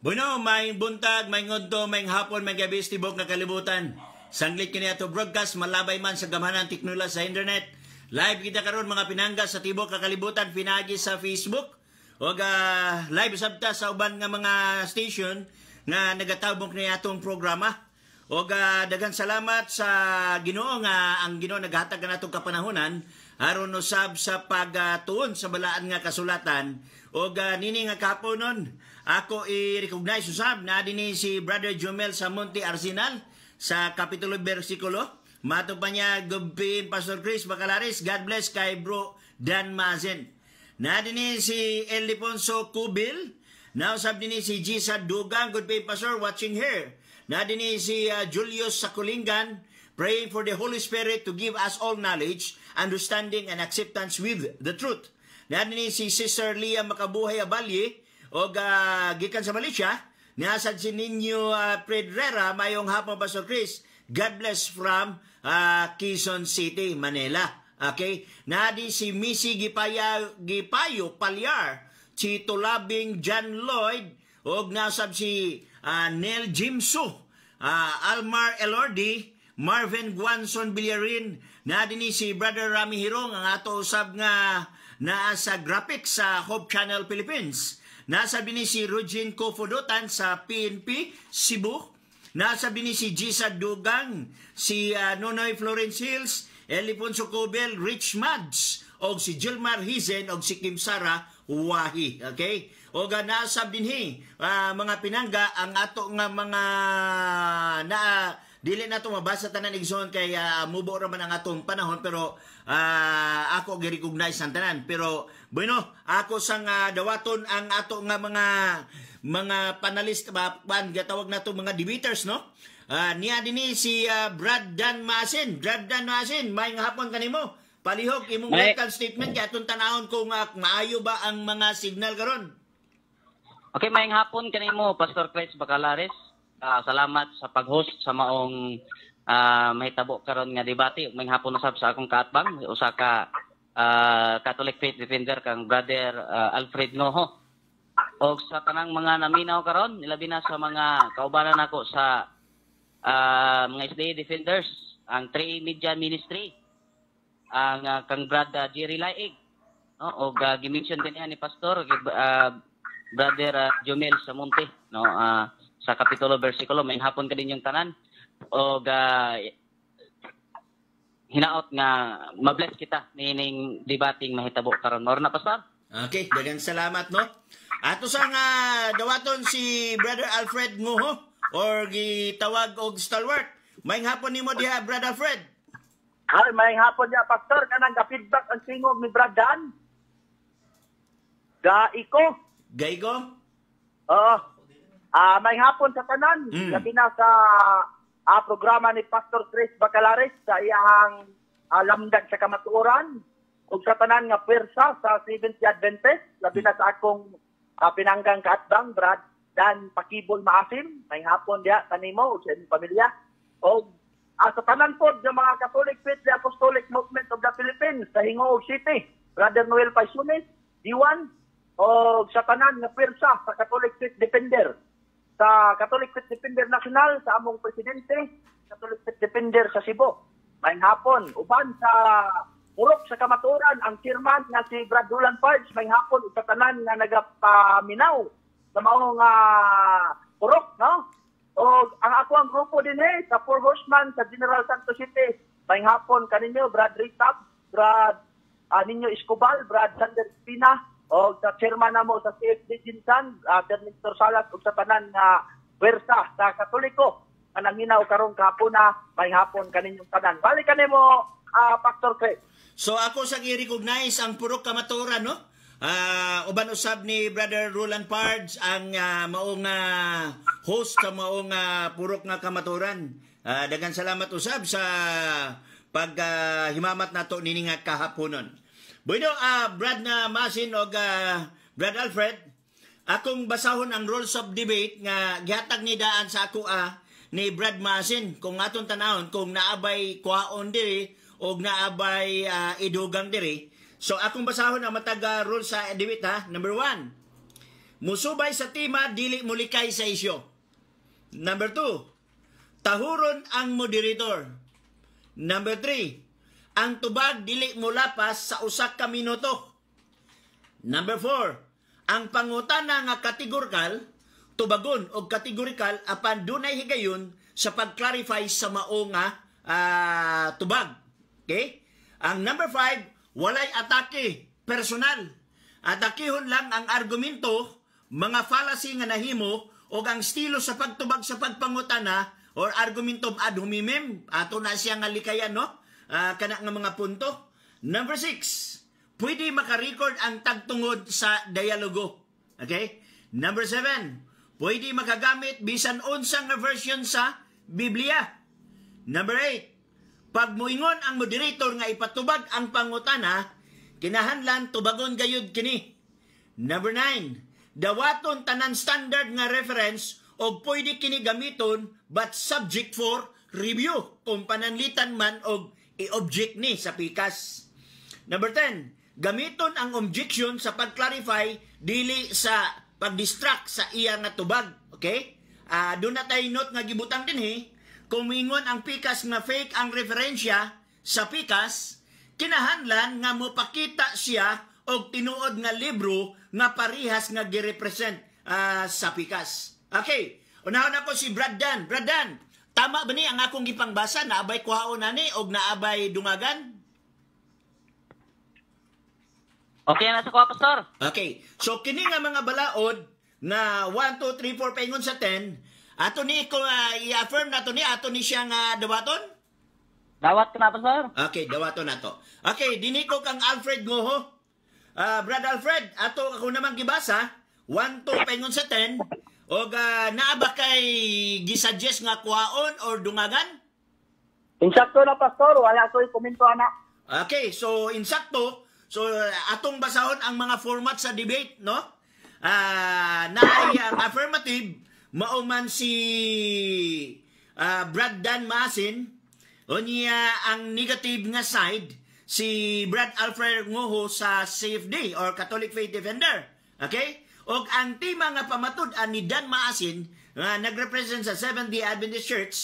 Bueno, may buntag, may ngodto, may hapon, may gabi, tibok na kalibutan. Sanglit kini ato broadcast, malabay man sa gamanan teknolohiya sa internet. Live kita karon mga pinangga sa tibok na kalibutan, pinagi sa Facebook. O live sabta sa uban nga mga station na nagatabok ni atong programa. O daghang salamat sa Ginoo nga ang Ginoo naghatag na atong kapanahonan aron usab sa pagtuon sa balaan nga kasulatan. O nini nga kahapon nun, ako i-recognize usab na dinhi si Brother Jomel sa Monte Arsenal sa kapitulo bersikulo. Mato pa niya gubin Pastor Chris Bacalaris, God bless kay Bro Dan Mazen. Na dinhi si Eliponso Kubil, na usab dinhi si Gisa Dugang, good pay Pastor watching here. Na dinhi si Julius Sakulingan, praying for the Holy Spirit to give us all knowledge, understanding, and acceptance with the truth. Na dinhi si Sister Leah Makabuhay Abalye, o gikan sa Malaysia, nasad si Ninyo Pedrera, mayong hapon Pastor Chris. God bless from Quezon City, Manila. Okay? Nadi si Missy Gipayo Palyar, si Tulabing John Lloyd, o nasab si Nel Jimso, Almar Elordi, Marvin Guanson Villarin, nadi ni si Brother Rami Hirong, ang ato usab nga naa sa graphics sa Hope Channel Philippines. Nasa bini si Rugin Kofodotan sa PNP Cebu. Nasa bini si Gisa Dugang, si Nonoy Florence Hills, Eliponso Cobel, Rich Mads, o si Gilmar Hizen, o si Kim Sara Wahi. Okay? O nasa binhi, mga pinangga, ang ato nga mga dili na ito mabasa tanan igsoon kay mubo raman ang atong panahon, pero ako gi-recognize ang tanan. Pero bueno, ako sang dawaton ang ato nga mga panelist gatawag na to mga debaters, no? Niya dinhi si Brad Dan Masin. Brad Dan Masin, may hapon kanimo. Palihog imong welcome statement kay atong tanawon kung maayo ba ang mga signal karon. Okay, may hapon kanimo Pastor Chris Bacalaris. Salamat sa pag-host sa maong mahitabo karon nga debate. May hapon usab sa akong kaatbang usa ka Catholic Faith Defender kang Brother Alfred Noho. O sa tanang mga naminaw karon, ilabi na sa mga kaubanan nako sa mga SDA Defenders, ang 3 Media Ministry, ang kang Brother Jerry Laig, no? O gi-mention din ni Pastor Brother Jomel sa Monte, no? Sa kapitulo bersikulo, may hapon ka din yung tanan. O hinaot nga mabless kita nining debating mahitabo karon. Mao na Pastor? Okay, daghang salamat, no? Ato sa nga dawaton si Brother Alfred Nguho or gitawag og stalwart. May hapon nimo diha Brother Alfred. Ay, may hapon niya Pastor kanang ga-feedback ang singog ni Brad Dan. Gaiko. Gaigo? May hapon sa tanan. Labi na sa programa ni Pastor Chris Bacalaris sa iyang lamdag sa kamatuoran. Ug sa tanan nga pwersa sa Seventh Adventist, labi na sa akong pinanggang kaatbang Brad Dan Pakibol Maasim. May hapon diha kanimo ug sa inyong pamilya. O sa tanan pod sa mga Catholic Faith the Apostolic Movement of the Philippines sa Hingog City, Brother Noel Paisunes, Diwan, o sa tanan nga pwersa sa Catholic Faith Defender, sa Catholic Faith Defender National, sa among presidente, Catholic Faith Defender sa Cebu. May hapon, uban sa Purok sa Kamaturan, ang chairman nga si Brad Roland Pards, may hapon sa tanan nga nagapaminaw sa maong purok, no? O ang ako ang grupo din sa Four Horsemen sa General Santos City, may hapon kaninyo, Brad Ritab, Brad Ninyo Escobar, Brad Sander Espina, o sa chairman namo sa CFD Jinsan, Terminator Salas, o sa tanan nga pwersa sa Katoliko, ang hinaw karong kahapon na may hapon kaninyong tanan. Balik kanimo, Pastor Chris. So ako sa i-recognize ang Purok Kamaturan, no? Uban usab ni Brother Roland Pards ang maong host sa maong Purok nga Kamaturan. Daghang salamat usab sa paghimamat nato nini nga kahaponon. Bueno, Brad na Masin o Brad Alfred, akong basahon ang rules of debate nga gihatag ni daan sa ako ni Brad Masin kung aton tanawon kung naabay kuhaon diri o naabay idugang diri. So akong basahon ang matag rules sa debate ha. Number 1. musubay sa tema, dili mulikay sa isyo. Number 2, tahuron ang moderator. Number 3, ang tubag dili mulapas sa usak ka minuto. Number 4, ang pangutana nga kategorikal, tubagon o kategorikal apan dunay higayon sa pag-clarify sa mao nga tubag. Okay? Ang number 5, walay atake personal. Atakihon lang ang argumento, mga fallacy nga nahimo o ang estilo sa pagtubag sa pagpangutana or argumentum ad hominem. Ato na siya nga likayan, no? Kana nga mga punto. Number 6, pwede makarecord ang tagtungod sa dialogo. Okay? Number 7, pwede makagamit bisan unsang nga version sa Biblia. Number 8, pag muingon ang moderator nga ipatubag ang pangutana, kinahanglan tubagon gayud kini. Number 9, dawaton tanan standard nga reference o pwede kini gamiton but subject for review kung pananlitan man og i-object ni sa pikas. Number 10, gamiton ang objection sa pag-clarify dili sa pag-distract sa iya nga tubag. Okay? Doon na tayo note nga gibutang din kung mingon ang pikas nga fake ang referensya sa pikas, kinahanglan nga mopakita siya og tinuod nga libro nga parihas nga girepresent sa pikas. Okay, unahon ako si Brad Dan. Brad Dan, tama ba ni ang akong gipangbasa? Naabay kuhaon na ni og naabay dungagan? Okay na sa kuha, Pastor. Okay, so kini nga mga balaod nga 1, 2, 3, 4 paingon sa 10, ato ni ko i-affirm nato ni ato ni siya nga dawaton? Dawat ka na, Pastor. Okay, dawaton nato. Okay, diniko kang Alfred Ngoho. Brad Alfred, ato ako naman gibasa, 1, 2 paingon sa 10, og naaba kay gisuggest nga kuhaon or dungagan? Insakto na, Pastor. Wala ko i-komento, anak. Okay, so insakto. So atong basahon ang mga format sa debate, no? Naay ang affirmative, mauman si Brad Dan Masin, o niya ang negative nga side, si Brad Alfred Ngoho sa CFD or Catholic Faith Defender. Okay? O ang tema nga pamatud-an ni Dan Maasin nga nagrepresent sa Seventh-day Adventist Church,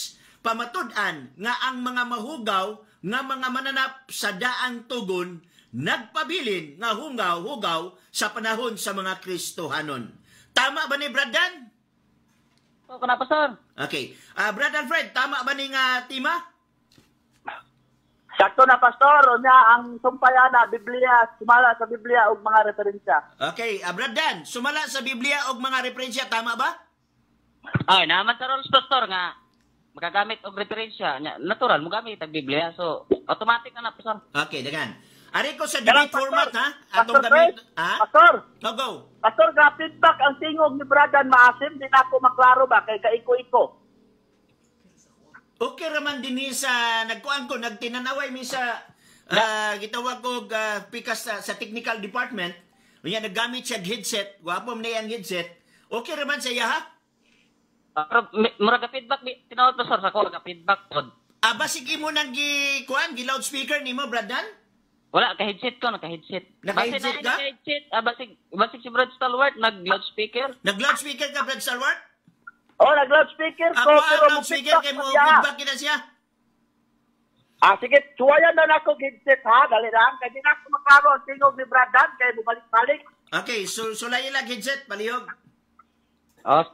pamatud-an nga ang mga mahugaw nga mga mananap sa daang tugon nagpabilin nga hungaw-hugaw sa panahon sa mga Kristohanon. Tama ba ni Brad Dan? Oo, na, Pastor. Okay. Brad Alfred, tama ba ni nga tema? Sakto na, Pastor. Unya ang sumpayana, Biblia, sumala sa Biblia og mga referensya. Okay. Brad Dan, sumala sa Biblia og mga referensya, tama ba? Ay, naman sa rules, Pastor, nga magagamit og referensya. Natural, mo gamit ang Biblia. So, automatic na, Pastor. Okay, dagan. Ari ko sa debate Pastor, format, ha? Pastor Atong gamit, Chris, ha? Pastor, Go. Pastor, ga-feedback ang tingog ni Bradan Maasim, di na ako maklaro ba, kay kaiko-iko. Okay raman din sa nagkuan ko, nagtinanaway mi sa gitawag ko pikas sa technical department. Unya naggamit siya headset, gwapo man ang headset. Okay raman sa iya, ha? Pero murag feedback, tinawag, Pastor, sa ko, feedback pod. Basig imo nang gi-kuan, gi-loudspeaker nimo, Bradan? Wala, ka-headset ko, naka-headset. Naka-headset ka? Naka-headset. Basig si Brad Stalwart, nag-loudspeaker. Nag-loudspeaker ka, Brad Stalwart? Oh, nag-loudspeaker ko, Ako pero ang loudspeaker kay mo, feedback kita siya. Sige, suwayan na ako headset, ha? Dali lang, kaya di na ako maklaro ang tingog ni Bradan, kaya bumalik-balik. Okay, so sulay ilang headset, palihog. Oh,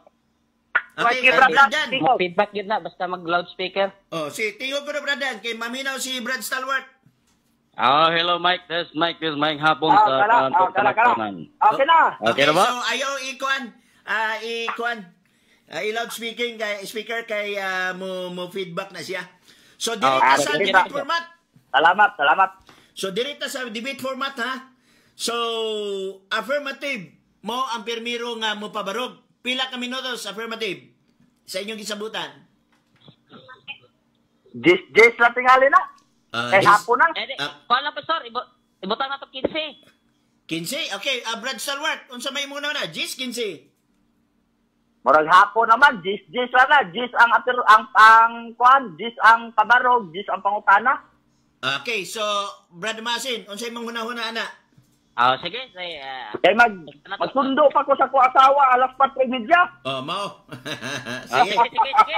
Okay, Sige, Brad Dan, Bradan. tingog. feedback yun na, basta mag-loudspeaker. Oh, si tingog ko na, Bradan, kay maminaw si Brad Stalwart. Hello, Mike. This is Mike hapon kala. Okay na. Okay na ba? So ayaw i-loudspeaking kay speaker kay mo feedback na siya. So direta sa sige, debate sige. format. Salamat. So direta sa debate format, ha. So affirmative mo ang permiro nga mo pabarog. Pila ka minutos affirmative sa inyong gisabutan? Jis lang tingali na. Kay hapon na. Wala, Pastor. Ibutang na ito 15. 15? Okay, Brad Stalwart, unsa may muna na? Jis, 15. Murag hapon naman, jis lang na. Jis ang kuan, jis ang pabarog, jis ang pangutana. Okay, so Brad Masin, unsay mong huna-huna ana? Sige, Kay magsundo pa ko sa ko asawa alas 4:30. Oh, mao. sige, Sige. sige.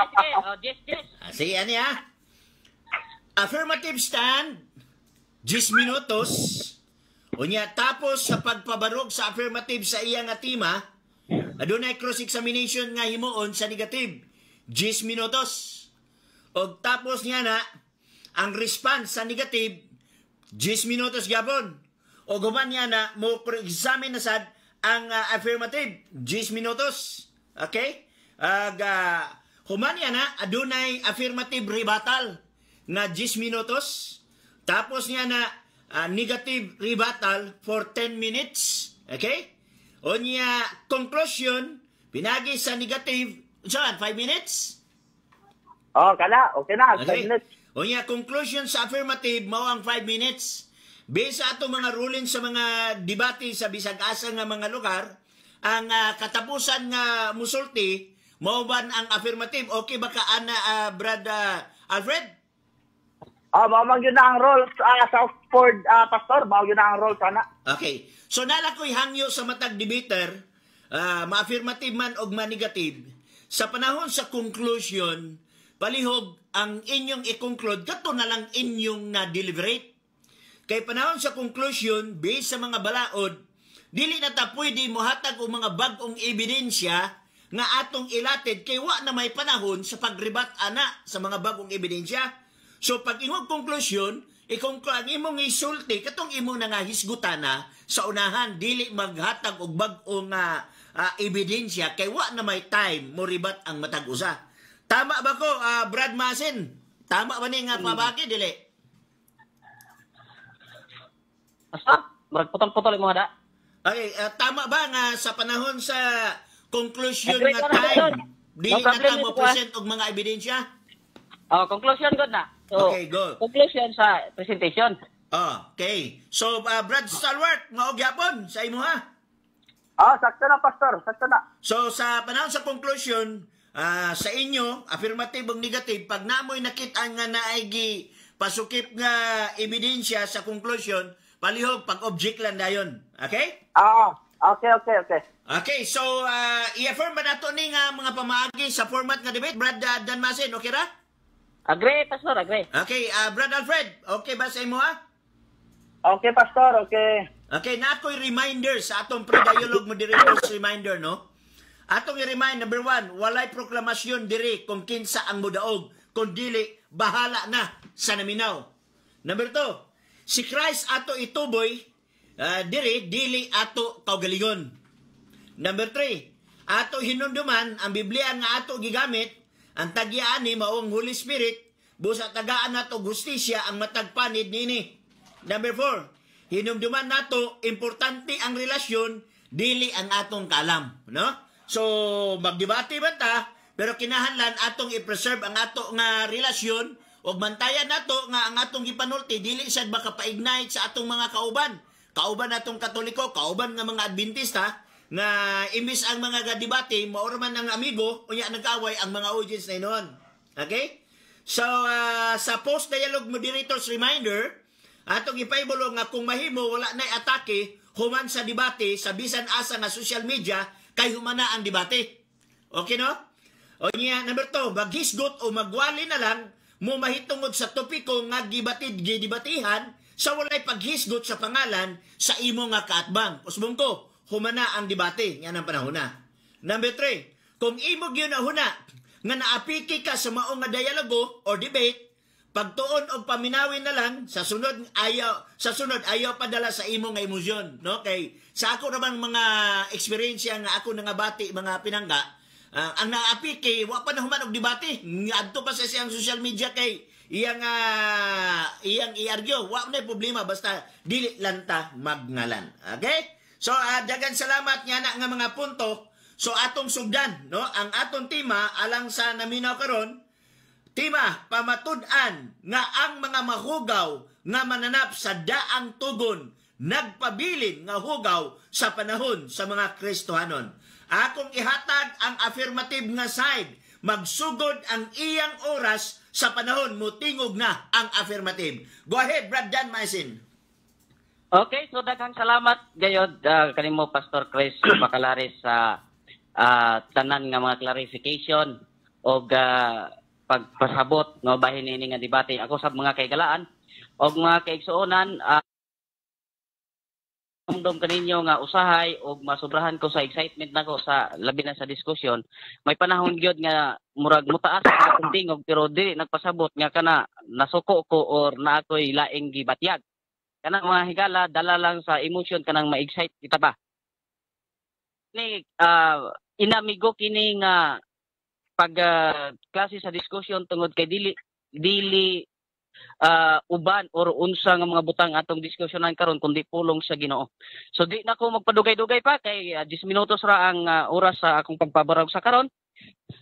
Jess. Sige, ani ha. Affirmative stand, 10 minutos. Unya, tapos sa pagpabarog sa affirmative sa iyang atima, adunay cross-examination nga himuon sa negative, 10 minutos. O tapos niya na, ang response sa negative, 10 minutos gyapon. O guman niya na, mo examine na sad ang affirmative, 10 minutos. Okay? Human niya na, adunay affirmative rebuttal na 10 minutos. Tapos niya na, negative rebuttal for 10 minutes. Okay? O niya, conclusion, pinagi sa negative, saan, 5 minutes? Kana. Okay na. 5 Okay. minutes. O niya, conclusion sa affirmative, mao ang 5 minutes. Based sa ato mga ruling sa mga debate sa bisag asa nga mga lugar, ang katapusan nga musulti, mao ba ang affirmative? Okay ba ka, Brad Alfred? Mao yun na ang role sa Ford, Pastor. Mao yun na ang role sana. Okay. So nalakoy hangyo sa matag debater, ma-affirmative man o ma-negative, sa panahon sa conclusion, palihog ang inyong i-conclude, kato na lang inyong na-deliberate. Kay panahon sa conclusion, based sa mga balaod, dili na ta pwede mohatag og mga bag-ong ebidensya nga atong ilatid kay wa na may panahon sa pagribat ana sa mga bagong ebidensya. So pag imong conclusion, ang imong isulti katong imong nga hisgutana sa unahan, dili maghatag og bag-ong ebidensya kay wa na may time mo ribat ang matag usa. Tama ba ko, Brad Masin? Tama ba ni nga pabaki dili? Basta, putol-putol mo hada. Okay, tama ba nga sa panahon sa conclusion Agree nga ka na, time, Son. dili No na problem ta dito, mo present og mga ebidensya? Conclusion good na. So, Okay, go. conclusion sa presentation. Okay. So, Brad Stalwart, maog yapon sa imo ha. Sakto na, Pastor. Sakto na. So, sa panahon sa conclusion, sa inyo, affirmative o negative, pag namoy nakita nga naigi pasukip nga ebidensya sa conclusion, palihog pag-object lang dayon. Okay? Okay. Okay, so i-affirm ba nato ni nga mga pamaagi sa format nga debate? Brad Danmasin, okay ra? Agree, Pastor, agree. Okay, Brad Alfred, okay ba sa imo ha? Okay, Pastor. Okay. Okay, na ako'y reminder sa atong pre-dialogue moderators reminder, no? Atong i-remind, number 1, walay proklamasyon diri kung kinsa ang mudaog, kung dili, bahala na sa naminaw. Number 2, si Christ ato ituboy, dili ato kaugalingon. Number 3, ato hinunduman, ang Biblia nga ato gigamit, ang tagyaan ni maong Holy Spirit, busa tagaan nato gustisya ang matagpanid nini. Number 4, hinumduman nato, importante ang relasyon, dili ang atong kalam. No? So, magdebate ba ta, pero kinahanlan atong i-preserve ang ato nga relasyon, o mantayan nato nga ang atong gipanulti, dili sad makapa-ignite sa atong mga kauban. Kauban atong Katoliko, kauban nga mga Adventista, nga imbis ang mga gadebate, mauraman ang amigo, unya nag-away ang mga audience na inoon. Okay? So, sa post-dialogue moderators reminder, atong ipaibulo nga kung mahimo wala na atake human sa debate sa bisan asa nga social media kay humana ang debate. Okay no? O niya, number 2, maghisgot o magwali na lang mo mahitungod sa topiko nga gidebatihan sa walay paghisgot sa pangalan sa imo nga kaatbang. Usbong ko, humana ang debate. Yan ang panahon na. Number 3, kung imo gyud na huna nga naapiki ka sa maong nga dialogo or debate, pagtuon og paminawin na lang sa sunod ayaw padala sa imo nga emosyon, no? Kay sa ako naman mga experience nga ako nangabati mga pinangga, ang naapiki wa pa na human og debate, ngadto pa sa siyang social media kay iyang i-argue, wa na problema basta dili lang ta magngalan. Okay? So dagan salamat nga na nga mga punto. So atong sugdan, no? Ang atong tema alang sa naminaw karon, tema, pamatud-an nga ang mga mahugaw nga mananap sa daang tugon, nagpabilin nga hugaw sa panahon sa mga Kristohanon. Akong ihatag ang affirmative nga side, magsugod ang iyang oras sa panahon mo tingog na ang affirmative. Go ahead, Brad Dan Maisin. Okay, so daghang salamat gayod kanimo Pastor Chris Bacalares sa tanan nga mga clarification o pagpasabot no bahin ini nga debate. Ako sa mga kaigalaan o mga kaigsuonan, dom kaninyo nga usahay o masubrahan ko sa excitement nako sa labi na sa diskusyon. May panahon gyud nga murag mutaas sa akong tingog pero dili nagpasabot nga kana nasuko ko or na ako'y laing gibatyag. Kanang mga higala dala lang sa emotion kanang ma-excite kita ba. Ni inamigo kini nga pag klase sa diskusyon tungod kay dili uban or unsa nga mga butang atong diskusyonan karon kundi pulong sa Ginoo. So di na ko magpadugay-dugay pa kay 10 minutos ra ang oras sa akong pagpabarog sa karon.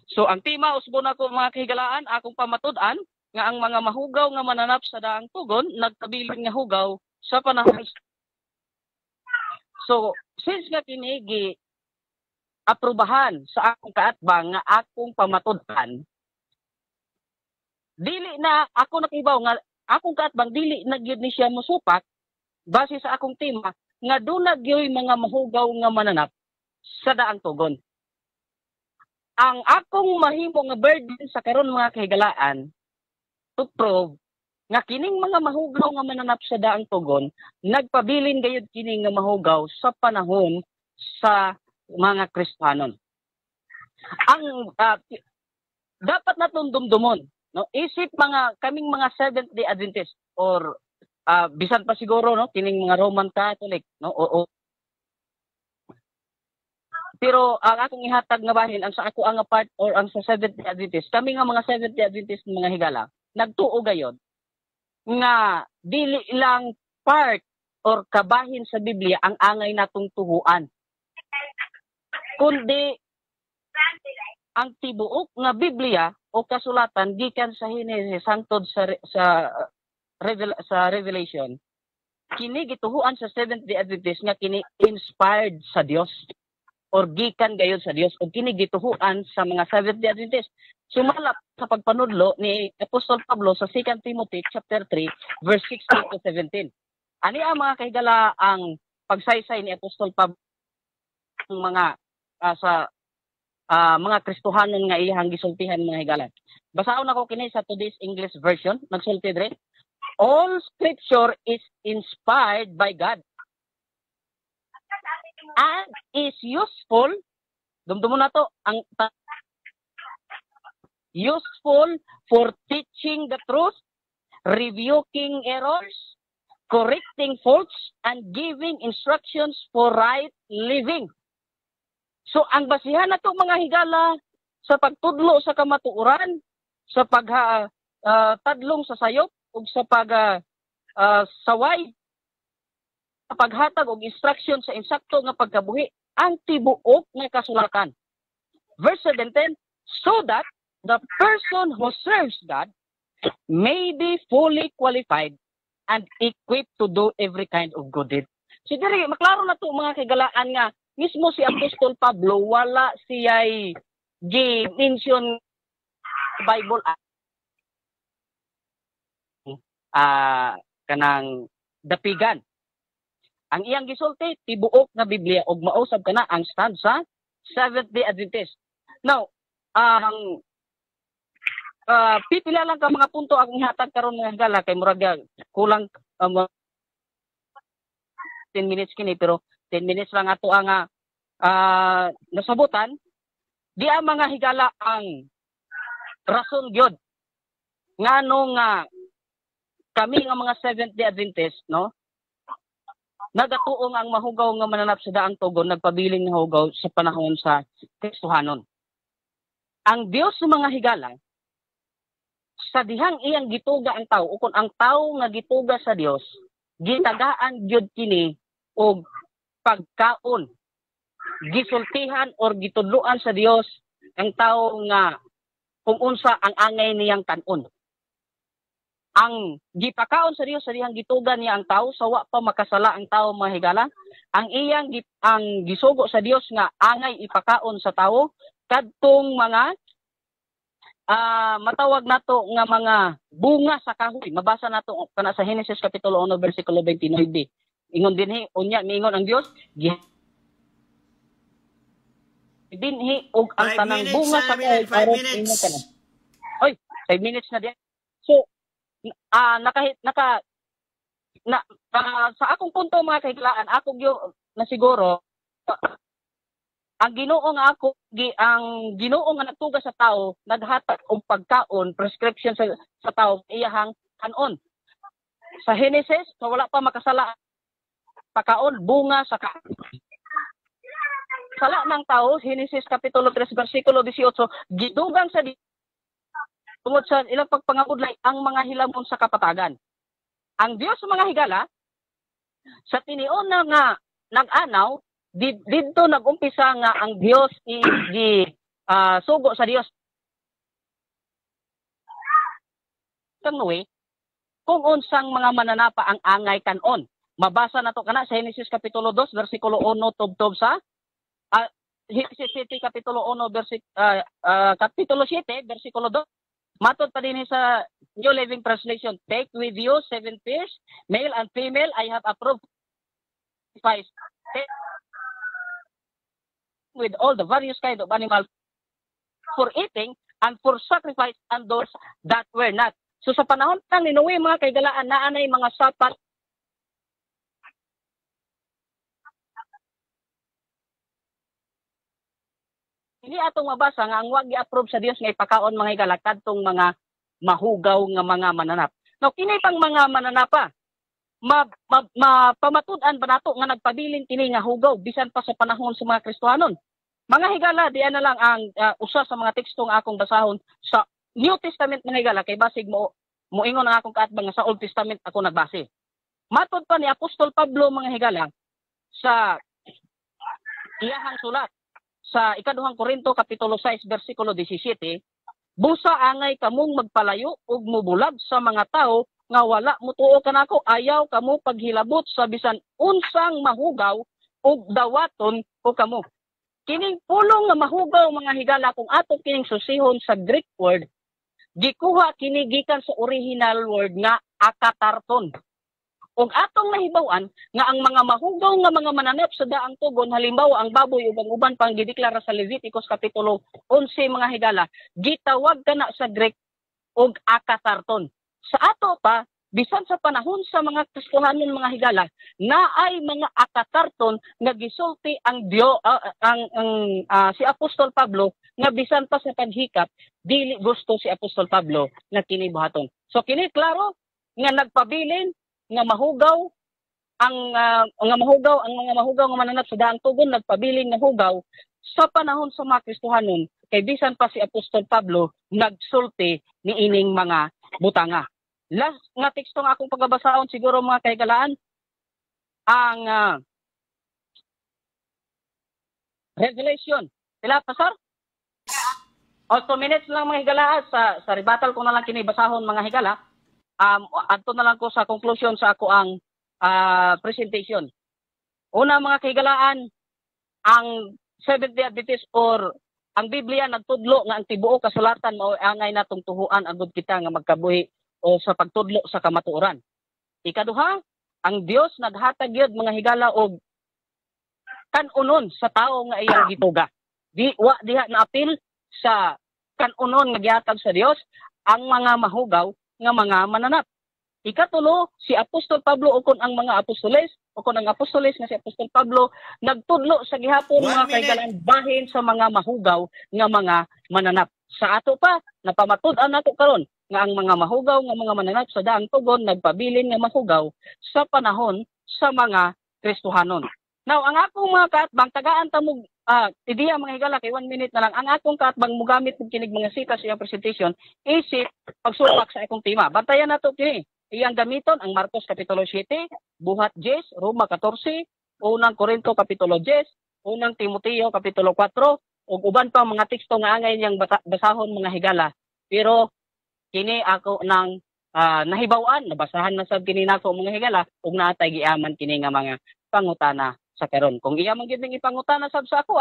So ang tema usbon ako mga kahigalaan akong pamatud-an nga ang mga mahugaw nga mananap sa daang tugon nagtabilin nga hugaw sa panahon. So since nga kini aprubahan sa akong kaatbang nga akong pamatud-an, dili na ako nakibaw nga akong kaatbang dili na gyud ni siya mosupak base sa akong tema nga doon na gyud mga mahugaw nga mananap sa daang tugon. Ang akong mahimo nga burden sa karon mga kahigalaan to prove nga kining mga mahugaw nga mananap sa daang tugon nagpabilin gayud kining nga mahugaw sa panahon sa mga Kristiyanon. Ang dapat natong dumdumon no isip kaming mga Seventh Day Adventist or bisan pa siguro no kining mga Roman Catholic no o pero ang akong ihatag nga bahin ang sa ako ang part or ang sa Seventh Day Adventist kami nga mga Seventh Day Adventist mga higala nagtuo gayod nga dili lang part or kabahin sa Biblia ang angay natong tuhuan kundi ang tibuok nga Biblia o kasulatan gikan sa Henesis hangtod sa Revelation kini gituhuan sa Seventh Day Adventist nga kini inspired sa Dios or gikan gayud sa Dios o kini gituhuan sa mga Seventh Day Adventist. Sumalap sa pagpanudlo ni Apostol Pablo sa 2 Timothy chapter 3 verse 16 to 17. Ani ang mga kahigala ang pagsaysay ni Apostol Pablo mga sa mga Kristohanon nga iyang gisultihan mga higala. Basahon ako kini sa today's English version, nagsulti dire. All scripture is inspired by God and is useful. Dumdumon na to ang useful for teaching the truth, rebuking errors, correcting faults, and giving instructions for right living. So ang basihan nato mga higala sa pagtudlo sa kamatuoran, sa pagtadlong sa sayop ug sa saway sa paghatag og instruction sa insakto nga pagkabuhi ang tibuok nga kasulatan. Verse 17, so that the person who serves God may be fully qualified and equipped to do every kind of good deed. So diri maklaro na to mga kagalaan nga mismo si Apostol Pablo wala siya'y gi-mention Bible kanang dapigan. Ang iyang gisulti tibuok nga Biblia ug mausab kana ang stand sa Seventh Day Adventist. Now, pipila lang ka mga punto ang ihatag karon mga higala kay murag kulang 10 minutes kini pero 10 minutes lang ato ang nasabutan. Di ang mga higala ang rason gyud ngano nga kami nga mga Seventh Day Adventist no nagatuong ang mahugaw nga mananap sa daang tugon nagpabiling nga hugaw sa panahon sa Kristohanon. Ang Dios sa mga higala sa dihang iyang gituga ang tao o kung ang tao nga gituga sa Dios gitagaan gyud kini og pagkaon gisultihan or gitudloan sa Dios ang tao nga kung unsa ang angay niyang kanon. Ang gipakaon sa Dios sa dihang gitugan niya ang tao sawa pa makasala ang tao mga higala. Ang iyang ang gisugo sa Dios nga angay ipakaon sa tao kadtong mga matawag nato nga mga bunga sa kahoy. Mabasa nato kana sa Henesis kapitulo 1 bersikulo 29. ingon dinhi unya miingon ang Dios binhi og ang 5 tanang minutes, bunga sa Milan, 5 karon minutes. ingon ka na. Oy, 5 minutes na diyan. So sa akong punto mga kahiglaan, ako gyud na siguro ang Ginoo nga ang Ginoo nga nagtuga sa tao, naghatag og pagkaon, prescription sa tao iyahang kanon. Sa Genesis, so wala pa makasala pagkaon, bunga sa sala ng tao, Genesis Kapitulo 3, versikulo 18, gidugang sa tungod sa ilang pagpangabudlay ang mga hilamon sa kapatagan. Ang Dios mga higala, sa tinion na nga nag-anaw, dito nag-umpisa nga ang Dios sugo sa Dios. Kang Noe, kung unsang mga mananapa ang angay kanon. Mabasa na to kana sa Genesis Kapitulo 2, versikulo 1, tubtob sa Genesis 7, Kapitulo 1, Kapitulo 7, versikulo 2. Matod pa din sa New Living Translation, take with you 7 fish, male and female, I have approved. Take with all the various kind of animals for eating and for sacrifice and those that were not. So sa panahon ng ni Noe mga kaigalaan, naanay mga sapat hindi atong mabasa nga ang wag i-approve sa Dios nga ipakaon mga higala kadtong mga mahugaw nga mga mananap. Now kini pang mga mananapa pamatud-an ba nato nga nagpabilin kini nga hugaw bisan pa sa panahon sa mga Kristohanon. Mga higala, diyan na lang ang usa sa mga tekstong akong basahon sa New Testament mga higala kay basig moingon ang akong kaatbang nga sa Old Testament ako nagbase. Matod pa ni Apostol Pablo mga higala sa iyahang sulat sa ikaduhang Korinto Kapitulo 6 versikulo 17, busa angay kamong magpalayo ug mubulag sa mga tao nga wala mutuo kanako, ayaw kamo paghilabot sa bisan unsang mahugaw ug dawaton ko kamo. Kining pulong nga mahugaw mga higala kung ato kining susihon sa Greek word, gikuha kini gikan sa original word nga akatarton. Ug atong nahibaw-an nga ang mga mahugaw nga mga mananap sa daang tugon, halimbawa ang baboy ug ang uban pang gideklara sa Leviticus Kapitulo 11 mga higala, gitawag kana sa Greek og akatarton. Sa ato pa, bisan sa panahon sa mga Kristohanon mga higala, naay mga akatarton nga gisulti ang si Apostol Pablo nga bisan pa sa paghikap, dili gusto si Apostol Pablo nga kini buhaton. So kini klaro nga nagpabilin nga mahugaw ang mga mahugaw nga mananap sa daang tugon, nagpabiling nga hugaw sa panahon sa mga Kristohanon kay bisan pa si Apostol Pablo nagsulti ni ining mga butanga. Last nga teksto nga akong pagbabasahon siguro mga kaigalaan ang Revelation. Sila pastor? 8 minutes lang mga higala sa rebuttal ko na lang kini basahon mga higala. Adto na lang ko sa conclusion sa ako ang presentation. Una mga kahigalaan, ang Seventh-day Adventist or ang Biblia nagtudlo nga ang tibuok kasulatan mao angay natong tuhuan agud kita nga magkabuhi o sa pagtudlo sa kamatuoran. Ikaduha, ang Dios naghatag gyud mga higala og kanunon sa tao nga iyang gituga. Diha na apil sa kanunon nga gihatag sa Dios ang mga mahugaw nga mga mananap. Ikatulo, si Apostol Pablo o kon ang mga apostoles o kon ang apostoles nga si Apostol Pablo nagtudlo sa gihapon mga kaigalan bahin sa mga mahugaw nga mga mananap. Sa ato pa, napamatud-an nato karon nga ang mga mahugaw nga mga mananap sa daang tugon nagpabilin nga mahugaw sa panahon sa mga Kristohanon. Now, ang akong mga kaatbang, tagaan tamog tidiya mga higala kay 1 minute na lang. Ang akong kaatbang mugamit og kinig mga sita sa iyang presentation isip pagsulpak sa akong tema. Bantayan nato kini. Iyang gamiton ang Marcos Kapitulo 7, buhat 10, Roma 14, unang Korinto Kapitulo 10, unang Timoteo Kapitulo 4, ug uban pa mga teksto nga angay niyang basahon mga higala. Pero kini ako nang nahibaw-an, nabasahan na sab kini nako mga higala ug naatay giaman kini nga mga pangutana sa karon. Kung iya man gyud ning ipangutana sab sa ako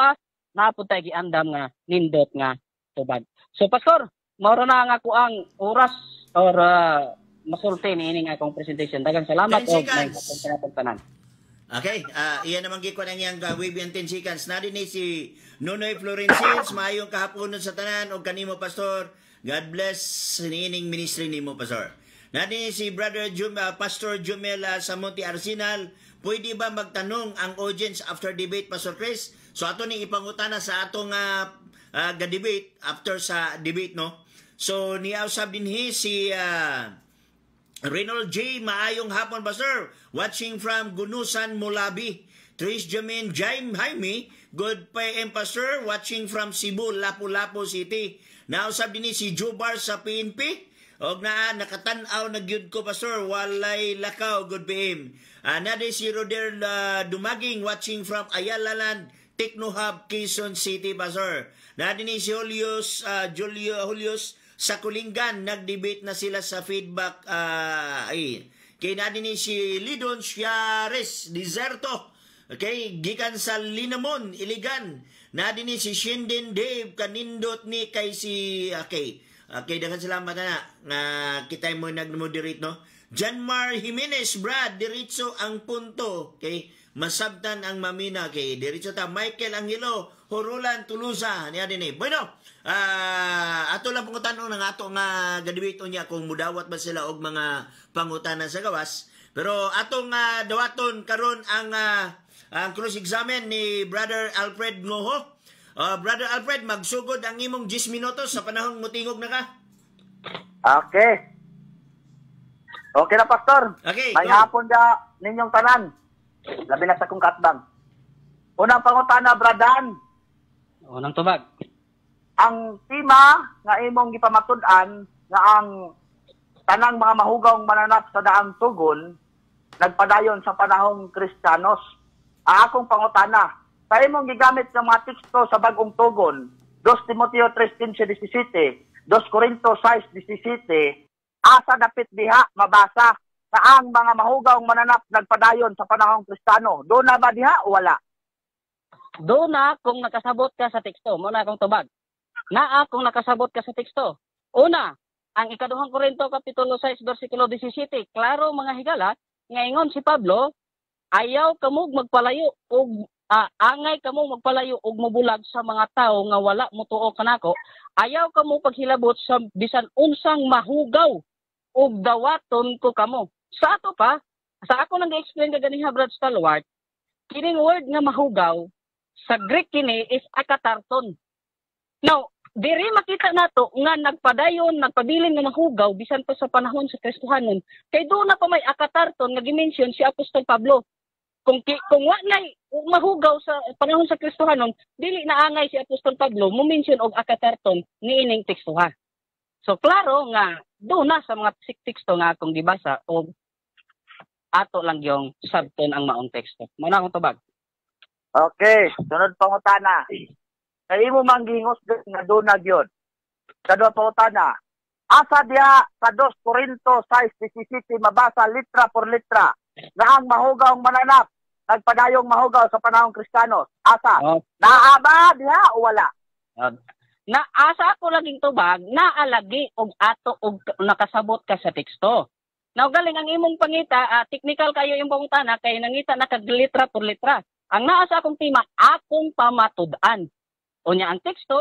naapod tay giandam nga nindot nga tubag. So pastor, mao na nga ako ang oras or masulti ni ining akong presentation. Daghang salamat og may tanan. Okay, iyan naman gikon ang iyang Wave and 10 seconds. Na din si Nunoy Florencins, maayong kahaponon sa tanan, o kanimo, Pastor. God bless nining ministry nimo, Pastor. Na din si Brother Pastor Jumela sa Monte Arsenal, pwede ba magtanong ang audience after debate, Pastor Chris? So ato ni ipangutana sa atong ga-debate, after sa debate, no? So niyausab din si Reynold J. Maayong hapon, Pastor. Watching from Gunusan, Mulabi. Trish Jamin Jaime. Good PM, Pastor. Watching from Cebu, Lapu-Lapu City. Nausab din si Jubar sa PNP. Og nakatanaw na gyud ko, Pastor. Walay lakaw. Good PM. Nade si Roder Dumaging. Watching from Ayala Land, Techno Hub, Quezon City, Pastor. Nade ni si Julius sa Kulingan, nag-debate na sila sa feedback. Kay nadin ni si Lidon Ciares Deserto. Okay, gikan sa Linamon, Iligan. Nadin ni si Shinden Dave kanindot ni kay si daghang salamat na kita mo nag-moderate, no. Janmar Jimenez, Brad, diretso ang punto. Okay, masabtan ang mamina kay diretso ta. Michael Angelo, Horulan Tulusa, niya din eh. Bueno, ato lang pangutanong ng ato nga gadibito niya kung mudawat ba sila og mga pangutanan sa gawas. Pero atong dawaton karon ang close examen ni Brother Alfred Ngoho. Brother Alfred, magsugod ang imong 10 minutos sa panahong mutingog na ka. Okay. Okay na, Pastor. Okay, may go. hapon da ninyong tanan. Labi na sa kong katbang. Unang pangutana, Bradan. Unang tubag. Ang tema nga imong gipamatud-an nga ang tanang mga mahugawng mananap sa daang tugon nagpadayon sa panahong Kristiyanos. Ang akong pangutana, sa imong gigamit ng mga teksto sa bagong tugon, 2 Timoteo 3:15-17, 2 Corinto 6:17, asa dapit diha mabasa na ang mga mahugawng mananap nagpadayon sa panahong Kristiyano. Doon na ba diha o wala? Doon na kung nakasabot ka sa teksto. Muna akong tubag. Naa kung nakasabot ka sa teksto. Una, ang ikaduhang Korinto Kapitulo 6, versikulo 17. Klaro mga higala, ngayon si Pablo, ayaw kamog magpalayo o angay kamog magpalayo og mobulag sa mga tao nga wala mutuo kanako. Ayaw kamo paghilabot sa bisan unsang mahugaw og dawaton ko kamo. Sa ato pa, sa ako nang i-explain ka ganing Brad Stalwart, kining word nga mahugaw sa Greek kini is akatarton. Now, diri makita nato nga nagpadayon, nagpabilin nga mahugaw bisan pa sa panahon sa Kristohanon. Kay doon na pa may akatarton nga gimension si Apostol Pablo. Kung wa nay mahugaw sa panahon sa Kristohanon, dili na angay si Apostol Pablo mo mention og akatarton niining tekstuha. So klaro nga doon na sa mga teksto nga akong gibasa og ato lang yung sabton ang maong teksto. Muna akong tubag. Okay, sunod pangutana. Sa imo manggingos nga doon na gyud. Sa duha pangutana, asa diha sa 2 Corinto 6:17 mabasa litra por litra nga ang mahugawng mananap nagpadayong mahugaw sa panahong Kristiyanos. Asa? Naa ba diha o wala? Na asa ako laging tubag, naalagi og ato og nakasabot ka sa teksto. Now galing ang imong pangita, technical kayo yung pangutana kay nangita na kag litra por litra. Ang naa sa akong tema, akong pamatud-an. Unya ang teksto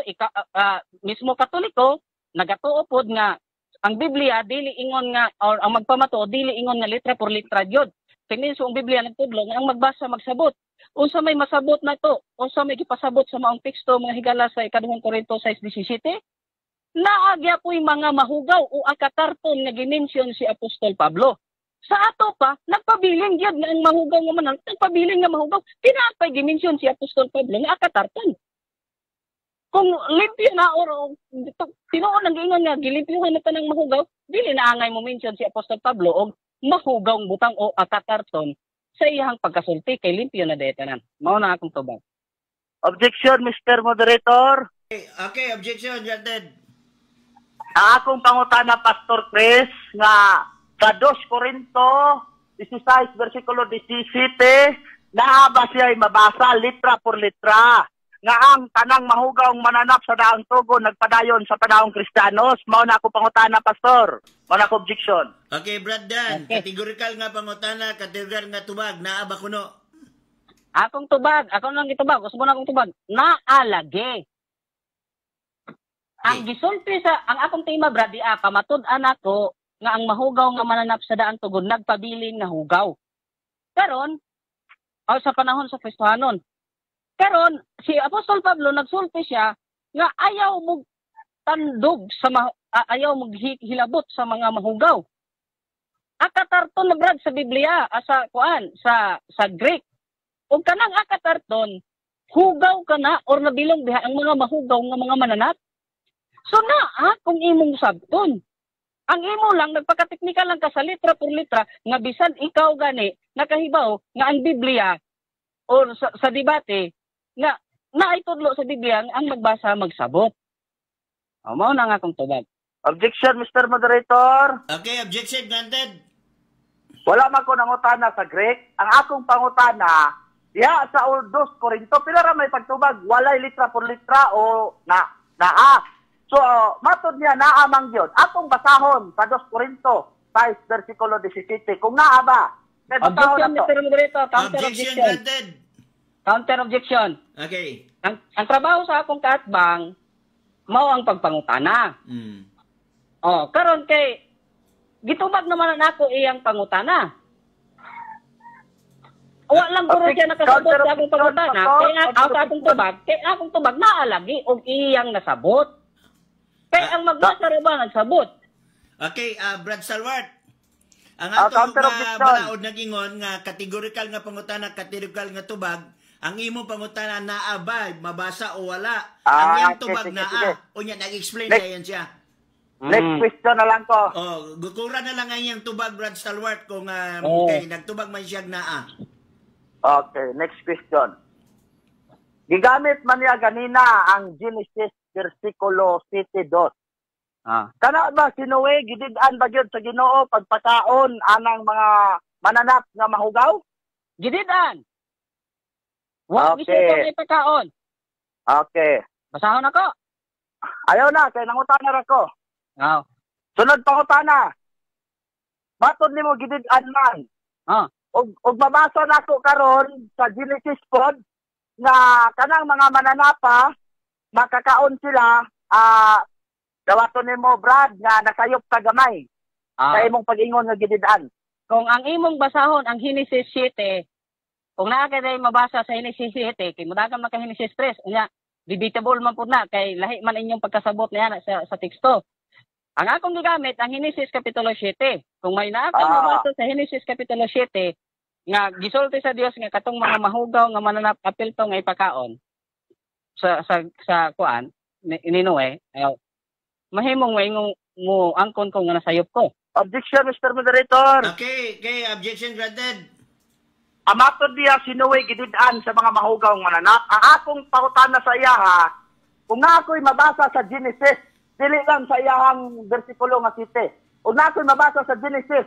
mismo Katoliko nagatuo pod nga ang Biblia dili ingon nga or ang magpamatuod dili ingon nga litra por litra gyud. Kiniso ang Biblia nagtudlo nga ang magbasa magsabot. Unsa may masabot na to? Unsa may gipasabot sa maong teksto mga higala sa ikaduhang Korinto 6:17? Naagya po'y mga mahugaw o akatarton nga gimension si Apostol Pablo. Sa ato pa, nagpabiling gyud nga ang mahugaw nga manan, nagpabiling nga mahugaw. Pinapay gimension si Apostol Pablo nga akatarton. Kung limpyo na or tinuon ang giingon nga gilimpyuhan na tanang mahugaw, dili na angay mo mention si Apostol Pablo og mahugawng butang o akatarton sa iyang pagkasulti kay limpyo na daytanan. Mao na akong tubag. Objection, Mr. Moderator. Okay, objection, Jarded. Ang akong pangutana, Pastor Chris, nga sa 2 Corinto 16, versikulo 17, naa ba siya mabasa litra por litra nga ang tanang mahugawng mananap sa daang tugon nagpadayon sa panahong Kristiyanos. Mao na ako pangutana, Pastor. Mao na ako objection. Okay, Brad Dan, categorical nga pangutana, categorical nga tubag, naa ba kuno? Akong tubag, ako lang gitubag, gusto mo na akong tubag, naalagi. Ang gisulti ang akong tema brad kamatud-an ako nga ang mahugaw nga mananap sa daan tugod nagpabilin nga hugaw. Karon sa panahon sa Kristohanon. Karon si Apostol Pablo nagsulti siya nga ayaw mo tandog sa ayaw mo hilabot sa mga mahugaw. Akatarton na brad sa Biblia sa Greek. Ug kanang akatarton hugaw ka na or nabilong biha ang mga mahugaw nga mga mananap. So kung imong sabton. Ang imo lang nagpakateknikal lang ka sa litra por litra nga bisan ikaw gani nakahibaw nga ang Biblia or sa debate nga naitudlo sa Biblia ang magbasa magsabot. Mao na nga akong tubag. Objection, Mr. Moderator. Okay, objection granted. Wala man ko nangutana sa Greek. Ang akong pangutana, diha sa Old 2 Corinto, pila ra may pagtubag, walay litra por litra o naa. So, matod niya, naamang yun. Atong basahon sa 2 Corinto, 5, versikulo 17. Kung naa ba? Objection, Mr. Moderator. Counter Objection objection. granted. Counter objection. Okay. Ang trabaho sa akong kaatbang, mao ang pagpangutana. Karon kay, gitubag naman ako iyang pangutana. Walang guro siya nakasabot sa akong pangutana. Kaya akong tubag naalagi o iyang nasabot. Kaya ang magbasa rin ba nagsabot? Okay, Brad Salwart. Ang counter ato objection. balaod nag-ingon nga categorical nga pangutana, categorical nga tubag, ang imo pangutana naa ba mabasa o wala? Ang iyang tubag sige. naa. Unya nag-explain Next. kayan siya. Next question na lang ko. Gukura na lang ang iyang tubag, Brad Salwart, kung kay nagtubag man siya naa. Okay, next question. Gigamit man niya ganina ang Genesis versikulo 7:2. Kana ba sinuwe gidid-an ba gyud sa Ginoo pagpakaon anang mga mananap nga mahugaw? Gidid-an. Wa Okay. bisyo kay pagkaon. Okay. Basahon ako. Ayaw na kay nangutana ra ko. Sunod pangutana. Matod nimo gidid-an man. Og mabasa nako karon sa Genesis pod nga kanang mga mananapa makakaon sila dawaton nimo Brad nga nasayop ka gamay sa imong pag-ingon nga gidid-an. Kung ang imong basahon ang Genesis 7, kung naa kay mabasa sa Genesis 7, kay mudagan man ka Genesis 3, unya debatable man pud na kay lahi man inyong pagkasabot niya sa teksto. Ang akong gigamit ang Genesis kapitulo 7. Kung may naa kang mabasa sa Genesis kapitulo 7 nga gisulti sa Dios nga katong mga mahugaw nga mananap apil to nga ipakaon sa kuan ni Noe, mahimong mo angkon ko nga nasayop ko. Objection, Mr. Moderator. Okay, objection granted. Amatod diya sinuwe gidid-an sa mga mahugaw nga mananap. Ang akong pangutana sa iya kung na ako'y mabasa sa Genesis, dili lang sa iyang bersikulo nga 7. Kung na ako'y mabasa sa Genesis,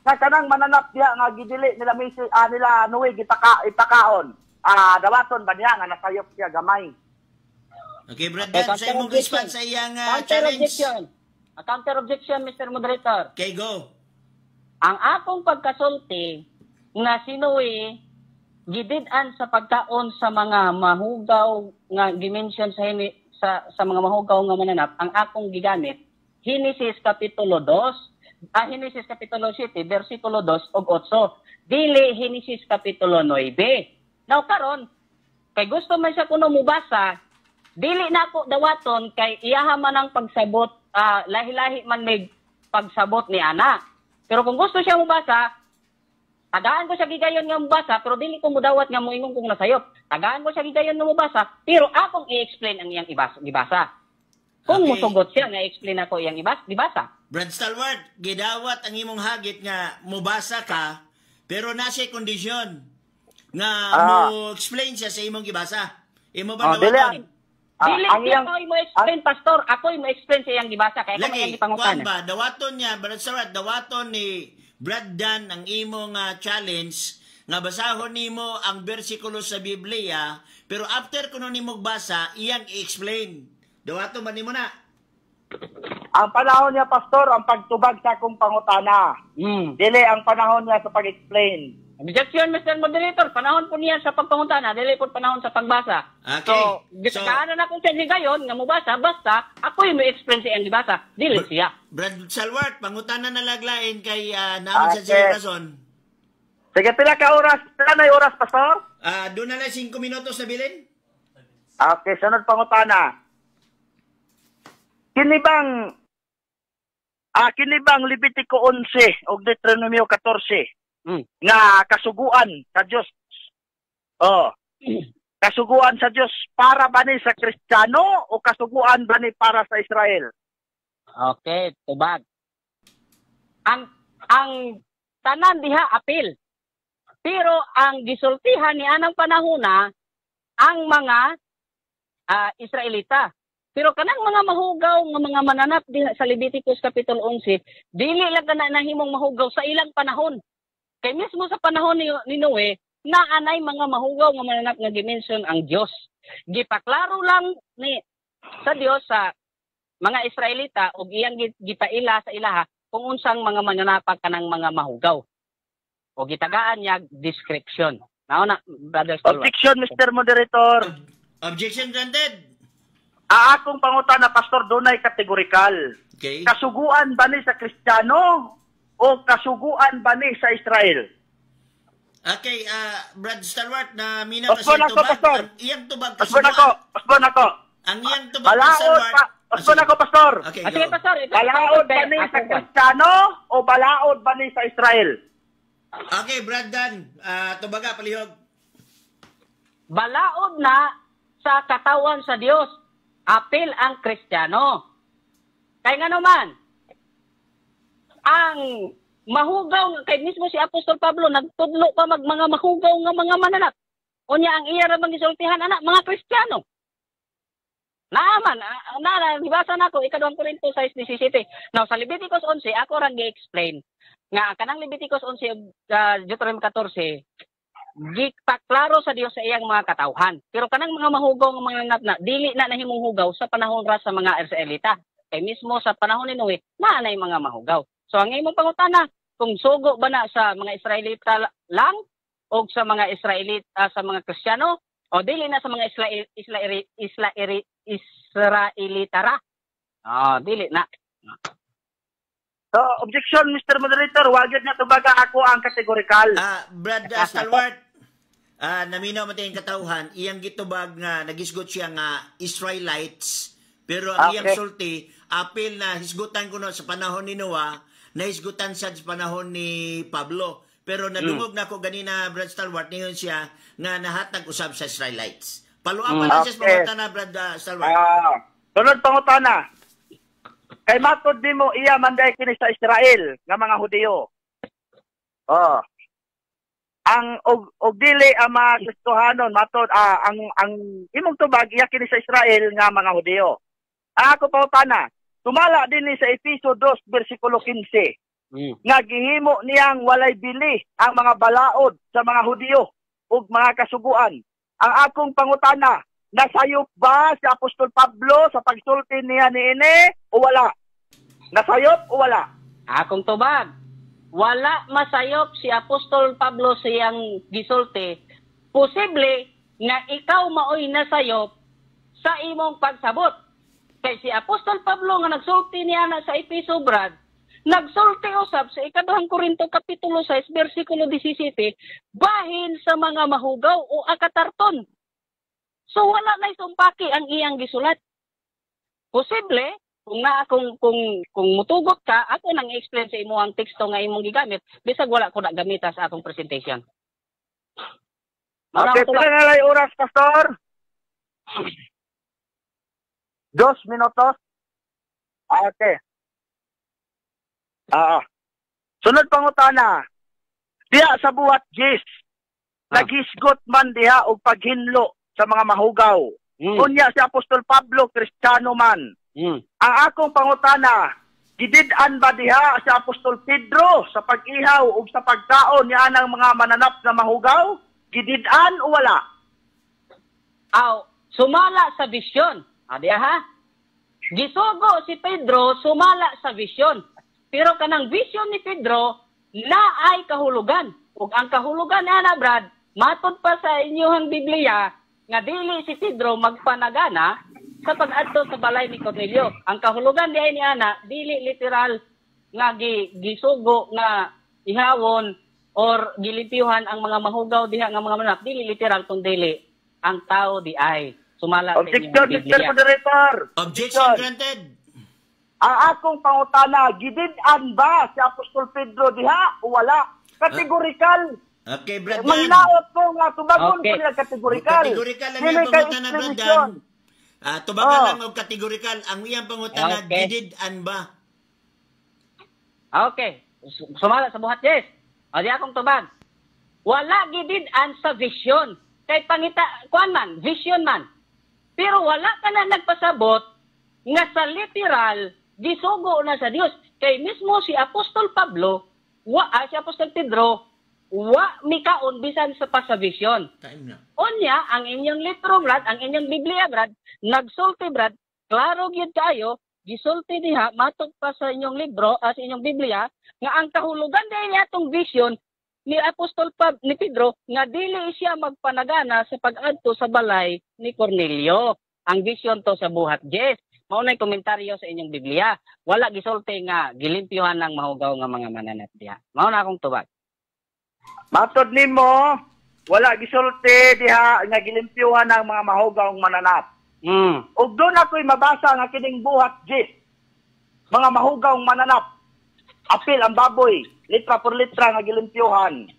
nga kanang mananap diya nga gidili nila Noe ipakaon. Dawaton ba niya nga nasayop siya gamay. Okay, Brad, sa imong response sa iyang challenge. Counter objection, Mr. Moderator. Okay, go. Ang akong pagkasulti nga sinuwi gidid-an sa pagkaon sa mga mahugaw nga gimension sa mga mahugaw nga mananap, ang akong gigamit Genesis kapitulo 2, Genesis kapitulo 7 bersikulo 2 ug 8. Dili Genesis kapitulo 9. Now karon kay gusto man siya kuno mubasa, dili na ako dawaton kay iyaha man ang pagsabot, lahi-lahi man may pagsabot ni ana. Pero kung gusto siya mubasa, tagaan ko siya gigayon nga mubasa, pero dili ko mudawat nga moingon kung nasayop. Tagaan ko siya gigayon nga mubasa, pero akong i-explain ang iyang ibasa. Kung musugot siya nga i-explain ako iyang ibasa. Brad Stalwart, gidawat ang imong hagit nga mubasa ka, pero nasa kondisyon nga mo explain siya sa imong gibasa. Imo ba nawaton? Dili siya ko mo explain, pastor. Ako mo explain sa iyang gibasa kaya ako iyang gipangutan. Ba dawaton niya, Brad Stalwart, dawaton ni Brad Dan ang imong challenge nga basahon nimo ang bersikulo sa Biblia, pero after kuno nimo basa, iyang i-explain. Dawaton man nimo na. Ang panahon niya, pastor, ang pagtubag sa akong pangutana. Dili ang panahon niya sa pag-explain. Objection, Mr. Moderator. Panahon po niya sa pagpangutana, dili po panahon sa pagbasa. Okay. So, kaanan na kung siya gayon, nga mubasa, basta, ako yung may explain siya ang gibasa. Dili siya. Brad Salwart, pangutanan na laglain kay namin sa Sir Rason. Sige, pila ka oras? Pila na yung oras, Pastor? Doon na lang 5 minutos na bilin. Okay, sunod pangutana. Kini bang Levitico 11 o Deuteronomio 14 nga kasuguan sa Dios. Kasuguan sa Dios para ba ni sa Kristiyano o kasuguan ba ni para sa Israel? Okay, tubag. Ang tanan diha apil. Pero ang gisultihan ni anang panahona ang mga Israelita. Pero kanang mga mahugaw nga mga mananap diha sa Leviticus Kapitulo 11, dili lang na nahimong mahugaw sa ilang panahon. Kay mismo sa panahon ni Noe, naanay mga mahugaw nga mananap nga dimension ang Dios. Gipaklaro lang ni sa Dios sa mga Israelita ug iyang gipaila sa ilaha kung unsang mga mananapa kanang mga mahugaw. O gitagaan niya description. Nauna, Brother Stalwart. Objection, Mr. Moderator. Objection granted. Akong pangutana, Pastor, dunay kategorikal. Okay. Kasuguan ba ni sa Kristiyano o kasuguan ba ni sa Israel? Okay, Brad Stalwart, na mina pa Osbon siya ako, tubag. Pastor. Ang iyang tubag Osbon ako. Ang iyang tubag, Brad Balaod Stalwart. pa. Osbon ako, Pastor. Okay, Sige, go. Pastor. Balaod ba ni sa Kristiyano o balaod ba ni sa Israel? Okay, Brad Dan, tubaga, palihog. Balaod na sa katawan sa Dios. Apil ang Kristiyano. Kaya nga naman, ang mahugaw, kay mismo si Apostol Pablo, nagtudlo pa mga mahugaw nga mga mananap. O niya ang iya ramang gisultihan, anak, mga Kristiyano. Naaman, nibasa na ako, ikaduang Korinto 6:17. Now, sa Leviticus 11, ako rang gi-explain nga kanang Leviticus 11 Deuteronomy 14, gipaklaro sa Dios sa iyang mga katawhan. Pero kanang mga mahugaw nga mga natna, dili na nahimong hugaw sa panahon ra sa mga Israelita. Kay mismo sa panahon ni Noe, naanay mga mahugaw. So ang imong pangutana, kung sugo ba na sa mga Israelita lang o sa mga Israelita sa mga Kristiyano o dili na sa mga Israelita ra? Dili na. So, objection, Mr. Moderator. Wag yun na tubaga ako ang kategorikal. Brad Stalwart, naminaw mo tayong katauhan, iyang gitubag nga nagisgot siya nga Israelites, pero ang iyang sulti, apil na hisgutan ko no sa panahon ni Noah, nahisgutan siya sa panahon ni Pablo. Pero nadungog na ako ganina, Brad Stalwart, niyon siya nga nahatag usab sa Israelites. Paluapan na siya sa pangutana, Brad Stalwart. Sunod pangutana. Kay matod di mo iya manday kini sa Israel nga mga Hudiyo. Ang og dili ang mga Kristohanon matod ang imong tubag iya kini sa Israel nga mga Hudiyo. Ako pangutana, tumala din ni sa Efeso 2 bersikulo 15. Nga gihimo niyang walay bili ang mga balaod sa mga Hudiyo ug mga kasuguan. Ang akong pangutana, nasayop ba si Apostol Pablo sa pagsulti niya niini o wala? Nasayop o wala? Akong tubag, wala masayop si Apostol Pablo siyang gisulti. Posible nga ikaw maoy nasayop sa imong pagsabot. Kay si Apostol Pablo nga nagsulti niya na sa Efeso, Brad, nagsulti usab sa ikaduhang Korinto Kapitulo 6 bersikulo 17 bahin sa mga mahugaw o akatarton. So wala na isumpaki ang iyang gisulat. Posible kung mutugot ka, ako nang explain sa imo ang teksto nga imong gigamit, bisag wala ko na gamita sa atong presentation. Okay, pila na lay oras, Pastor? 2 minutos? Okay. Sunod pangutana. Diya sa buhat gis, nagisgot man diha og paghinlo sa mga mahugaw. Unya si Apostol Pablo, Kristiyano man. Ang akong pangutana, gidid-an ba diha si Apostol Pedro sa pag-ihaw o sa pagkaon niya ng mga mananap na mahugaw? Gidid-an o wala? Sumala sa visyon. Diya ha? Gisugo si Pedro, sumala sa visyon. Pero kanang visyon ni Pedro, na ay kahulugan. ug ang kahulugan ana Brad, matod pa sa inyong Biblia nga dili si Pedro magpanagana sa pag-adto sa balay ni Cornelio. Ang kahulugan diay ni ana dili literal nga gisugo nga ihawon or gilimpyuhan ang mga mahugaw diha nga mga mananap, dili literal kundi ang tao di ay sumala sa Objection, inyong Mr. Biblia. Moderator. Objection granted. Ang akong pangutana, gidid-an ba si Apostol Pedro diha o wala? Kategorikal. Okay, Brad Dan. Manginaot ko nga, tubagon Okay. ko nila kategorikal. Kategorikal lang Dili yung kay pangutana, Brad explanation. Dan. Tubagan Oh. lang og kategorikal. Ang iyang pangutana, Okay. gidid-an ba? Okay. Sumala sa buhat, yes. O di akong tubag. Wala gidid-an sa vision. Kay pangita, kuan man, vision man. Pero wala ka na nagpasabot nga sa literal, gisugo na sa Dios. Kay mismo si Apostol Pablo, si Apostol Pedro, mikaon bisan sa vision. Time na. Onya, ang inyong litro, Brad, ang inyong Biblia, Brad, nagsulti, Brad, klaro gyud kayo, gisulti diha, matok pa sa inyong libro, sa inyong Biblia, nga ang kahulugan dahil niya itong vision ni Apostol ni Pedro, nga dili siya magpanagana sa pag-adto sa balay ni Cornelio. Ang vision to sa buhat, Jess. Maunay komentaryo sa inyong Biblia. Wala gisulti nga, gilimpyuhan ng mahugaw nga mga mananap diha. Mauna akong tubag. Matod nimo, wala gisulti diha nga gilimpyuhan ng mga mahugawng mananap. Ug doon ako'y mabasa nga kining buhat, Jis. Mga mahugawng mananap. Apil ang baboy, litra por litra nga gilimpyuhan.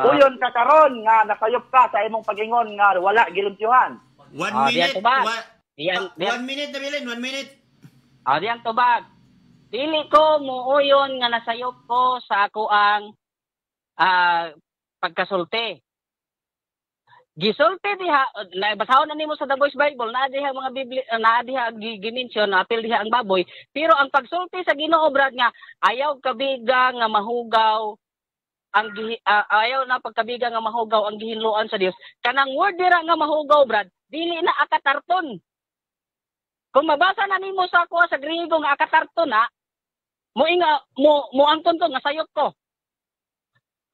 Uyon ka karon nga nasayop ka sa imong pag-ingon nga wala gilimpyuhan. 1 diyan minute. tubag. 1 minute na bilin, 1 minute. Diyang tubag. Dili ko muuyon nga nasayop ko sa ako ang pagkasulti. Gisulti diha, basahon na nimo sa The Voice Bible, naa diha mga Biblia, naa diha gimension, apil diha ang baboy. Pero ang pagsulti sa Ginoo, Brad, nga ayaw kabiga nga mahugaw ang ayaw na pagkabiga nga mahugaw ang gihinluan sa Dios. Kanang word dira nga mahugaw, Brad, dili na akatarton. Kung mabasa na nimo sa ako sa Griego nga akatarton na, mo angkon ko nga sayop ko.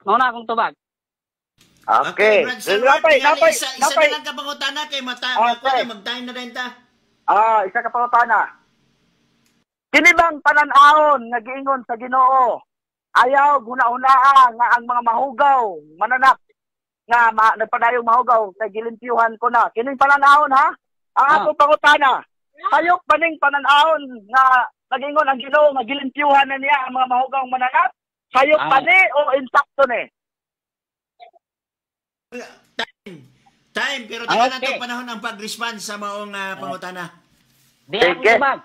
Mao na akong tubag. Okay. Brad Salvat, Napay. isa na lang ka pangutana kay Okay. mag-time na rin ta. Isa ka pangutana. Kini bang panan-ahon nga giingon sa Ginoo? Ayaw guna-unaa nga ang mga mahugaw, mananap nga nagpadayong mahugaw kay gilimpyuhan ko na. Kining panan-ahon ha? Ang akong pangutana. Hayok paning panan-ahon nga nagingon ang Ginoo nga gilimpyuhan na niya ang mga mahugaw mananap? Hayok pa ni o insakto ni? Time, pero tagal na itong panahon ang pag-respond sa maong pangutana. Di akong tubag.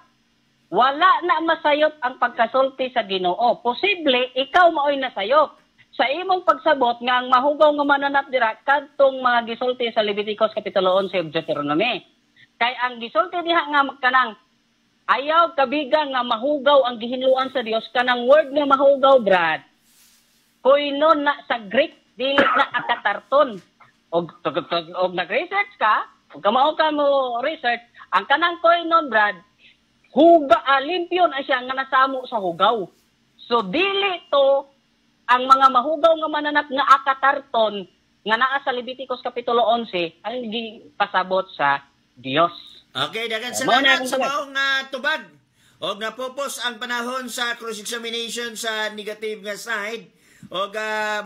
Wala na masayop ang pagkasulti sa Ginoo. Posible, ikaw maoy nasayop. Sa imong pagsabot nga ang mahugaw nga mananap dira kadtong mga gisulti sa Leviticus Kapitulo 11 ug Deuteronomy. Kay ang gisulti diha nga kanang ayaw kabiga nga mahugaw ang gihinluan sa Dios, kanang word nga mahugaw, Brad. Koinon na sa Greek, dili na akatarton. Og nag-research ka, og kamao ka mo research, ang kanang koinon, Brad, limpyon ay siya nga nasamo sa hugaw. So dili to ang mga mahugaw nga mananap nga akatarton nga naa sa Leviticus Kapitulo 11 ang gipasabot sa Dios. Okay, dagan salamat sa maong tubag. Og napupos ang panahon sa cross-examination sa negative nga side. Og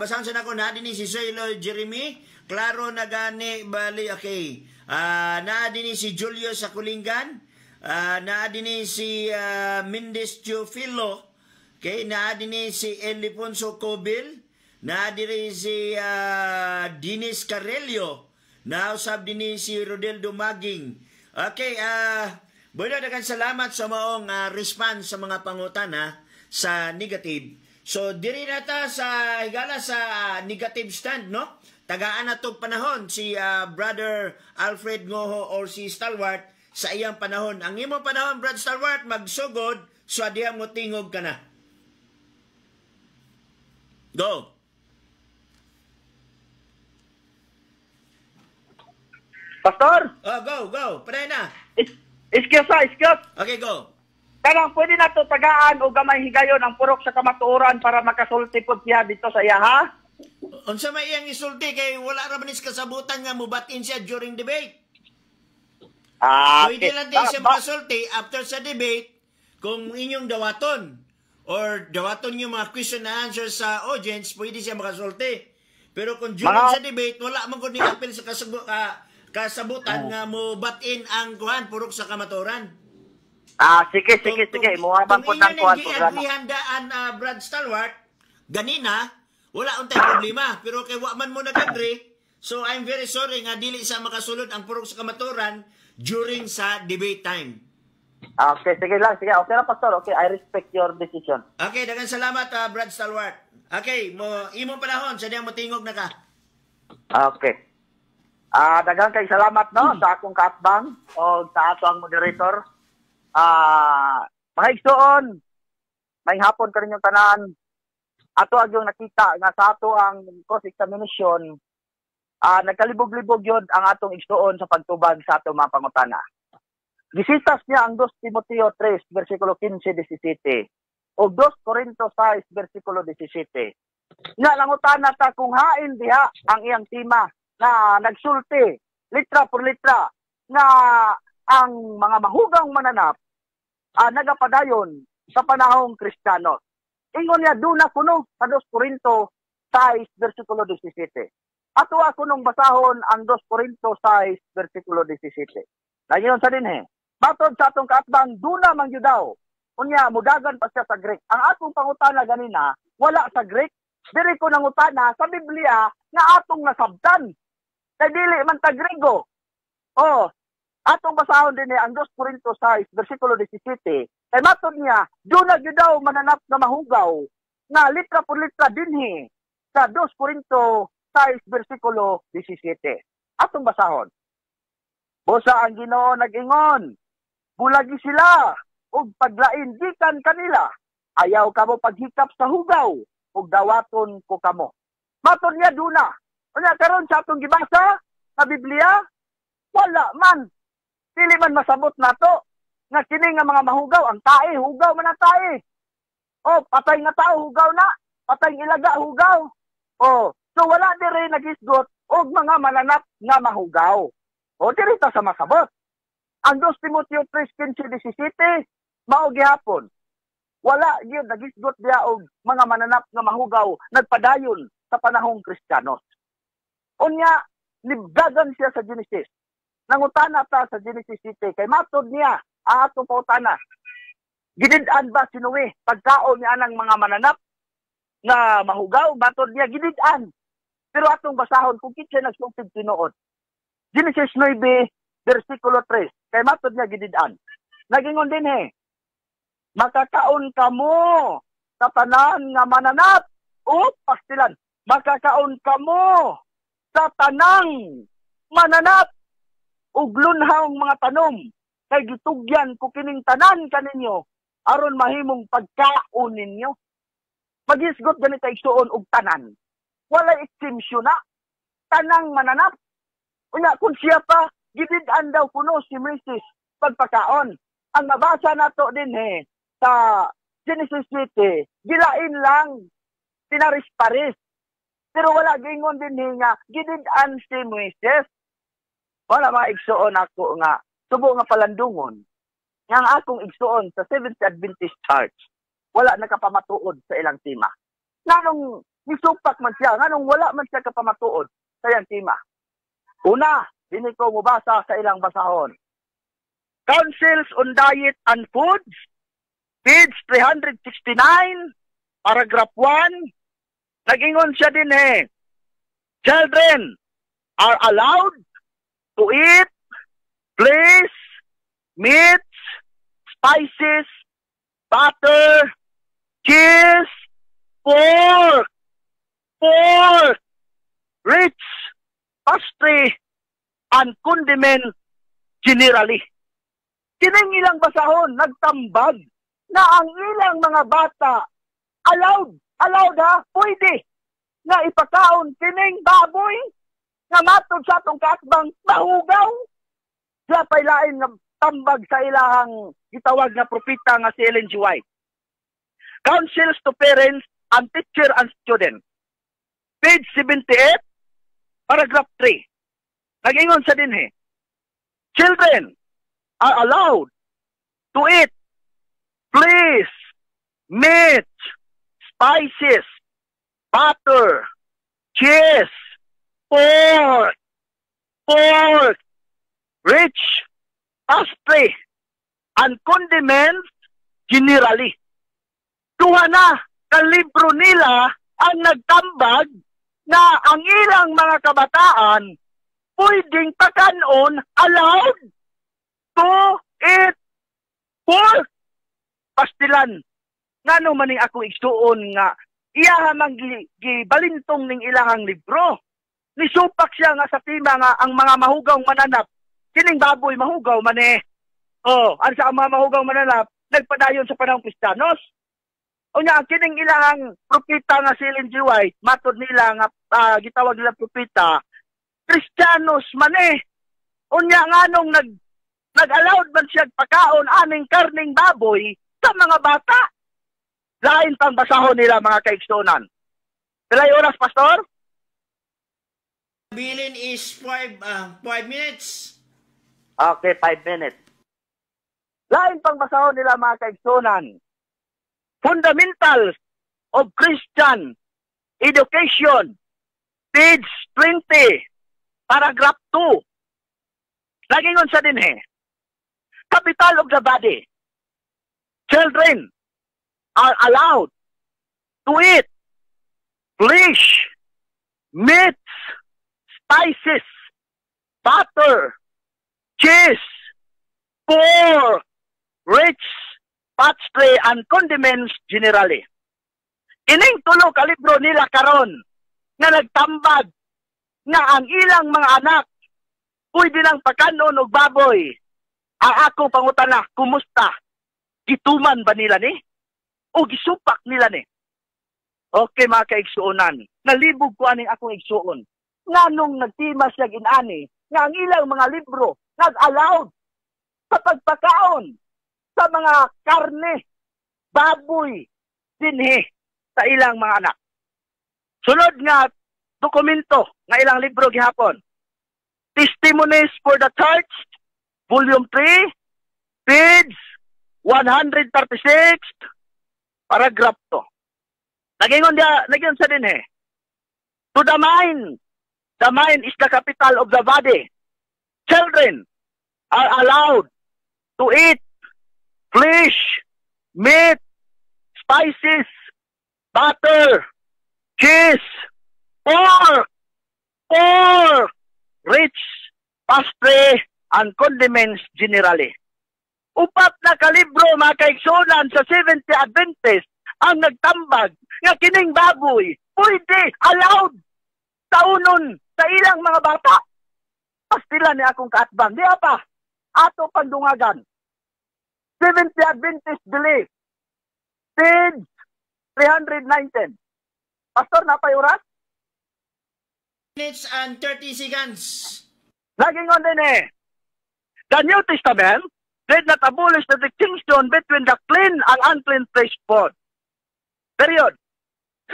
basahan sa nako na dinhi si Sir Lloyd Jeremy, klaro na gani bali okay. Naa dinhi si Julio sa Kulingan, naa dinhi si Mendes Teofilo, okay, naa dinhi si Elifonso Cobil, naa dinhi si Dinis Carelio, naa usab dinhi si Rodeldo Maging. Okay, bueno, dagan salamat sa maong response sa mga pangutana sa negative. So, diri na ta sa higala sa negative stand, no? Tagaan na itong panahon si Brother Alfred Ngoho or si Stalwart sa iyang panahon. Ang imong panahon, Brad Stalwart, magsugod, so adiha mo tingog ka na. Go. Pastor, Go. Pwede na. excuse. Okay, go. Kanang pwede na to tagaan o gamay higayon ang purok sa kamatuoran para makasulti po siya dito sa iya, ha? Unsa may iyang isulti kay wala ra man is kasabutan nga mubatin siya during debate. Pwede lang din siya makasulti after sa debate kung inyong dawaton or dawaton yung mga question and answer sa audience, pwede siya makasulti. Pero kung during sa debate, wala man kung ni-appeal sa kasabutan nga mubatin ang kuhan, purok sa kamaturan. Sige. Muhabang po ng kuhan programa. Kung ihandaan Brad Stalwart, ganina, wala untay problema. Pero kay waman mo nag-agree, so I'm very sorry nga dili sa makasulod ang purok sa kamaturan during sa debate time. Okay, sige lang. Okay lang, Pastor. Okay, I respect your decision. Okay, daghang salamat, Brad Stalwart. Okay, imo panahon, sa diyang matingog na ka. Okay. Daghang kay salamat no sa akong kaatbang o sa ato ang moderator. Mga igsoon, may hapon ka rin yung tanan. Ato ang yung nakita nga sa ato ang cross-examination, nagkalibog-libog yun ang atong igsoon sa pagtubag sa ato mga pangutana. Gisitas niya ang 2 Timoteo 3, versikulo 15-17 o 2 Corinto 6, versikulo 17. Nga langutana ta kung hain diha ang iyang tema na nagsulti, litra por litra, na ang mga mahugang mananap nagapadayon sa panahong Kristiyano. Ingon niya, doon na kuno sa 2 Corinto 6, versikulo 17. Ato ako nung basahon ang 2 Corinto 6, versikulo 17. Nagyon sa dinhe, matod sa atong kaatbang, doon na mangyudaw. Unya, mudagan pa siya sa Greek. Ang atong pangutana ganina, wala sa Greek. Diri ko nangutana sa Biblia nga atong nasabtan. Kay dili man ta Grego. Atong basahon din ang 2 Corinto 6, versikulo 17. Kay matod niya, doon na gyud daw mananap na mahugaw na litra por litra dinhi sa 2 Corinto 6, versikulo 17. Atong basahon. Busa ang Ginoo nag-ingon, bulagi sila ug paglain gikan kanila. Ayaw kamo paghikap sa hugaw ug dawaton ko kamo. Matod niya duna. Unya karon sa atong gibasa sa Biblia, wala man. Dili man masabot nato nga kini nga mga mahugaw ang tae, hugaw man ang tae. Patay nga tao hugaw na, patay ilaga hugaw. So wala diri nagisgot og mga mananap nga mahugaw. Diri ta sa masabot. Ang 2 Timoteo 3:15-17 mao gihapon. Wala gyud nagisgot diha og mga mananap nga mahugaw nagpadayon sa panahong Kristiyanos. Unya nibdagan siya sa Genesis. Nangutana ta sa Genesis 7 kay matod niya ang atong pautana. Gidid-an ba si Noe pagkaon niya anang mga mananap nga mahugaw? Matod niya gidid-an. Pero atong basahon kung kitsa nagsungtid tinuod. Genesis 9, versikulo 3. Kay matod niya gidid-an. Nagingon din makakaon kamo sa tanan nga mananap. Pastilan. Makakaon kamo sa tanang mananap. Ug lunhawng mga tanom kay gitugyan ko kining tanan kaninyo aron mahimong pagkaon ninyo. Magisgot ganito igsuon og tanan. Wala exemption na. Tanang mananap. Unya kung siya pa gidid-an daw kuno si Moses pagpakaon. Ang nabasa nato din sa Genesis 7, gilain lang tinaris-paris. Pero wala gingon din nga gidid-an si Moses. Wala maigsuon ako nga, subo nga palandungon, nga ang akong igsuon sa Seventh Adventist Church, wala nakapamatuod sa ilang tema. Nganong nisupak man siya, nganong wala man siya kapamatuod sa ilang tema. Una, hindi ko mubasa sa ilang basahon. Councils on Diet and Foods, page 369, paragraph 1, nag-ingon siya din children are allowed to eat flesh, meats, spices, butter, cheese, pork, rich, pastry, and condiment generally. Kining ilang basahon, nagtambag na ang ilang mga bata allowed pwede na ipakaon kining baboy nga matod sa atong kaatbang mahugaw. Siya pa'y lain nga tambag sa ilahang gitawag nga propita nga si Ellen G. White. Counsels to parents and teacher and student. page 78, paragraph 3. Nag-ingon sa dinhi, children are allowed to eat flesh, meat, spices, butter, cheese, pork, rich pastry, and condiments generally. Duha na ka libro nila ang nagtambag na ang ilang mga kabataan pwedeng pakanon allowed to eat pork. Pastilan, ngano man ning ako igsuon nga iya man gibalintong ning ilahang libro. Nisupak siya nga sa tima nga ang mga mahugawng mananap kining baboy mahugaw man eh. Ano sa mga mahugaw mananap nagpadayon sa panahong Kristiyanos. Unya kining ilang propeta nga si Ellen G. White, matod nila nga gitawag nila propeta, Kristiyanos man eh. Unya nganong nag-allowed man siya pagkaon aning karning baboy sa mga bata. Lain pang basahon nila mga kaigsunan. Pilay oras, Pastor? Bilin is 5 minutes. Okay, 5 minutes. Lain pang basahon nila mga kaigsunan. Fundamentals of Christian Education, page 20, paragraph 2. Nagingon sa dinhe, capital of the body. Children are allowed to eat flesh, meats, spices, butter, cheese, pork, rich pastry, and condiments generally. Ining tulo ka libro nila karon nga nagtambag nga ang ilang mga anak pwede nang pakanon og baboy. Ang ako pangutana, kumusta? Gituman ba nila ni? O gisupak nila ni? Okay mga kaigsuonan, nalibog ko aning akong igsuon. Nganong nagtima siya ginani nga ang ilang mga libro nag-allowed sa pagpakaon sa mga karne, baboy, dinhi sa ilang mga anak. Sunod nga dokumento nga ilang libro gihapon. Testimonies for the Church, volume 3, page 136, paragraph 2. Nagingon sa dinhi. To the mind is the capital of the body. Children are allowed to eat flesh, meat, spices, butter, cheese, pork, rich pastry, and condiments generally. Upat na kalibro mga kaigsunan sa Seventh-day Adventist ang nagtambag nga kining baboy pwede allowed taunon sa ilang mga bata. Pastila ni akong kaatbang. Di pa, ato pandungagan. Seventh-day Adventist Belief, page 319. Pastor, napay oras? Minutes and 30 seconds. Nagingon din eh. The New Testament did not abolish the distinction between the clean and unclean flesh food. Period.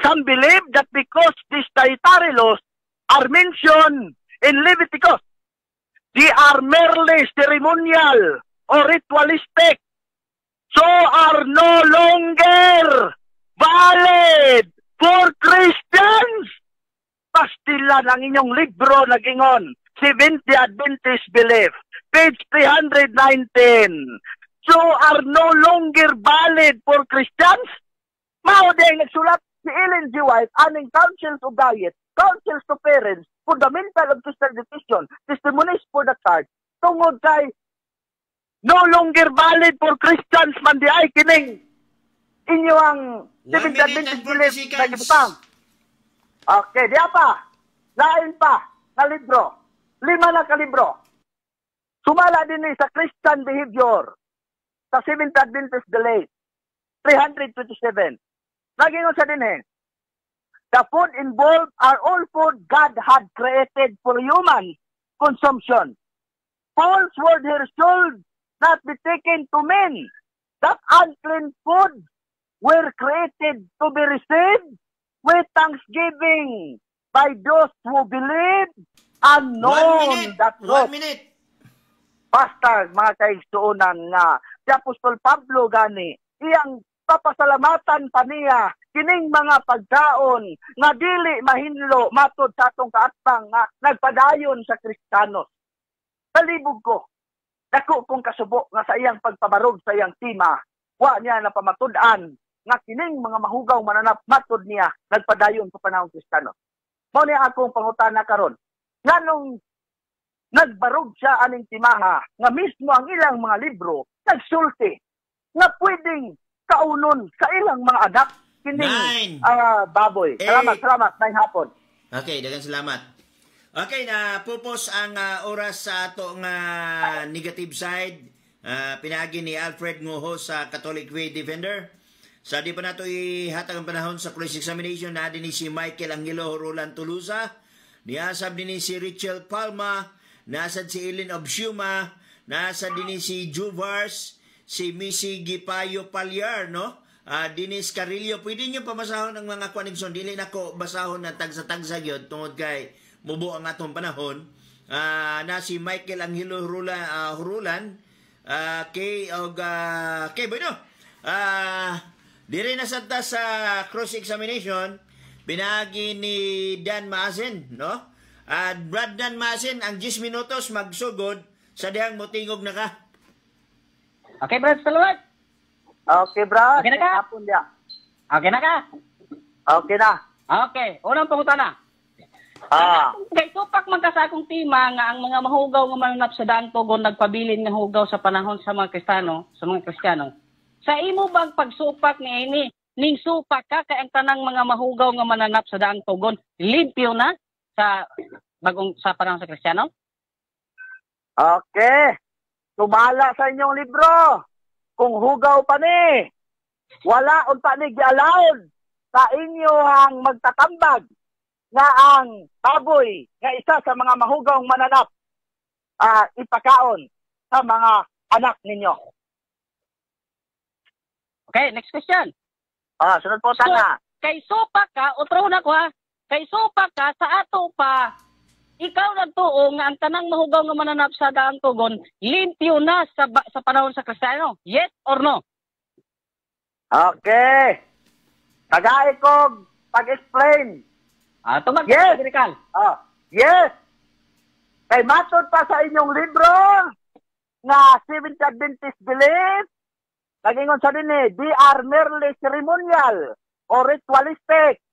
Some believe that because these dietary laws are mentioned in Leviticus, they are merely ceremonial or ritualistic, so are no longer valid for Christians. Pastila ng inyong libro nagingon, Seventh-day Adventist Belief, page 319. So are no longer valid for Christians? Mao din nagsulat si Ellen G. White aning Councils of Diet, Councils to Parents, Fundamental of Christian Education, Testimonies for the Church, tungod kay no longer valid for Christians man di ay kining inyo ang 1 minute and 40 seconds. Okay, diya pa. Lain pa na libro. 5 na ka libro. Sumala din sa Christian Behavior sa Seventh-day Adventist Belief, 327. Nagingon sa din the food involved are all food God had created for human consumption. Paul's word here should not be taken to men that unclean food were created to be received with thanksgiving by those who believe and known that 1 truth. minute. Basta mga kaigsuonan nga si Apostol Pablo gani iyang papasalamatan pa niya kining mga pagkaon nga dili mahinlo matud sa atong kaatbang nga nagpadayon sa Kristiyanos. Kalibog ko, dako kong kasubo nga sa iyang pagpabarog sa iyang tima, wa niya na pamatud-an nga kining mga mahugaw mananap matud niya nagpadayon sa panahon Kristiyano. Mao ni akong pangutana karon. Nganong nagbarog siya aning timaha nga mismo ang ilang mga libro nagsulti nga pwedeng kaunon sa ilang mga anak kining baboy. Salamat, nine hapon. Okay, daghang salamat. Okay, na pupos ang oras sa ato nga negative side. Pinagi ni Alfred Ngoho sa Catholic Way Defender. Sa di pa nato ihatag ang panahon sa police examination na din si Michael Angelo Roland Tulusa, niasab din si Richel Palma, nasad si Ellen Obshuma, nasad din si Juvars, si Missy Gipayo Palyar, no? Dinis Carillo, pwede nyo pamasahon ang mga konekson. Dili na ko basahon na tagsa-tagsa yun tungod kay mubo ang atong panahon. Na si Michael Angelo Hurulan, kay Bueno. Dire na sa cross-examination, binagi ni Dan Maasin, no? Brad Dan Maasin, ang 10 minutos magsugod sa dihang motingog na ka. Okay, Brad, salamat. Okay, Brad. Okay na ka? Hapon dia. Okay na ka? Okay na. Okay, unang pangutana. Kay tupak man ka sa akong tima nga ang mga mahugaw nga mananap sa daang tugon nagpabilin nga hugaw sa panahon sa mga Kristiyano. Sa imo bang pagsupak ni ini ning supak ka kay ang tanang mga mahugaw nga mananap sa daang tugon limpyo na sa panahon sa Kristiyano? Okay. Tumala sa inyong libro. Kung hugaw pa ni, wala unta ni gi-allowed sa inyo ang magtatambag nga ang baboy nga isa sa mga mahugawng mananap ipakaon sa mga anak ninyo. Okay, next question. Sunod po sana. Kay supak ka, utro na ko ha, kay supak ka sa ato pa, ikaw nagtuo nga ang tanang mahugaw nga mananap sa daang tugon, limpyo na sa panahon sa Kristiyano. Yes or no? Okay. Tagay ko pag-explain. Tumag yes. Critical. Yes. Kay matod pa sa inyong libro nga Seventh Adventist Belief, nagingon sa din they are merely ceremonial or ritualistic,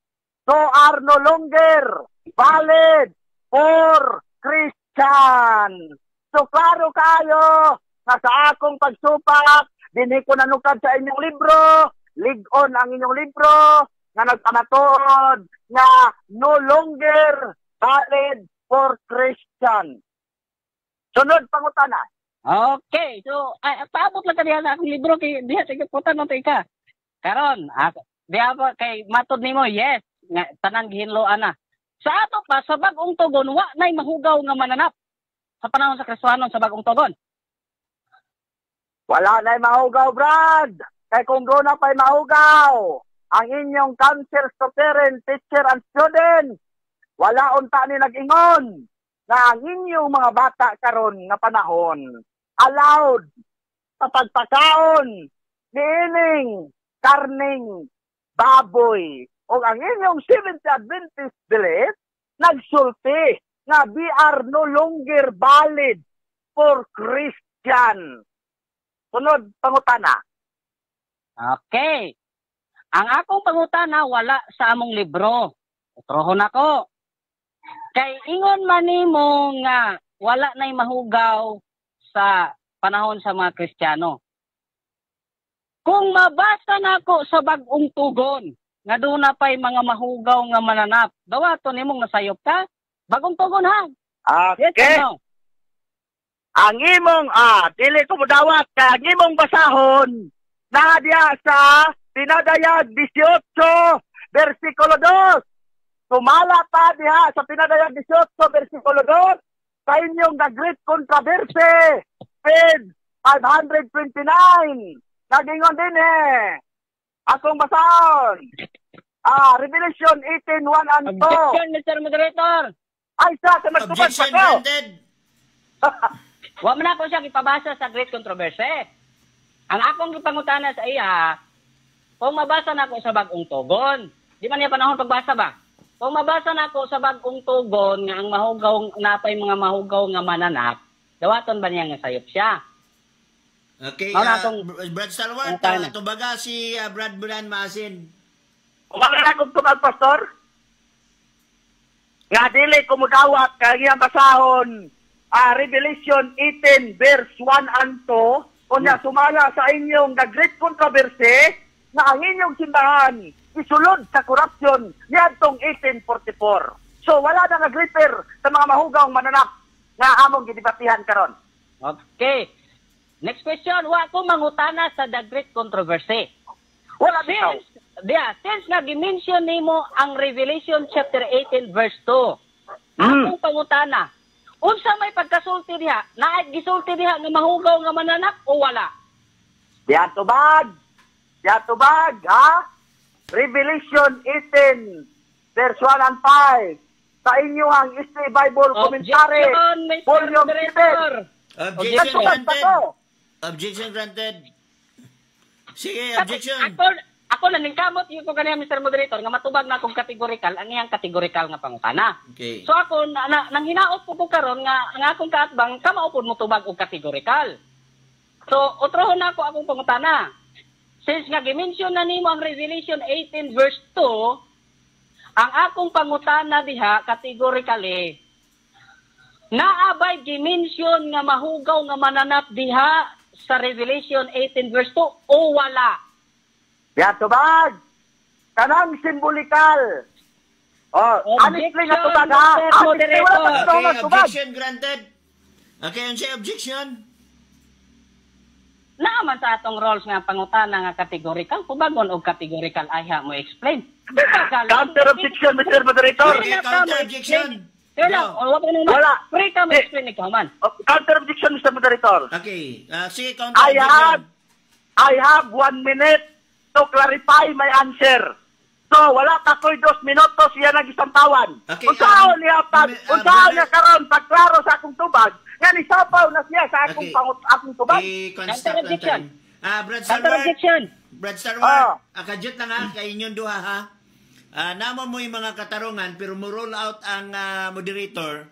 so are no longer valid for Christian. So klaro kayo nga sa akong pagsupak, dinhi ko nanukad sa inyong libro, lig-on ang inyong libro, nga nagpanatuod nga no longer valid for Christian. Sunod pangutana. Okay, so paabot lang ka diha sa akong libro kay diha sige putan mo ka. Karon, diha ba kay matod nimo yes, nga tanan gihinloan na. Sa ato pa, sa bagong tugon, wa na'y mahugaw nga mananap sa panahon sa Kristiyanon sa bagong tugon. Wala na'y mahugaw, Brad. Kay kung doon na pa'y mahugaw, ang inyong counsel to parent, teacher, and student, wala unta ni nag-ingon na ang inyong mga bata karon nga panahon allowed sa pagpakaon niining karning baboy. O ang inyong Seventh Adventist Belief, nagsulti nga we are no longer valid for Christian. Sunod, pangutana. Okay. Ang akong pangutana, wala sa among libro. Utrohon ako. Kay ingon man nimo nga wala na'y mahugaw sa panahon sa mga Kristiyano. Kung mabasa nako sa bagong tugon, nga doon na pa'y mga mahugaw nga mananap. Dawato nimong nasayop ka? Bagong tugon ha? Okay. Yes, no? Ang imong, dili ko mo dawat, ang imong basahon, na diya sa Pinadayag 18, versikulo 2. Sumala pa diha sa Pinadayag 18, versikulo 2, sa inyong The Great Controversy, page 529. Nagingon din akong basahon. Revelation 18, 1 and 2. Objection, Mr. Moderator. Ay, sa nagtubag pa Objection ko. granted. Wa man ako siya ipabasa sa Great Controversy. Ang akong ipangutana sa iya, kung mabasa na ako sa bagong tugon, di man niya panahon pagbasa ba? Kung mabasa na ako sa bagong tugon nga ang mahugaw, napay mga mahugaw nga mananap, dawaton ba niya nga sayop siya? Okay, Ano atong- Brad Stalwart, Ano tayo? tubaga si Brad Bulan Maasin. Umaga akong tubag, Pastor. Nga dili ko mudawat kaya nga basahon Revelation 18 verse 1 and 2 unya sumala sa inyong the great controversy na ang inyong simbahan isulod sa corruption niadtong 1844. So wala na nga greater sa mga mahugawng mananap nga among gidebatihan karon. Okay. Next question, wa ko mangutana sa The Great Controversy. Wala bitaw. Since nga gimension nimo ang Revelation chapter 18 verse 2. Akong pangutana, unsa may pagkasulti diha? Naay gisulti diha nga mahugaw nga mananap o wala? Diyan tubag, ha? Revelation 18 verse 1 and 5. Sa inyo ang History Bible Commentary. Objection, Mr. Volume Moderator. 7. Objection Tubag pa granted. to. Objection granted. Sige, Ako, objection. ako na ningkamot yung ko kaniya, Mr. Moderator, nga matubag na akong kategorikal, ang iyang kategorikal nga pangutana. Okay. So ako, nang hinaot ko karon nga ang akong kaatbang, kamaupod mo tubag og kategorikal. So, utrohon na ako akong pangutana. Since nga gimension na nimo ang Revelation 18 verse 2, ang akong pangutana diha, kategorikali, naabay gimension nga mahugaw nga mananap diha sa Revelation 18 verse 2 o wala? Diyan tubag. Kanang simbolikal. Honestly nga tubag, ha? Mr. Honestly, Moderator. wala pa Okay, tubag. objection granted. Okay, ang siya objection. Naaman sa atong roles nga pangutana nga categorical, pubagon og categorical ayha mo explain. Di ba ka lang- Counter objection, Mr. Moderator. Okay, counter objection. Kaya lang, Go. Wala. Free ka mo explain ikaw man. Counter objection, Mr. Moderator. Okay, sige, counter I objection. have 1 minute to clarify my answer. So, wala pa ko'y 2 minutos siya nag-isamtawan. Okay, Unsaon niya brother- karon pagklaro sa akong tubag, nga nisapaw na siya sa akong Okay. akong tubag. I-construct Counter lang objection. tayo. Brad Counter Stalwart. objection. Brad Stalwart, Oh. akadjut lang ha, kay inyong duha ha. Namo mo yung mga katarungan, pero mo roll out ang moderator.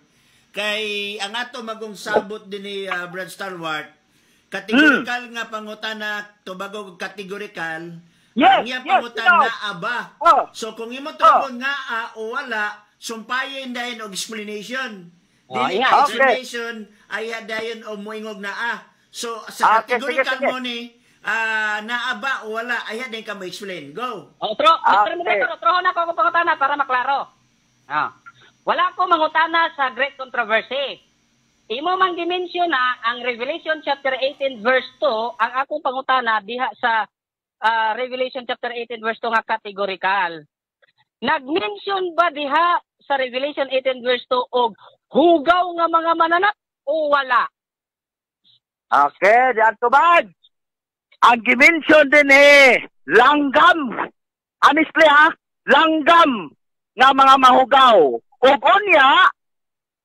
Kay ang ato magong sabot din ni Brad Stalwart, kategorikal nga pangutana, tubago kategorikal, Yes, ang iya yes, pangutan ikaw. na aba. Oh. So kung imo tugon nga o wala, sumpayin dahil og explanation. Dili yeah. ka Okay. explanation, ay dayon o moingog na So sa Okay, kategorikal sige. mo ni, naaba o wala, ay din ka mo explain. Go. Mr. Okay. Moderator, utrohon ako akong pangutana para maklaro. Wala ko mangutana sa Great Controversy. Imo man dimension na ang Revelation chapter 18 verse 2, ang akong pangutana diha sa Revelation chapter 18 verse 2 nga categorical. Nag-mention ba diha sa Revelation 18 verse 2 og hugaw nga mga mananap o wala? Okay, diyan tubag. Ang gimension din langgam. Honestly ha, langgam nga mga mahugaw. Ug unya,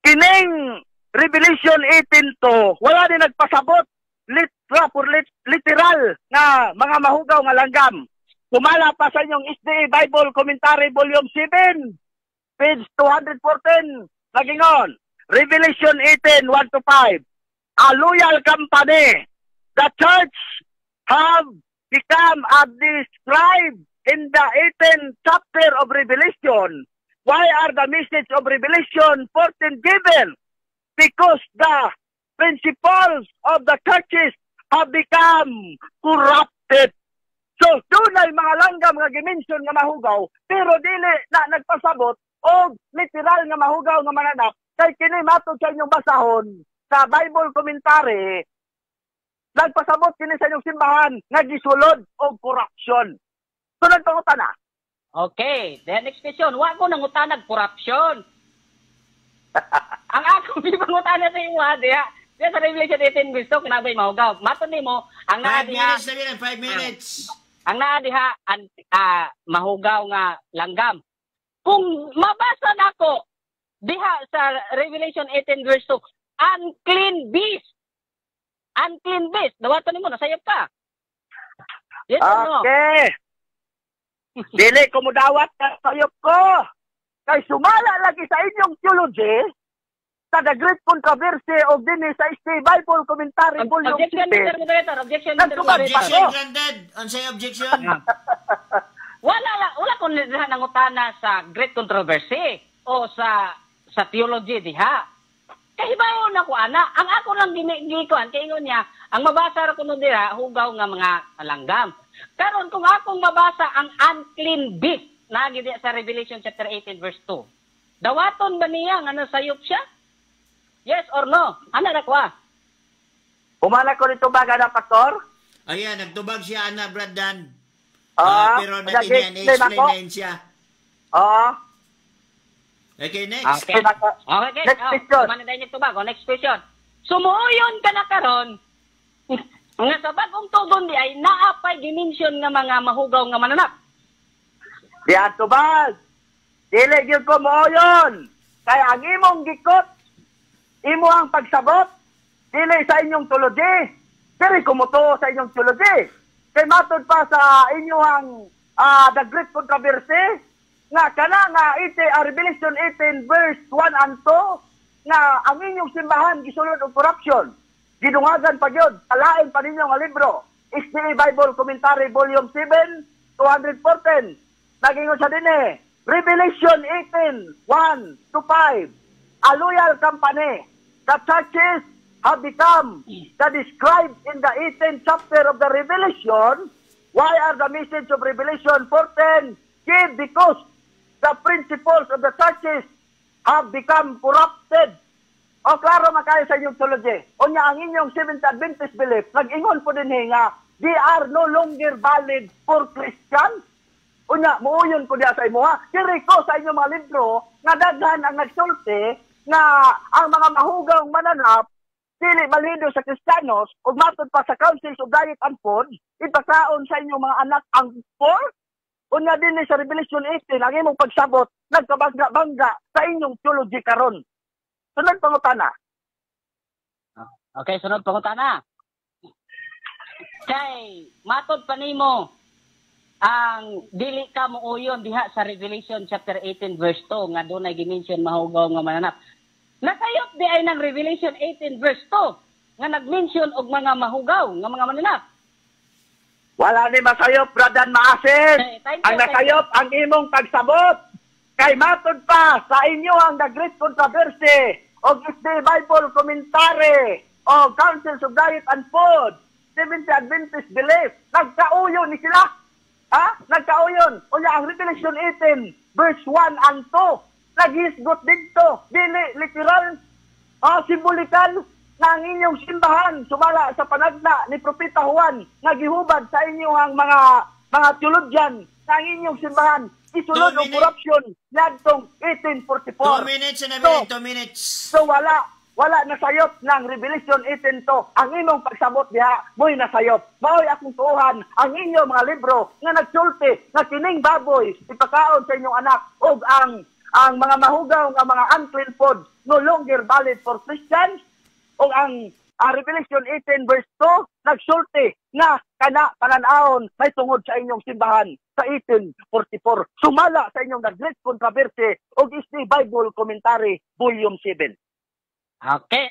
kining Revelation 18 to, wala din nagpasabot literal nga mga mahugaw nga langgam. Sumala pa sa inyong SDA Bible Commentary Volume 7, page 214, nagingon, Revelation 18, 1-5. A loyal company. The church have become as described in the 18th chapter of Revelation. Why are the message of Revelation 14 given? Because the principles of the churches have become corrupted. So, dunay mga langgam nga gimension nga mahugaw, pero dili na nagpasabot o literal nga mahugaw nga mananap, kay kini matod sa inyong basahon sa Bible commentary, nagpasabot kini sa inyong simbahan nga gisulod og corruption. So, nagpangutan na. Okay, the next question. Wa ko nangutanag corruption. Ang akong pangutana sa imo diha. Diya sa Revelation 18 gusto kinabay mahugaw. Maton nimo ang 5 naa diha. minutes na 5 minutes. ang naa diha mahugaw nga langgam. Kung mabasa nako diha sa Revelation 18 verse 2, unclean beast. Unclean beast. Dawaton nimo nasayop ka. Yes or no? Okay. Dili ko mo dawat ka sayop ko. Kay sumala lagi sa inyong theology sa the great controversy of din sa ST Bible commentary volume 7. Objection, Mr. Moderator. Objection granted. Unsay objection? Wala ko diha nangutana sa great controversy o sa theology diha. Kahibayon na ko ana, ang ako lang gikuan kay ingon niya, ang mabasa ra kuno diha hugaw nga mga langgam. Karon kung akong mabasa ang unclean beast na gid sa Revelation chapter 18 verse 2. Dawaton ba niya nga nasayop siya? Yes or no? Ana ra ko. Umana ko nito baga na pastor? Ayan, nagtubag siya ana Brad Dan. Pero nag-explain explain siya. Okay, next. Okay. Next question. Next question. Sumuyon ka na karon. Nga sa bagong tugon di ay naapay dimension nga mga mahugaw nga mananap. Diyan tubag. Dili gyud ko mo yon. Kay ang imong gikot, imo ang pagsabot, dili sa inyong theology. Dili ko mo to sa inyong theology. Kay matod pa sa inyong the great controversy, nga kana nga Revelation 18 verse 1 and 2 nga ang inyong simbahan gisulod og corruption. Gidungagan pa gyud alain pa ninyo nga libro. SDA Bible Commentary Volume 7 214. Nagingon sa dinhi Revelation 18 1 to 5. A loyal company. The churches have become the described in the 18th chapter of the Revelation. Why are the message of Revelation 4:10 give? Because the principles of the churches have become corrupted. O klaro makayo sa inyong theology. O nga ang inyong Seventh Adventist belief, nag-ingon po din nga, they are no longer valid for Christians. O nga, muuyon ko diya sa imo ha. Kiri ko sa inyong mga libro, nga daghan ang nagsulti, nga ang mga mahugawng mananap, dili balido sa Kristiyanos, ug matod pa sa Councils of Diet and Food, ipakaon sa inyong mga anak ang poor. Unya din sa Revelation 18, ang imong pagsabot, nagkabangga-bangga sa inyong theology karon. Sunod pangutana. Okay, sunod pangutana. Kay, matod pa nimo, ang dili ka muuyon diha sa Revelation chapter 18 verse 2, nga doon ay gimension mahugaw nga mananap. Nasayop di ay ng Revelation 18 verse 2, nga nag-mention og mga mahugaw nga mga mananap. Wala ni masayop, Bradan Maasin. Ang nasayop, ang imong pagsabot. Kay matod pa sa inyo ang the great controversy of the Bible commentary of Councils of Diet and Food, Seventh Adventist belief. Nagkauyon ni sila. Ha? Nagkauyon. O ang Revelation 18 verse 1 and 2. Naghisgot dito. Dili literal, simbolikal, na ang inyong simbahan sumala sa panagna ni Propeta Juan nagihubad sa inyong mga theologian na ang inyong simbahan isulod og corruption ngadtong 1844. 2 minutes and a minute, 2 minutes. So wala nasayop ng Revelation 18 to. Ang imong pagsabot diha mo'y nasayop. Mao'y akong tuuhan ang inyong mga libro nga nagsulti nga kining baboy ipakaon sa inyong anak ug ang mga mahugaw nga mga unclean food no longer valid for Christians. O ang Revelation 18 verse 2, nagsulti nga kana pananaon may tungod sa inyong simbahan sa 1844. Sumala sa inyong the great controversy o ST Bible Commentary Volume 7. Okay.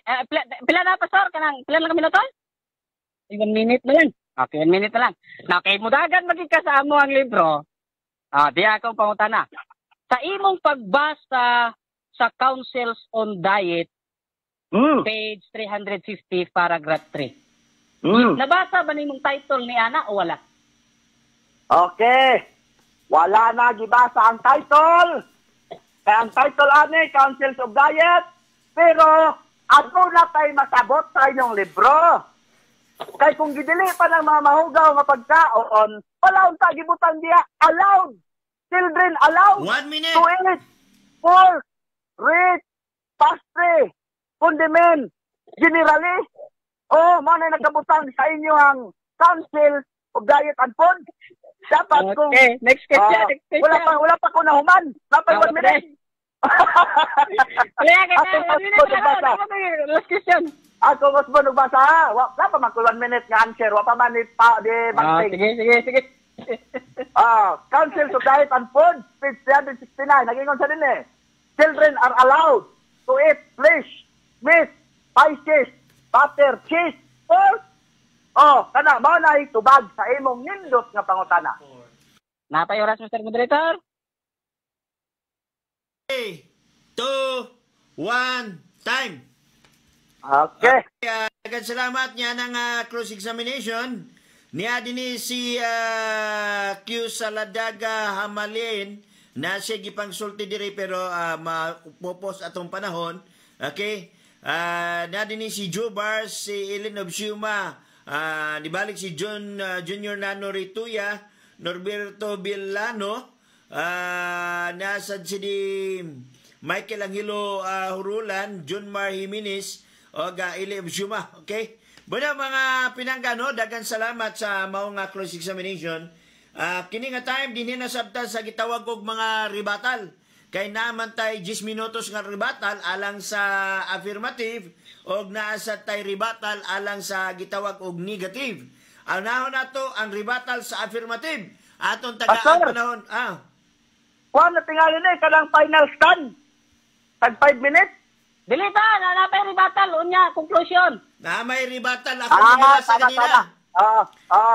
Pila na, Pastor? Pila lang minuto? 1 minute na lang. Okay, 1 minute na lang. Okay, mudagan magkikasama ang libro. Diya akong pangutana. Sa imong pagbasa sa Councils on Diet, page 350, paragraph 3. Nabasa ba nimong title ni Ana o wala? Okay. Wala na gibasa ang title. Kaya ang title ani, Councils of Diet. Pero, ako na tayo masabot sa inyong libro. Kaya kung gidili pa ng mga mahugaw nga pagkaon, wala unta gibutan diya. Allowed. Children allowed 1 minute. to eat pork, rich, pastry, condiment, generally. O, manay nagkabutang sa inyo ang Council of Diet and Food. Dapat kung... Okay, next question, Ah, next question. wala pa ko nahuman. Dapat Ah, 1 minute. Kaya ka Ako na, mas nagbasa. last question. Ako mas mo nagbasa ha. Wala pa man ko 1 minute nga answer. Wala pa man di magting. Sige. Council of Diet and Food, page 369. Nagingon sa din eh. Children are allowed to eat flesh, meat, spices, butter, cheese, pork. Kana, mao na itubag sa imong nindot nga pangutana. Napay oras, Mr. Moderator. 3, 2, 1, time. Okay. Daghang salamat niya ng close examination. Niya din si Q Saladaga Hamalin na siya gipangsulti diri pero mapupos atong panahon. Okay? Na din si Joe Bars, si Ellen Obsiuma, nibalik si John Junior Nano Rituya, Norberto Villano, nasad si di Michael Angelo Hurulan, John Mar Jimenez, o Eli Obsiuma. Okay? Bueno mga pinanggano, daghang salamat sa mao nga close examination. Kini nga time dinhi na sabta sa gitawag og mga rebuttal. Kay naman tay 10 minutos nga rebuttal alang sa affirmative og naa sa tay rebuttal alang sa gitawag og negative. Anahon nato ang rebuttal sa affirmative. Aton tagaan panahon. Kuha na tingali na kanang final stand. Tag 5 minutes. Dilita, napay rebuttal, unya, conclusion. Na may rebuttal ako nila sa kanila.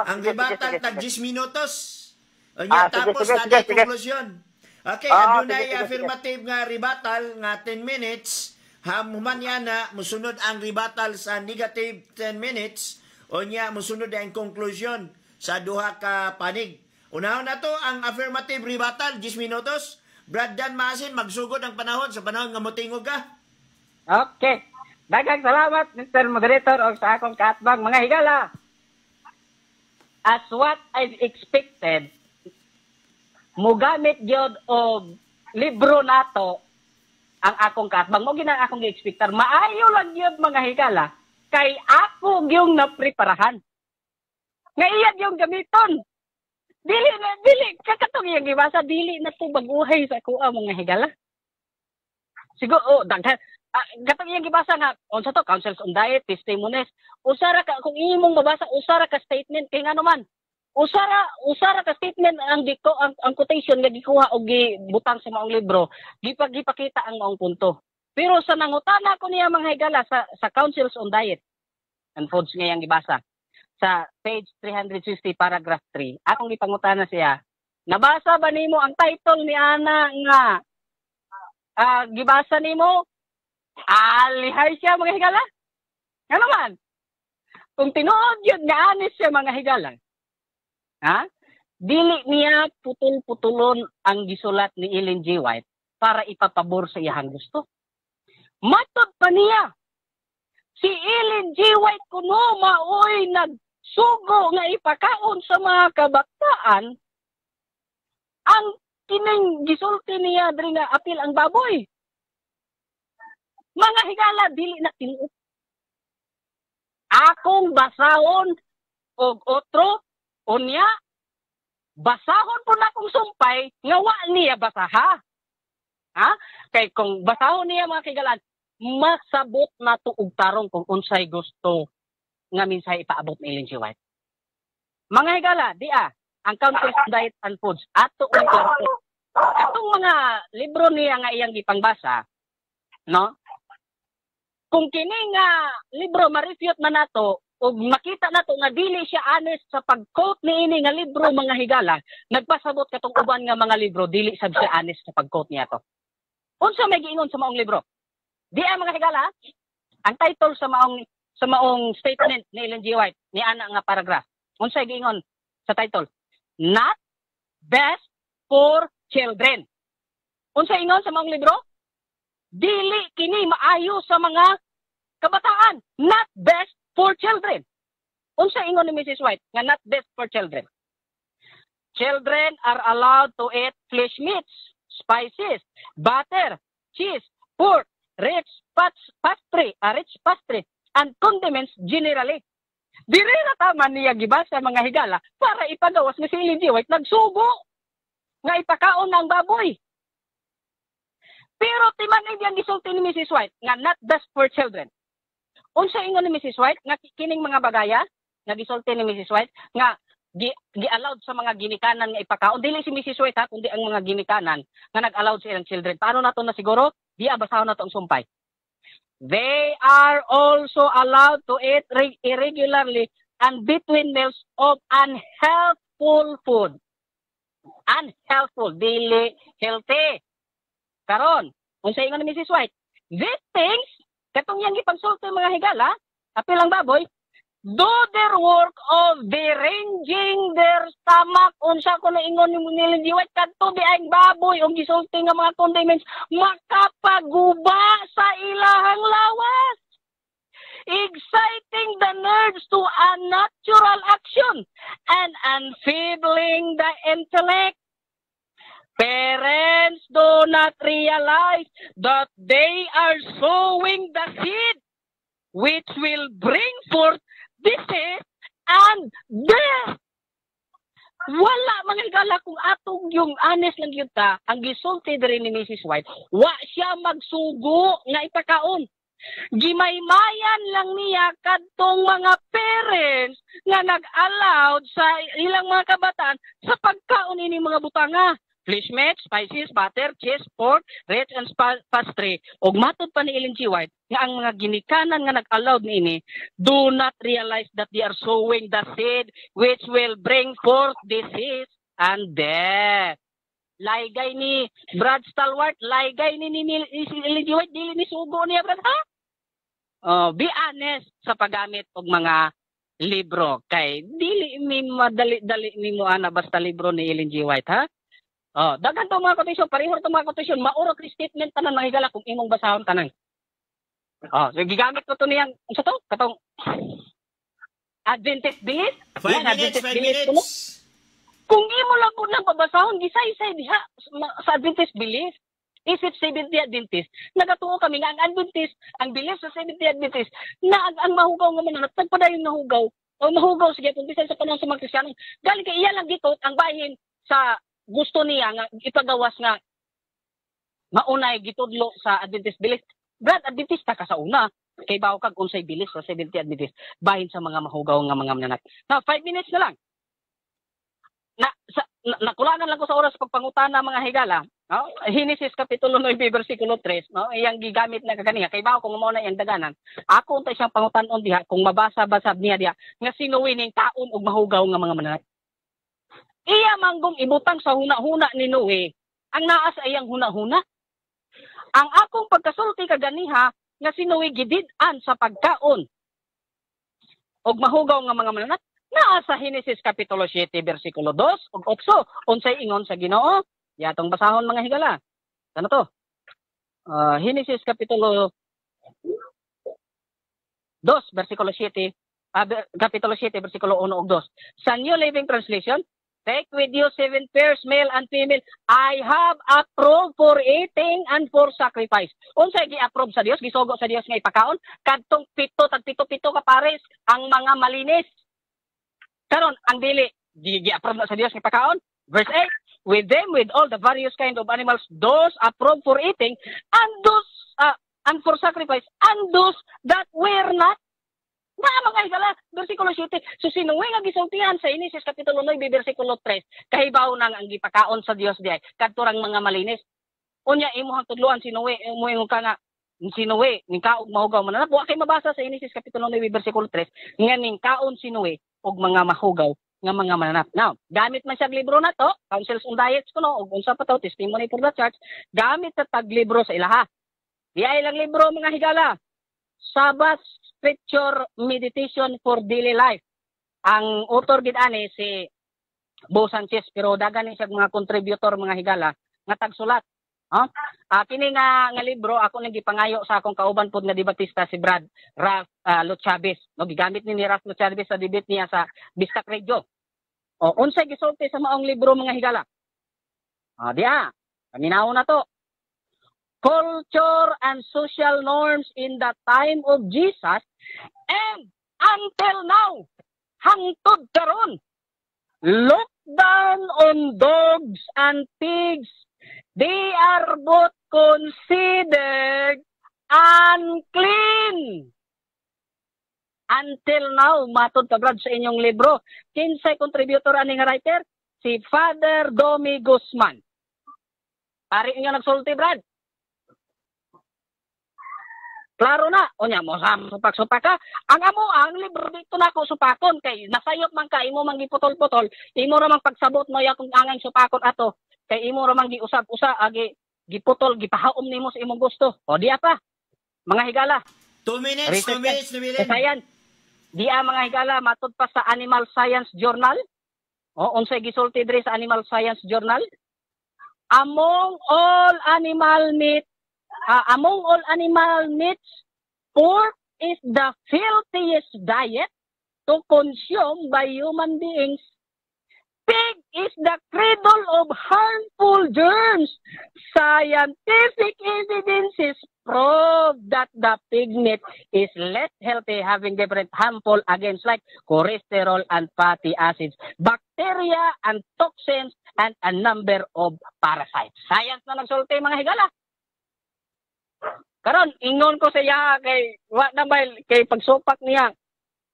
Ang rebuttal tag 10 minutos. Unya, tapos natin conclusion. Okay, adunay affirmative nga rebuttal nga 10 minutes. Hamuman yana, musunod ang rebuttal sa negative 10 minutes. Unya, musunod ang conclusion sa duha ka panig. Unahon na to ang affirmative rebuttal 10 minutos. Brad Dan Masin, magsugod ang panahon sa panahon nga motingog ka. Okay. Daghang salamat, Mr. Moderator, o sa akong kaatbang mga higala. As what I've expected, mugamit gyud og libro nato ang akong kaatbang. Mo ginang akong gi-expectar. Maayo lang gyud mga higala kay ako gyung napreparahan. Nga iyad yung gamiton. Dili kakatong iyang gibasa, dili na to baguhay sa kuha mga higala. Siguro daghan katong iyang gibasa nga unsa to, councils on diet, testimonies, usara ka kung imong mabasa, usara ka statement kay ngano man, usara ka statement ang quotation nga gikuha og gibutang sa maong libro, gipakita ang maong punto. Pero sa nangutana ko niya mga higala sa councils on diet and foods nga iyang gibasa sa page 360 paragraph 3, akong gipangutana siya, nabasa ba nimo ang title ni ana nga gibasa nimo? Alihay siya mga higala. Nga naman, kung tinuod yun nga anis siya mga higala, dili niya putol-putulon ang gisulat ni Ellen G. White para ipapabor sa iyang gusto. Matod pa niya, si Ellen G. White kuno maoy nagsugo nga ipakaon sa mga kabaktaan ang kining gisulti niya diri nga apil ang baboy. Mga higala, dili na tinuod. Akong basahon og otro, unya, basahon po na akong sumpay, nga wa niya basaha. Kay kung basahon niya mga higalan, masabot na to og tarong kung unsay gusto nga minsay ipaabot ni Ellen G. White. Mga higala, ang Council on Diet and Foods, atong mga libro niya nga iyang gipangbasa, no? Kung kini nga libro ma-refute man nato o makita nato nga dili siya honest sa pag-quote niini nga libro mga higala, nagpasabot katong uban nga mga libro dili sab siya honest sa pag-quote niya to. Unsa may giingon sa maong libro? Mga higala, ang title sa maong statement ni Ellen G. White ni ana nga paragraph. Unsa giingon sa title? Not best for children. Unsa ingon sa maong libro? Dili kini maayo sa mga kabataan. Not best for children. Unsa ingon ni Mrs. White nga not best for children? Children are allowed to eat flesh meats, spices, butter, cheese, pork, rich pastry, and condiments generally. Dire na tama niya gibasa mga higala para ipagawas nga si Ellen G. White nagsugo nga ipakaon ng baboy. Pero timan ang gisulti ni Mrs. White nga not just for children. Unsa ingon ni Mrs. White nga kining mga bagaya nga gisulti ni Mrs. White nga gi-allowed sa mga ginikanan nga ipakaon. Dili si Mrs. White ha, kundi ang mga ginikanan nga nag-allowed sa ilang children. Paano nato na siguro? Di abasahon nato ang sumpay. They are also allowed to eat irregularly and between meals of unhealthful food. Unhealthful, dili healthy. Karon, unsa ingon ni Mrs. White? These things, katong yang ipagsulti mga higala, apilang baboy, do their work of deranging their stomach. Unsa ko na ingon ni Ellen G. White, kadto di ang baboy o gisulti nga mga condiments makapaguba sa ilahang lawas. Exciting the nerves to unnatural action and enfeebling the intellect. Parents do not realize that they are sowing the seed which will bring forth disease and death. Wala mga higala kung atong yung honest lang yun ta, ang gisulti diri ni Mrs. White, wa siya magsugo nga ipakaon. Gimaymayan lang niya kadtong mga parents nga nag-allowed sa ilang mga kabataan sa pagkaon ini mga butanga. Fish meat, spices, butter, cheese, pork, rich and pastry. Og matod pa ni Ellen G. White nga ang mga ginikanan nga nag-allowed niini do not realize that they are sowing the seed which will bring forth disease and death. Laygay ni Brad Stalwart, laygay ni Ellen G. White, dili ni sugo niya, Brad, ha? Be honest sa paggamit og mga libro. Kay dili mi madali-dali nimo ana basta libro ni Ellen G. White, ha? Dagan to mga kotisyon, pareho to mga kotisyon, mauro kay statement tanan mga higala kung imong basahon tanan. So gigamit ko to niyang unsa to? Katong Adventist belief. 5 minutes, 5 minutes. Kung imo lang po nang babasahon gisay-say diha sa Adventist belief. Isip Seventh-day Adventist, nagatuo kami nga ang Adventist, ang belief sa Seventh-day Adventist, na ang mahugaw nga mananap, tagpadayon nahugaw, o mahugaw sige, kung bisan sa panahon sa mga Kristiyano, galing kay iya lang dito, ang bahin sa gusto niya nga ipagawas nga maunay gitudlo sa Adventist belief. Brad, Adventista ka sa una. Kay bawo kag unsay bilis sa 70 Adventist bahin sa mga mahugaw nga mga mananak. Now, 5 minutes na lang. Nakulangan lang ko sa oras pagpangutana mga higala. No? Genesis kapitulo 9 bersikulo 3, no? Iyang gigamit na kaniya. Kay bawo kung mao na iyang daganan. Ako untay siyang pangutan-on diha kung mabasa-basab niya diha nga sino wining taon og mahugaw nga mga mananak. Iya manggong ibutang sa huna-huna ni Noe, ang naas ay ang huna-huna. Ang akong pagkasulti kaganiha nga si Noe gidid-an sa pagkaon og mahugaw nga mga mananat, naa sa Genesis kapitulo 7 bersikulo 2 ug 8 unsay ingon sa Ginoo. Yatong basahon mga higala. Ano to? Genesis kapitulo 2 bersikulo 7 kapitulo 7 bersikulo 1 ug 2. Sa New Living Translation, take with you 7 pairs, male and female. I have approved for eating and for sacrifice. Unsay gi-approve sa Dios, gisugo sa Dios nga ipakaon kadtong pito ka pares ang mga malinis. Karon ang dili gi-approve na sa Dios nga ipakaon. Verse 8, with them with all the various kind of animals, those approved for eating and those and for sacrifice, and those that were not. Mga higala, bersikulo 7. So sinuwi nga gisultihan sa Genesis kapitulo 9 bersikulo 3, kahibaw nang ang gipakaon sa Dios diay kadturang mga malinis. Unya imuhang tudluan sinuwi, imo ingon ka nga sinuwi ning kaog mahugaw mananap. Wa kay mabasa sa Genesis kapitulo 9 bersikulo 3 nga ning kaon sinuwi og mga mahugaw nga mga mananap. Now, gamit man siya libro na to, Counsels on Diets kuno og unsa pa to, Testimony for the Church, gamit sa taglibro sa ilaha. Diay lang libro mga higala. Sabbath Scripture Meditation for Daily Life. Ang author gid ani si Bo Sanchez, pero dagan ni siya mga contributor mga higala nga tagsulat. Kini nga libro ako nang gipangayo sa akong kauban pod nga debatista si Brad Ralph Luchabes. No, gigamit ni Ralph Luchabes sa debate niya sa Bistak Radio. Unsay gisulti sa maong libro mga higala? Diya, paminaw na to. Culture and social norms in the time of Jesus and until now, hangtod karon. Lockdown on dogs and pigs, they are both considered unclean. Until now, matod ka Brad sa inyong libro. Kinsay contributor aning writer? Si Father Domi Guzman. Pari inyo nagsulti Brad. Klaro na. O niya mo supak-supak ka. Ang libro dito na ako supakon. Kay nasayop man ka, imo man giputol-putol. Imo ramang pagsabot mo yakong angang supakon ato. Kay imo ramang giusap-usa, giputol, gipahaom nimo sa imong gusto. O diya pa. Mga higala. 2 minutes, 2 minutes, Nubilin. Science. Diya mga higala, matod pa sa Animal Science Journal. O, unsay gisulti diri sa Animal Science Journal. Among all animal meats, pork is the filthiest diet to consume by human beings. Pig is the cradle of harmful germs. Scientific evidences prove that the pig meat is less healthy, having different harmful agents like cholesterol and fatty acids, bacteria and toxins, and a number of parasites. Science na nagsulti mga higala. Karon ingon ko sa iya kay wa na ba kay pagsupak niya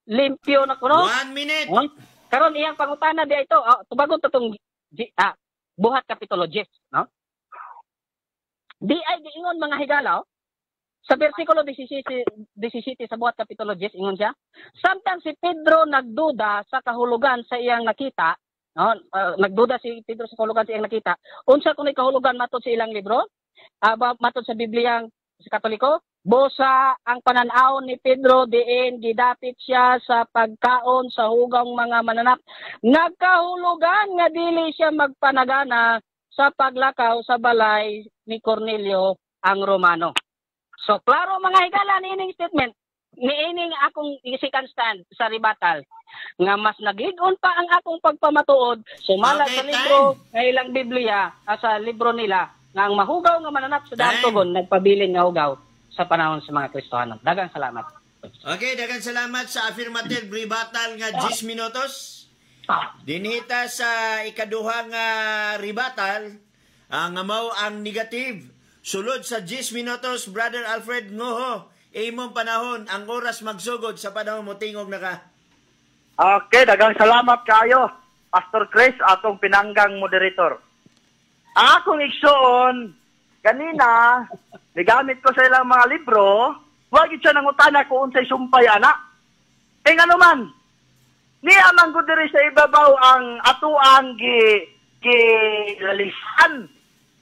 limpyo na kuno. 1 minute. Karon iyang pangutana di ito, tubagon to tong buhat kapitulo 10, no? Di ay giingon mga higala, sa bersikulo 17 sa buhat kapitulo 10 ingon siya, samtang si Pedro nagduda sa kahulugan sa iyang nakita, no? Nagduda si Pedro sa kahulugan sa iyang nakita. Unsa kun kahulugan matud sa ilang libro? Matud sa Bibliyang sa Katoliko, busa ang pananaw ni Pedro diin gidapit siya sa pagkaon sa hugang mga mananap. Nagkahulugan nga dili siya magpanagana sa paglakaw sa balay ni Cornelio ang Romano. So klaro mga higala niining statement, niining akong isikan stand sa rebuttal nga mas naglig-on pa ang akong pagpamatuod sumala sa libro ng ilang Biblia sa libro nila nga ang mahugaw nga mananap sa daang tugon nagpabilin nga hugaw sa panahon sa mga Kristohanon. Dagang salamat. Okay, dagang salamat sa affirmative rebuttal nga 10 minutos. Dinhita sa ikaduhang rebuttal nga mao ang negative. Sulod sa 10 minutos, Brother Alfred Ngoho, imong panahon ang oras magsugod sa panahon mo tingog na ka. Okay, dagang salamat kayo, Pastor Chris, atong pinanggang moderator. Ang akong igsoon, kanina, nigamit ko sa ilang mga libro, huwag siya nangutana kung unsay sumpay anak. Nga naman, niya man gud diri sa ibabaw ang atuang lalisan.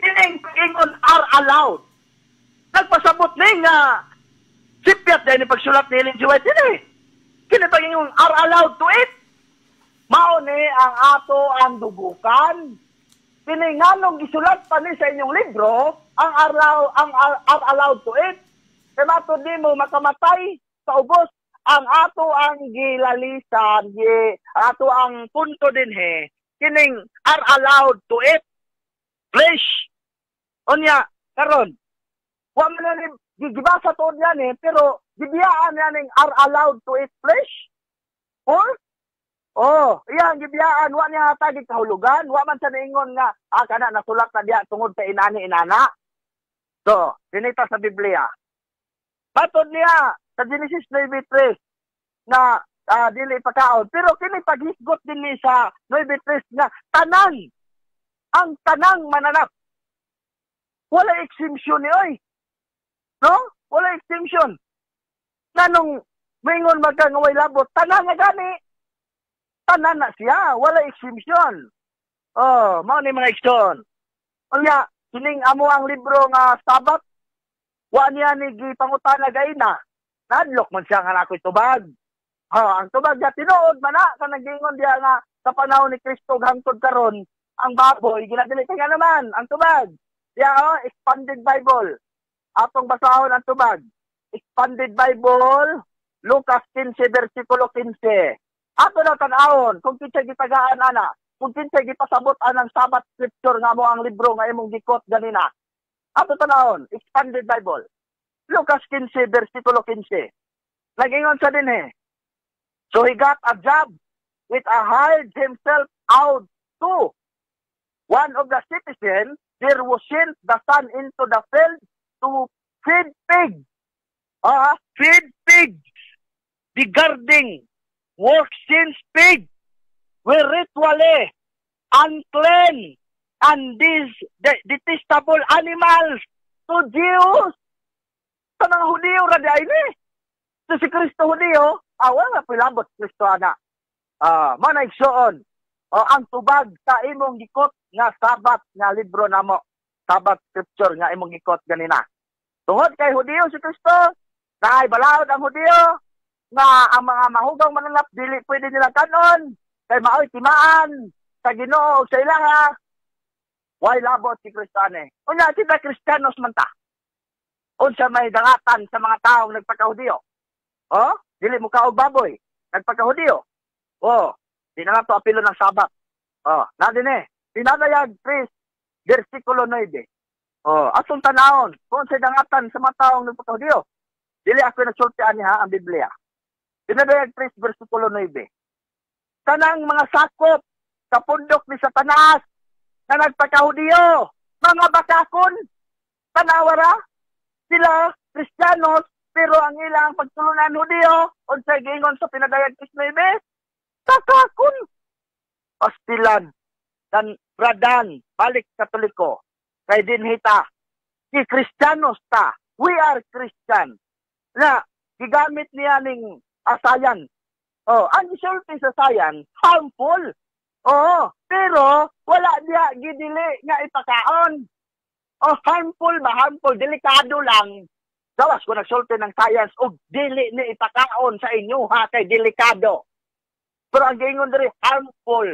Ingon are allowed. Nagpasabot ni nga sipyat dahil ni pagsulat ni Ellen G. White din Kini pag-ingon are allowed to eat. Mao ni ang ato ang dubukan. Kini nganong gisulat pa ni sa inyong libro ang are allowed to eat. Kaya matod di mo makamatay sa ubos ang ato ang gilalisan, ato ang punto din kining are allowed to eat flesh. Onya, karon, wa man ni gigibasa to yan pero gibiyaan yan are allowed to eat flesh? Or? Oh, iyan, gibiyaan, wa niya tagig kahulugan, wa man sa niingon nga, kana nasulat na diya tungod sa inani-inana. So, dinita sa Biblia. Matod niya, sa Genesis 9:3, na dili pagkaon. Pero kini paghisgot din ni sa 9:3 nga, ang tanang mananap. Wala exemption ni oy. No? Wala exemption. Nanong mingon magkangaway labot, tanang nga gani. Tanan na siya, wala exemption. Oh, mao ni mga exemption. Unya, kining amo ang libro nga Sabat, wa niya ni gipangutana gayna. Nadlok man siya nga nakoy tubag. Ang tubag niya tinuod man na sa nagingon diya nga sa panahon ni Kristo hangtod karon ang baboy ginadili nga naman ang tubag. Diya expanded Bible. Atong basahon ang tubag. Expanded Bible, Lucas 15 versikulo 15. Ato na tan-awon kung kinsay gitagaan ana, kung kinsay gipasabot anang Sabat scripture nga mo ang libro nga imong gikot ganina. Ato tan-awon, Expanded Bible. Lucas 15 versikulo 15. Nagingon sa dinhi, So he got a job with a hired himself out to one of the citizens. There was sent the son into the field to feed pigs. Feed pigs. The guarding work since pigs were ritually unclean and these detestable animals to Jews. Sa mga Hudiyo ra di ay ni. So si Kristo Hudiyo, wala pilabot Kristo ana. Manay igsoon. Ang tubag sa imong gikot nga sabat nga libro namo. Sabat scripture nga imong gikot ganina. Tungod kay Hudiyo si Kristo, naay balaod ang Hudiyo nga ang mga mahugang mananap dili pwede nila kanon kay maoy timaan sa Ginoo sa ilaha. Why labot si Kristo ani? Unya kita Kristiyanos man ta. Unsa may dangatan sa mga taong nagpakahudiyo? Dili mo kaog baboy, nagpakahudiyo. Di na to apilo ng Sabat. Na din pinadayag priest versikulo 9. Atong tanawon, kung sa dangatan sa mga taong nagpakahudiyo. Dili ako nagsultian niya ang Biblia. Pinadayag priest versikulo 9. Tanang mga sakop sa pundok ni Satanas na nagpakahudiyo, mga bakakon, tanawara, sila, Kristiyanos, pero ang ilang pagtulunan Hudiyo, unsay giingon sa pinadayag priest 9, takakon, hostilan, dan bradan, balik Katoliko, kay dinhita, si Kristiyanos ta, we are Christian, na gigamit niya ning asayan. Ang isulti sa sayan, harmful. Pero wala niya gidili nga ipakaon. Harmful ba? Harmful. Delikado lang. Gawas ko nagsulti ng science o dili ni ipakaon sa inyo ha kay delikado. Pero ang gingon diri harmful.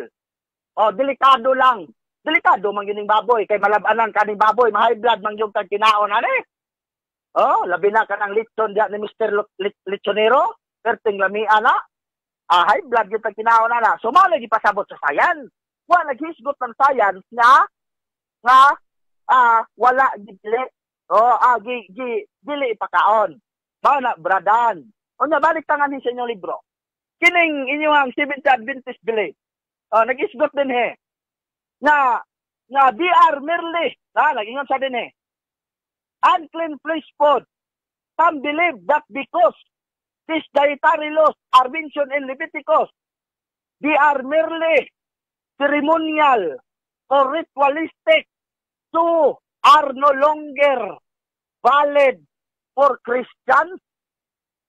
Delikado lang. Delikado man gining baboy kay malabanan kaning baboy, ma-high blood man yung kag kinaon ani. Labi na kanang litson diya ni Mr. Lichonero, perting lami ana. High blood yung kag kinaon ana. So mao lagi pasabot sa science. Wa naghisgot ng science nga wala gidili. Dili ipakaon. Mao na bradan. Unya balik tangan sa inyong libro. Kining inyong Seventh Adventist belief. Nag-isgot din na DR merely. Nag-ingon sa din unclean flesh food. Some believe that because these dietary laws are mentioned in Leviticus, they are merely ceremonial or ritualistic, so are no longer valid for Christians.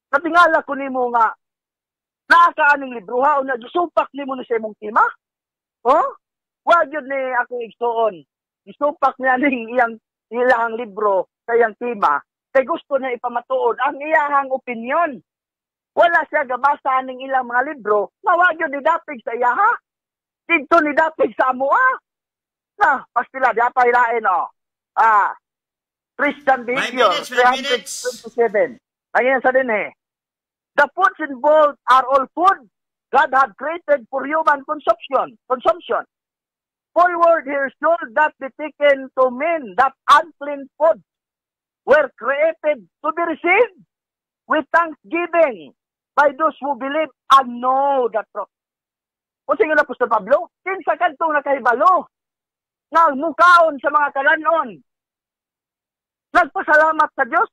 Natingala ko nimo nga nakaaning libro ha unya gisupak nimo ni sa imong tema. Wa gyud ni ako igsuon. Gisupak niya ning ilang libro sa iyang tema kay gusto niya ipamatuod ang iyahang opinion. Wala siya gabasa ning ilang mga libro na wa gyud didapig sa iya ha. Dito ni dapig sa amo pastila diapay lain Christian behavior 327. Ayan sa din the foods involved are all food God had created for human consumption. Paul word here should that be taken to mean that unclean foods were created to be received with thanksgiving by those who believe and know the truth. Kung sige na Apostol Pablo, kinsa kadtong nakahibalo nga mukaon sa mga kalanon. Nagpasalamat sa Dios.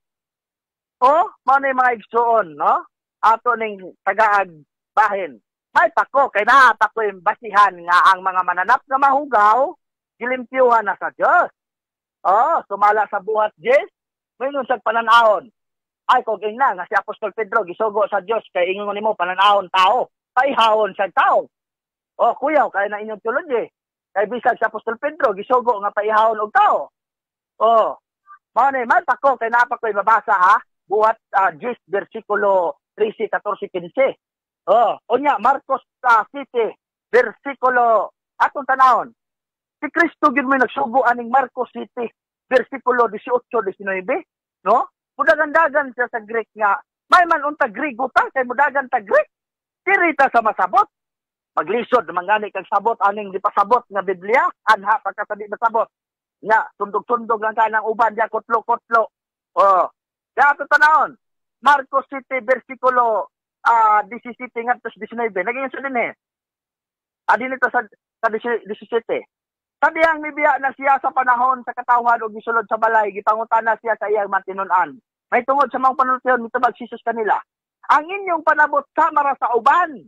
Mao ni mga igsuon, no? Ato ning tagaag bahin. May pako kay naa pa ko basihan nga ang mga mananap nga mahugaw gilimpyuhan na sa Dios. Sumala sa buhat Dios, mayroon sa pananahon. Ay kog ingna nga si Apostol Pedro gisugo sa Dios kay ingon nimo pananahon tao, paihawon sa tao. Kuyaw kay na inyong teology. Kay bisag si Apostol Pedro gisugo nga paihawon og tao. Mao ni man pako kay naa pa ko mabasa ha. Buhat 10 versikulo 13, 14, 15. Unya Marcos 7 versikulo atong tanawon. Si Kristo gyud may nagsugo aning Marcos 7 versikulo 18, 19, no? Mudagan-dagan siya sa Greek nga. May man unta Grigo ta kay mudagan ta Greek. Tirita sa masabot. Maglisod mangani kag sabot aning di pasabot nga Biblia anha pagkatadi masabot. Nya tundog-tundog lang kanang uban dia kotlo-kotlo. Dato tanawon. Marcos 7 versikulo 17 ngadto sa 19 naging sa din eh. Adin ito sa 17. Sabi ang mibiya na siya sa panahon sa katawhan o gisulod sa balay, gipangutan na siya sa iyang matinunan. May tungod sa mga panuntiyon, mitubag sisus kanila. Ang inyong panabot sa mara sa uban,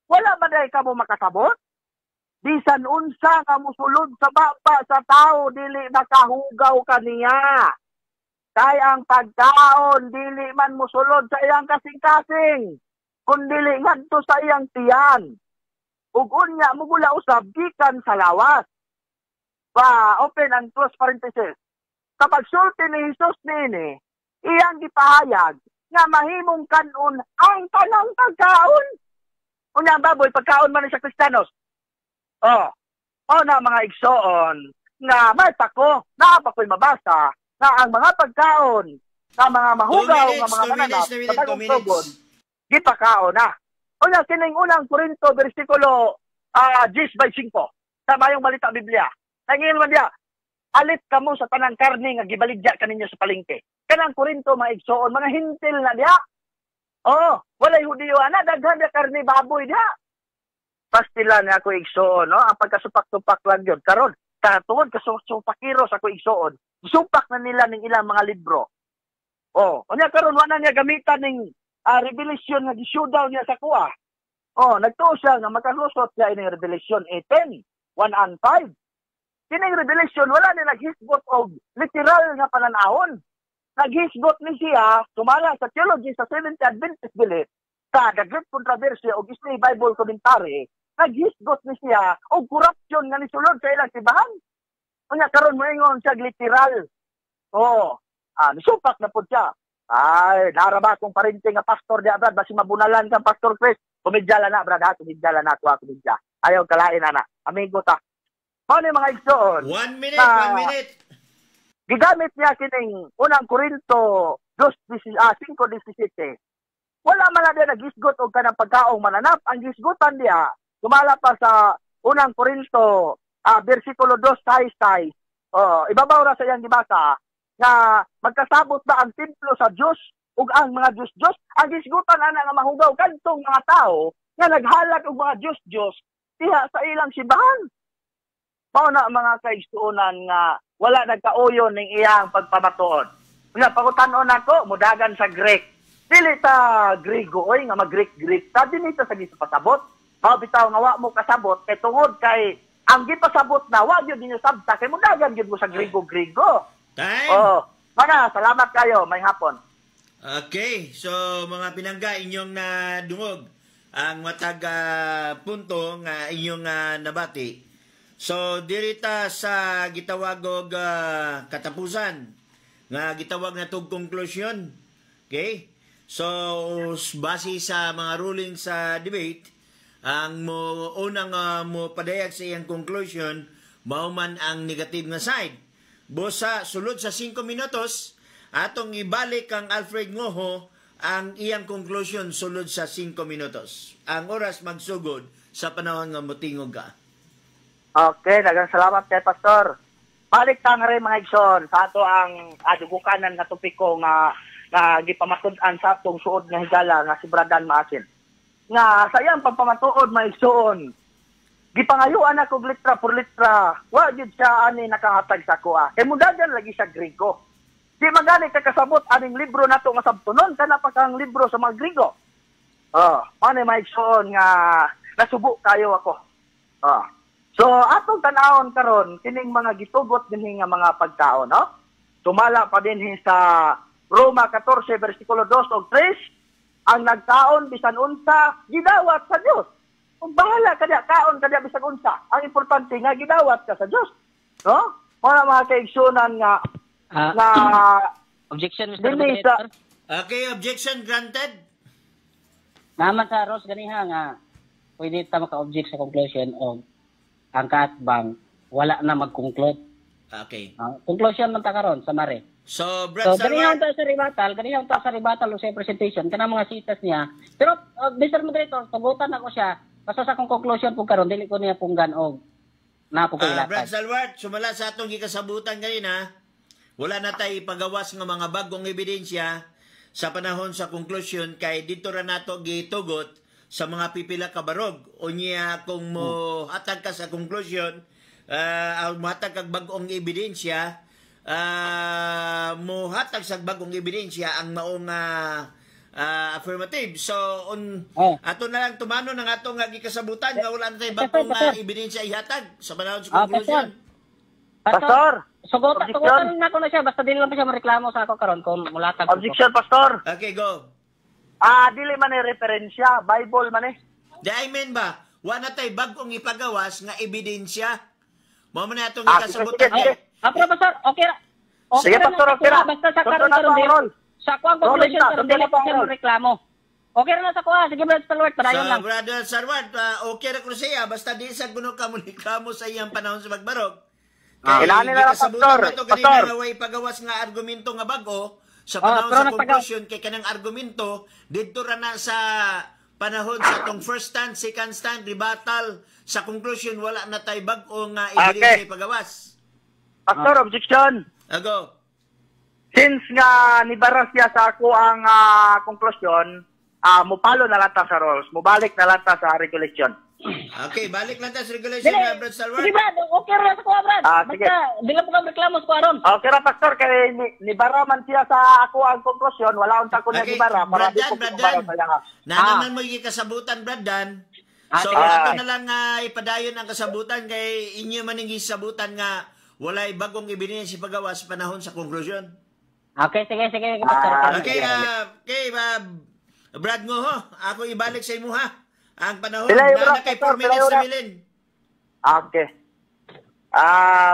wala ba dahil ka mo makasabot? Bisan unsa nga musulod sa baba sa tao, dili makahugaw kaniya. Kay ang pagkaon, dili man musulod sa iyang kasing-kasing, kundi ngadto sa iyang tiyan. Ug unya mugula usab gikan sa lawas. Open and close parenthesis. Kapag sulti ni Jesus nini, iyang gipahayag nga mahimong kanon ang tanang pagkaon. Unya baboy pagkaon man sa Kristiyanos. Na mga igsoon nga may pako, napakoy mabasa na ang mga pagkaon na mga mahugaw nga mga mananap sa bagong tubod, gipakaon na. Unya kining unang Korinto bersikulo 10:5 sa mayong balita Biblia. Nangingin man diya, alit kamo sa tanang karne nga gibaligya kaninyo sa palengke. Kanang Korinto mga igsoon, mga hintil na diya. Walay Hudiyo na daghan na karne baboy diya. Pastilan na ako igsoon, no? Ang pagkasupak-supak lang yun. Karon, katungod kasupakiro sa ako igsoon, supak na nila ng ilang mga libro. Kanya karon wala niya gamitan ng revelation nga gisyudaw niya sa kuha. Nagtuo siya nga makalusot siya ining Revelation 18, 1-5. Kining revelation, wala ni naghisgot og literal nga pananahon. Naghisgot ni siya, sumala sa theology sa Seventh Adventist belief, sa The Great Controversy o Gisli Bible Commentary, naghisgot ni siya og corruption nga nisulod sa ilang tibahan. Kanya karon moingon siya literal. Nisupak na po siya. Ay, naraba kong parinting nga pastor di abad, basi mabunalan kang Pastor Chris. Kumidyala na, brad, kumidyala na, kumidya. Ayaw kalain, anak. Amigo ta. Ano yung mga igsoon? 1 minute, 1 minute. Gigamit niya kining unang Korinto 5:17. Wala man na din nagisgot o kanang pagkaong mananap. Ang gisgutan niya, sumala pa sa unang Korinto, versikulo 2:6. Ibabaw ra sa iyang gibasa, nga magkasabot ba ang templo sa Diyos ug ang mga Diyos-Diyos? Ang gisgutan ana nga mahugaw kadtong mga tao nga naghalat og mga Diyos-Diyos diha sa ilang simbahan. Mao na mga kaigsuonan nga wala nagkauyon ning iyang pagpamatuod. Nga pangutanon nako mudagan sa Greek. Dili ta Griego oy nga mag-Greek ta dinhi ta sa gisapasabot. Mao bitaw nga wa mo kasabot kay tungod kay ang gipasabot na wa gyud ninyo sabta kay mudagan gyud mo sa Griego. Time. Mga salamat kayo may hapon. Okay, so mga pinangga inyong nadungog ang matag punto nga inyong nabati. So dirita sa gitawag og katapusan nga gitawag na tug conclusion. Okay? So base sa mga ruling sa debate, ang unang mo padayag sa iyang conclusion mao man ang negative nga side. Bosa sulod sa 5 minutos atong ibalik ang Alfred Ngoho ang iyang conclusion sulod sa 5 minutos. Ang oras magsugod sa panahon nga motingog ka. Okay, daghang salamat kay Pastor. Balik ta nga rin mga igsoon sa ato ang adugukanan nga topiko nga gipamatud-an sa atong suod nga higala nga si Bradan Maasin. Nga sa iyang pagpamatuod mga igsoon, gipangayuan ako litra por litra, wa gyud siya ani nakahatag sa kuha. Kay mudagan lagi sa Griego. Di magani kakasabot aning libro nato nga sabtunon kana pa kang libro sa mga Griego. Ano mga igsoon nga nasubo kayo ako. So atong tanawon karon kining mga gitugot dinhi nga mga pagkaon, no? Tumala pa dinhi sa Roma 14 bersikulo 2 ug 3, ang nagkaon bisan unsa gidawat sa Dios. Kung bahala ka diya, kaon ka diya bisan unsa. Ang importante nga gidawat ka sa Dios, no? Mga kaigsunan nga objection, Mr. Moderator. Okay, objection granted. Naman sa Ross ganiha nga pwede ta maka-object sa conclusion o ang kaatbang wala na mag-conclude. Okay. Conclusion man ta karon sa mare. So, Brad ganiha Salvat, ta sa rebuttal o sa presentation kana mga citas niya. Pero Mr. Moderator, tugutan ako siya basta sa akong conclusion pug karon dili ko niya punggan og napo ko ilatag. Brad Salvat, sumala sa atong gikasabutan kanina, wala na tay ipagawas nga mga bagong ebidensya sa panahon sa conclusion kay dito ra nato gitugot sa mga pipila ka barog. Unya kung mo hatag ka sa conclusion, muhatag kag bag-ong ebidensya, muhatag sa bag-ong ebidensya ang maong affirmative. So ato na lang tumano ng ato nga gikasabutan nga wala na tayo bag-ong ebidensya ihatag sa panahon sa conclusion. Pastor! Sugutan na ko na siya, basta dili lang pa siya mareklamo sa ako karon kung mulatag. Objection, Pastor! Okay, go. Dili man referensya, Bible man eh. Di amen ba? Wala tayo bag-ong ipagawas nga ebidensya. Mo man atong Sige, ikasabutan. sige. Pero Pastor, okay ra. Sige, Pastor, okay ra. Basta sa Sunod karon na karon to, dili. Aaron. Sa kuang conclusion Rolling karon na, dili sunod pa na, siya Aaron. mareklamo. Okay ra na sa kuha, sige Brad Stalwart, padayon So, lang. Brother Sarwat, okay ra ko siya, basta di sa guno kamo sa iyang panahon sa magbarog. Kailangan na lang, gikasabutan Pastor. mo to kanina Pastor. nga way pagawas nga argumento nga bago sa panahon pero sa nagpagaw- conclusion kay kanang argumento didto ra na sa panahon sa tong first stand, second stand, rebuttal sa conclusion wala na tay bag-o nga ebidensya pagawas. Pastor, objection. Ago. Since nga nibara siya sa ako ang conclusion, mupalo na lang ta sa rules, mubalik na lang ta sa regulation. Okay, balik lang tayo sa regulation na Brad Salwar. Sige Brad, okay ra na sa kuha Brad. Sige. Basta dili pa ka reklamo sa kuha ron. Okay ra, Pastor, kay nibara man siya sa ako ang conclusion, wala unta ko na Okay, nibara para di Brad ko Dan, nibara sa iya. na naman mo yung kasabutan, Brad Dan. So, sige. ato na lang ipadayon ang kasabutan kay inyo man yung sabutan nga walay bagong ebidensya pagawas sa panahon sa conclusion. Okay, sige Pastor. Okay, Brad ngo ho, ako ibalik sa imo ha. Ang panahon Sila yung na Brad, kay 4 Pastor, minutes sila sa yung milin. Okay.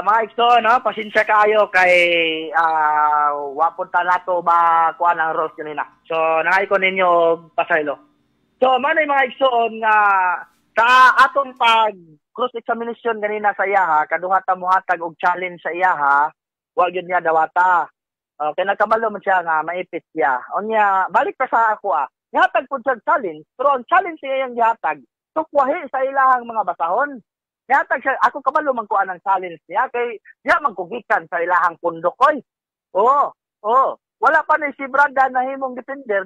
Mga igso, no, pasensya kayo kay wapunta nato makuha ng rules kanina. So, nangay ko ninyo pasaylo. So, manay mga igsoon nga sa atong pag cross-examination ganina sa iyaha, kaduha ta muhatag og challenge sa iyaha, wag yun niya dawata. Okay, nagkamalo man siya nga maipit siya. Unya, balik pa sa ako Gihatag po siya challenge, pero ang challenge niya yung gihatag, tukwahi sa ilahang mga basahon. Gihatag siya, ako kabalo man ko anang challenge niya, kay diya man kugikan sa ilahang pundok koy. Oo. Wala pa ni si Brada na himong depender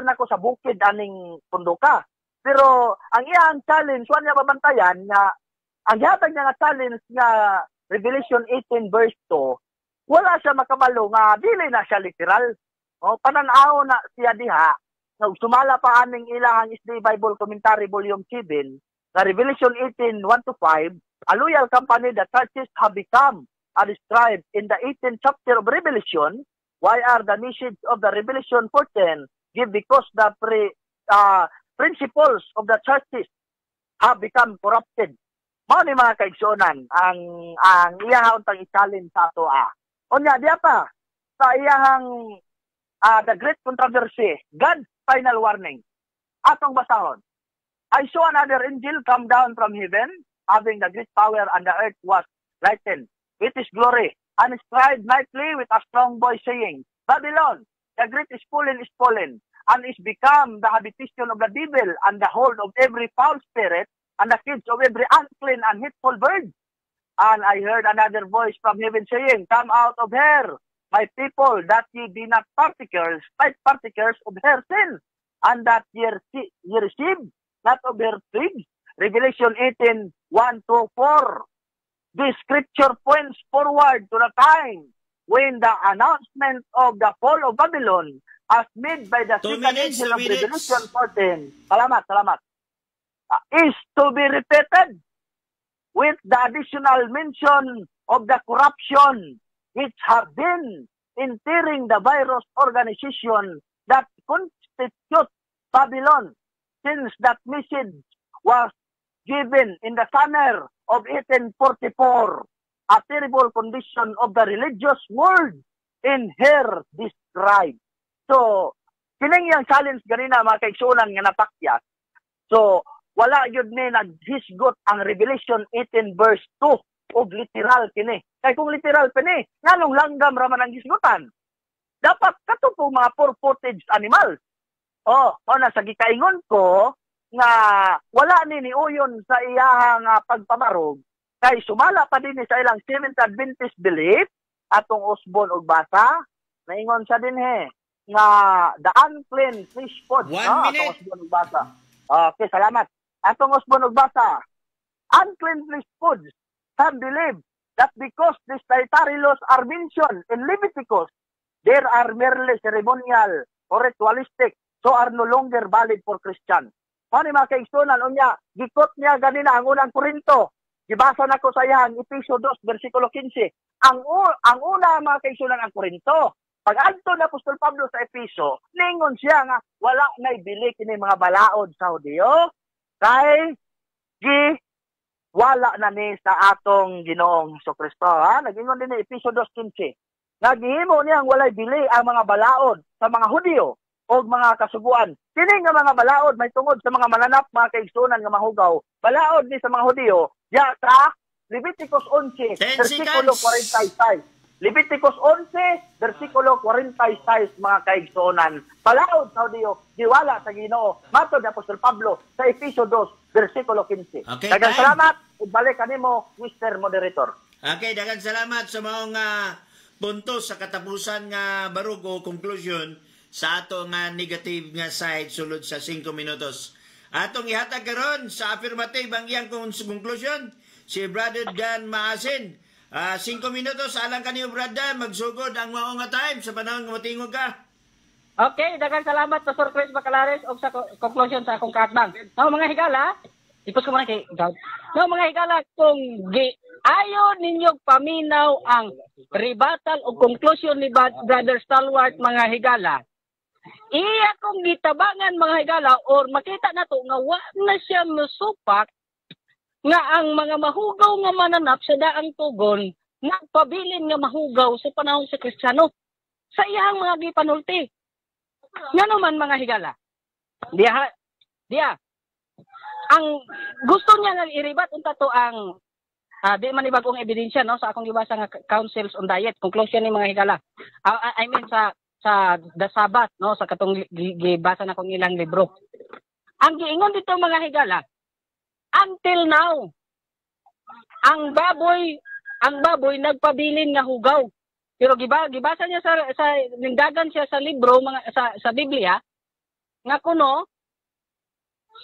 na ko sa bukid aning pundoka. Pero ang iyang challenge, wala niya babantayan nga, ang gihatag niya nga challenge nga Revelation 18 verse 2, wala siya makabalo nga, dili na siya literal. Pananaw na siya diha, sumala pa aning ilahang SD Bible Commentary Volume 7, na Revelation 18, 1-5, a loyal company that churches have become are described in the 18th chapter of Revelation. Why are the message of the Revelation 4:10 give because the principles of the churches have become corrupted. Mao ni mga kaigsuonan ang iyahang untang i-challenge sa ato Onya diya pa sa iyahang the great controversy, God's final warning. Atong basahon. I saw another angel come down from heaven, having the great power, and the earth was lightened with his glory, and cried nightly with a strong voice, saying, Babylon, the great is fallen, and is become the habitation of the devil, and the hold of every foul spirit, and the cage of every unclean and hateful bird. And I heard another voice from heaven saying, Come out of her, my people, that ye be not partakers of her sin, and that ye receive not of her plagues. Revelation 18, 1-4. This scripture points forward to the time when the announcement of the fall of Babylon as made by the 2 second minutes, angel 2 of minutes. Revelation 14. Salamat. Is to be repeated with the additional mention of the corruption which have been entering the virus organization that constitutes Babylon since that message was given in the summer of 1844, a terrible condition of the religious world in her described. So, kining yung challenge ganina mga kaigsunan nga napakyas. So, wala yun ni naghisgot ang Revelation 18 verse 2 og literal kini. Kay kung literal kini, nganong langgam raman ang hisgutan. Dapat kato po mga four-footed animals. Na sa gikaingon ko nga wala ni niuyon sa iyahang pagpamarog kay sumala pa din sa ilang Seventh Adventist belief atong usbon og basa naingon sa dinhi nga the unclean fish food. 1 no? minute. Atong usbon ug basa. Okay, salamat. Atong usbon ug basa. Unclean fish foods. Some believe that because these dietary laws are mentioned in Leviticus, there are merely ceremonial or ritualistic, so are no longer valid for Christians. Ano mga kaigsunan, unya, gikot niya ganina ang unang Korinto. Gibasa na ko sa iyan, Episyo 2, versikulo 15. Ang una mga kaigsunan ang Korinto. Pag adto na Apostol Pablo sa Episyo, ningon siya nga, wala na ibili kini mga balaod sa Hudiyo, kay wala na ni sa atong Ginoong Jesucristo. Nagingon din ni Episyo 2:15. Naghihimo niyang walay bili ang mga balaod sa mga Hudiyo o mga kasuguan. Kini nga mga balaod may tungod sa mga mananap, mga kaigsunan nga mahugaw. Balaod ni sa mga Hudiyo, diya sa Leviticus 11, 10 versikulo seconds. 46. Leviticus 11, versikulo 46, mga kaigsunan. Balaod sa Hudiyo, diwala sa Ginoo. Matod ni Apostol Pablo sa Episyo 2, versikulo 15. Okay, Daghang time. salamat. Ibalik kanimo, Mr. Moderator. Okay, daghang salamat sa mga puntos sa katapusan nga barug o conclusion sa ato nga negative nga side sulod sa 5 minutos. Atong ihatag karon sa affirmative ang iyang conclusion si Brother Dan Maasin. 5 minutos alang kaniyo Brother Dan, magsugod ang mao nga time sa panahon nga motingog ka. Okay, daghang salamat Pastor Chris Bacalares og sa conclusion sa akong kaatbang. Now mga higala, ipos ko muna kay Daud. Now mga higala, kung ayon ninyong paminaw ang rebuttal o conclusion ni Brother Stalwart mga higala, iya kung gitabangan mga higala or makita nato nga wa na siya musupak nga ang mga mahugaw nga mananap sa daang tugon nagpabilin nga mahugaw sa panahon sa Kristiyano sa iyang mga gipanulti. Nga naman mga higala. Diya. Ang gusto niya nga iribat unta to ang di man ibagong ebidensya no sa akong gibasa nga Councils on Diet, conclusion ni mga higala. I mean sa The Sabbath no sa katong gibasa na kong ilang libro. Ang giingon dito mga higala, until now ang baboy nagpabilin nga hugaw. Pero gibasa niya sa ningdagan siya sa libro mga sa Biblia nga kuno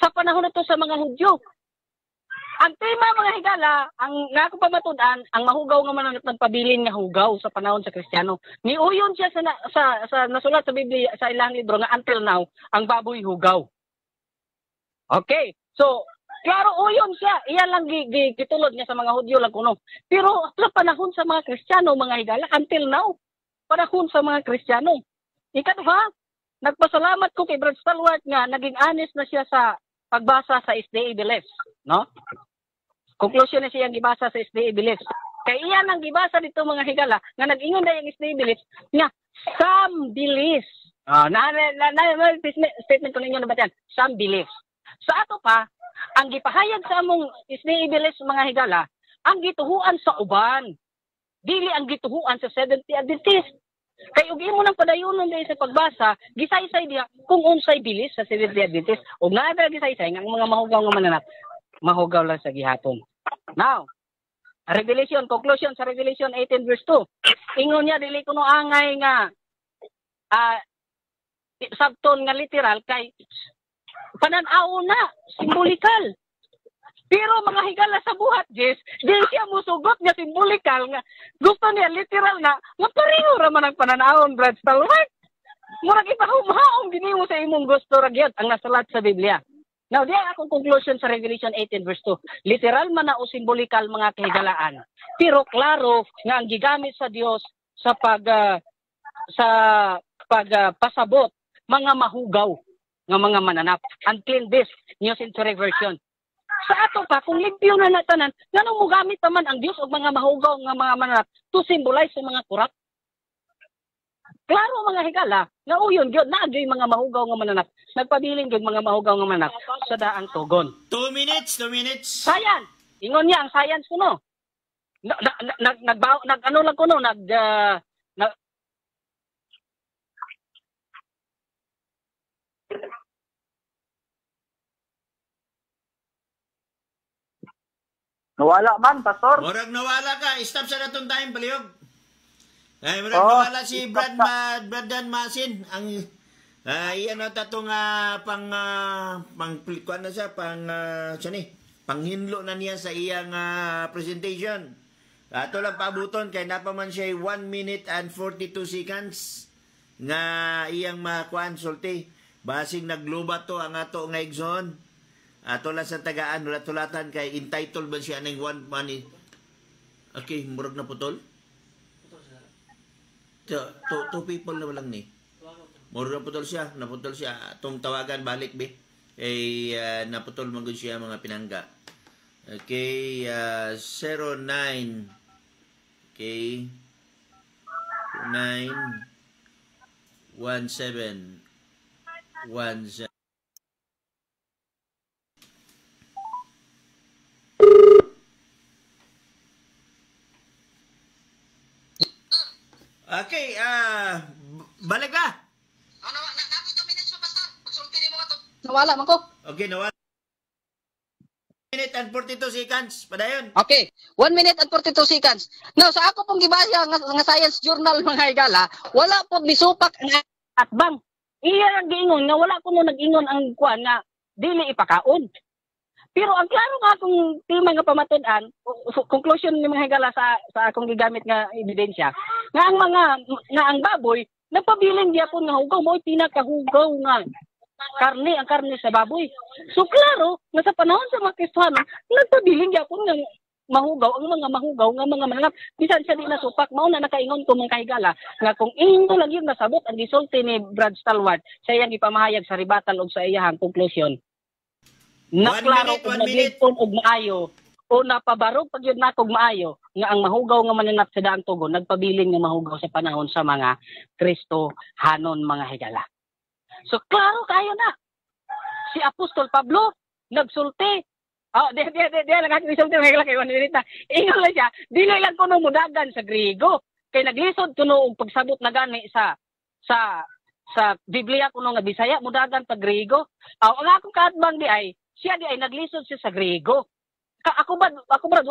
sa panahon nato sa mga Hudyo. Ang tema mga higala, ang nga ako pamatud-an, ang mahugaw nga mananap nagpabilin nga hugaw sa panahon sa Kristiyano. Niuyon siya sa nasulat sa Biblia sa ilang libro nga until now ang baboy hugaw. Okay. So, klaro uyon siya. Iyan lang gitulod niya sa mga Hudyo lang kuno. Pero sa panahon sa mga Kristiyano mga higala, until now, panahon sa mga Kristiyano. Ikaduha, nagpasalamat ko kay Brad Stalwart nga naging honest na siya sa pagbasa sa SDA Beliefs, no? Conclusion na siya gibasa sa SDA Beliefs. Kay iyan ang gibasa dito mga higala nga nag-ingon na yung SDA Beliefs nga some beliefs. Statement ko ninyo na ba yan? Some beliefs. Sa ato pa, ang gipahayag sa among SDA Beliefs mga higala, ang gituhuan sa uban. Dili ang gituhuan sa Seventh Day Adventist. Kay ug imo nang padayonon dahil sa pagbasa, gisaysay diha kung unsay bilis sa Seventh Day Adventist ug naa ba gisaysay nga mga mahugaw nga mananap, mahugaw lang sa gihapon. Now, Revelation, conclusion sa Revelation 18 verse 2. Ingon niya dili kuno angay nga sabton nga literal kay panan-aw na simbolikal. Pero mga higala sa buhat, Jess, di siya musugot nga simbolikal nga gusto niya literal nga pareho raman ang pananahon, Brad Stalwart. Murag ipahumhaong ginimo sa imong gusto ragyat ang nasulat sa Biblia. Now, diyan akong conclusion sa Revelation 18 verse 2. Literal man na o simbolikal mga kahigalaan. Pero klaro nga ang gigamit sa Dios sa pagpasabot mga mahugaw nga mga mananap. Unclean beast, New Century Version. Sa ato pa, kung limpyo na natanan, ganun mo gamit naman ang Diyos o mga mahugaw nga mga mananap to symbolize sa mga kurap. Klaro mga higala, nga uyon, naagay mga mahugaw nga mananap. Nagpabiling yung mga mahugaw nga mananap sa daang tugon. 2 minutes. Science! Ingon niya, ang science ko no. Ano lang ko no, Nawala man, Pastor. Murag nawala ka, stop sa natong time palihog. Ay, nawala si Bradan Masin. Ang iyan na tatong kuan na siya, panghinlo na niya sa iyang presentation. Ato lang pabuton kay napaman siya 1 minute and 42 seconds nga iyang makuan sulti. Basing naglubat to ang ato nga igsoon. Ato lang sa tagaan tulatan kay entitled ba siya ng 1 money. Okay, murag na putol. Two people na walang ni. Murag naputol siya. Itong tawagan balik be. Naputol magod siya mga pinangga. Okay, 09. Okay. 917. Okay, balik na. Nawala man ko. Okay, nawala. 1 minute and 42 seconds. Padayon. Okay, 1 minute and 42 seconds. Now, sa ako pong gibasa nga science journal mga higala, wala po misupak ang atbang. Iya ang giingon nga wala ko mo nag-ingon ang kuan nga dili ipakaon. Pero ang klaro nga akong tema nga pamatud-an, conclusion ni mga higala sa akong gigamit nga ebidensya, nga ang baboy nagpabiling gyapon nga hugaw mo pinakahugaw nga ang karne sa baboy. So klaro nga sa panahon sa mga Kristiyano nagpabiling gyapon nga mahugaw ang mga mananap bisan siya di nasupak mao na nakaingon ko mga kahigala nga kung ingo lang yun nasabot ang gisulti ni Brad Stalwart sa iyang ipamahayag sa rebuttal og sa iyang conclusion. Naklaro kung nagligpon og maayo o napabarog pag yun na kog maayo nga ang mahugaw nga mananap sa daang tugon nagpabiling nga mahugaw sa panahon sa mga Kristohanon mga higala. So klaro kayo na si Apostol Pablo nagsulti. Di lang ako isulti mga higala kay 1 minute na. Ingon lang siya, dili lang kuno mudagan sa Griego. Kay naglisod kuno og pagsabot na gani sa Biblia kuno nga Bisaya mudagan pag Griego. Ang akong kaadbang di ay siya di ay naglisod siya sa Griego. Ako ba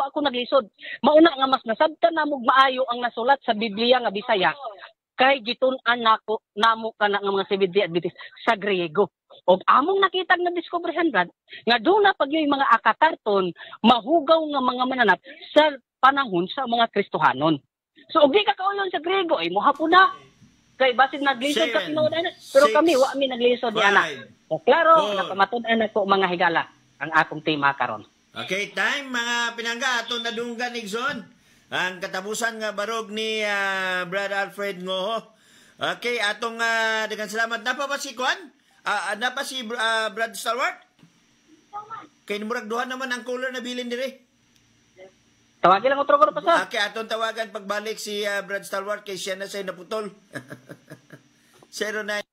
ako naglisod. Mauna nga mas nasabtan namog maayo ang nasulat sa Biblia nga Bisaya. Kay gitun-an namo kana nga mga Seventh-day Adventist sa Griego. Og among nakita nga discoveryhan Brad nga doon na pag yung mga akatarton mahugaw nga mga mananap sa panahon sa mga Kristohanon. So og di ka kauyon sa Griego ay mohapon na kay basin naglisod sa tinuod pero kami wa mi naglisod di ana. So klaro napamatud-an nako mga higala ang akong tema karon. Okay, time mga pinangga aton nadunggan igsoon. Ang katapusan nga barog ni Brad Alfred Ngoho. Okay, atong daghang salamat. Napa ba si Kwan? Napa si Brad Stalwart? Kay murag duha naman ang color na bilin dire. Tawagin lang otro ko pa sa. Okay, atong tawagan pagbalik si Brad Stalwart kay siya na say naputol. 09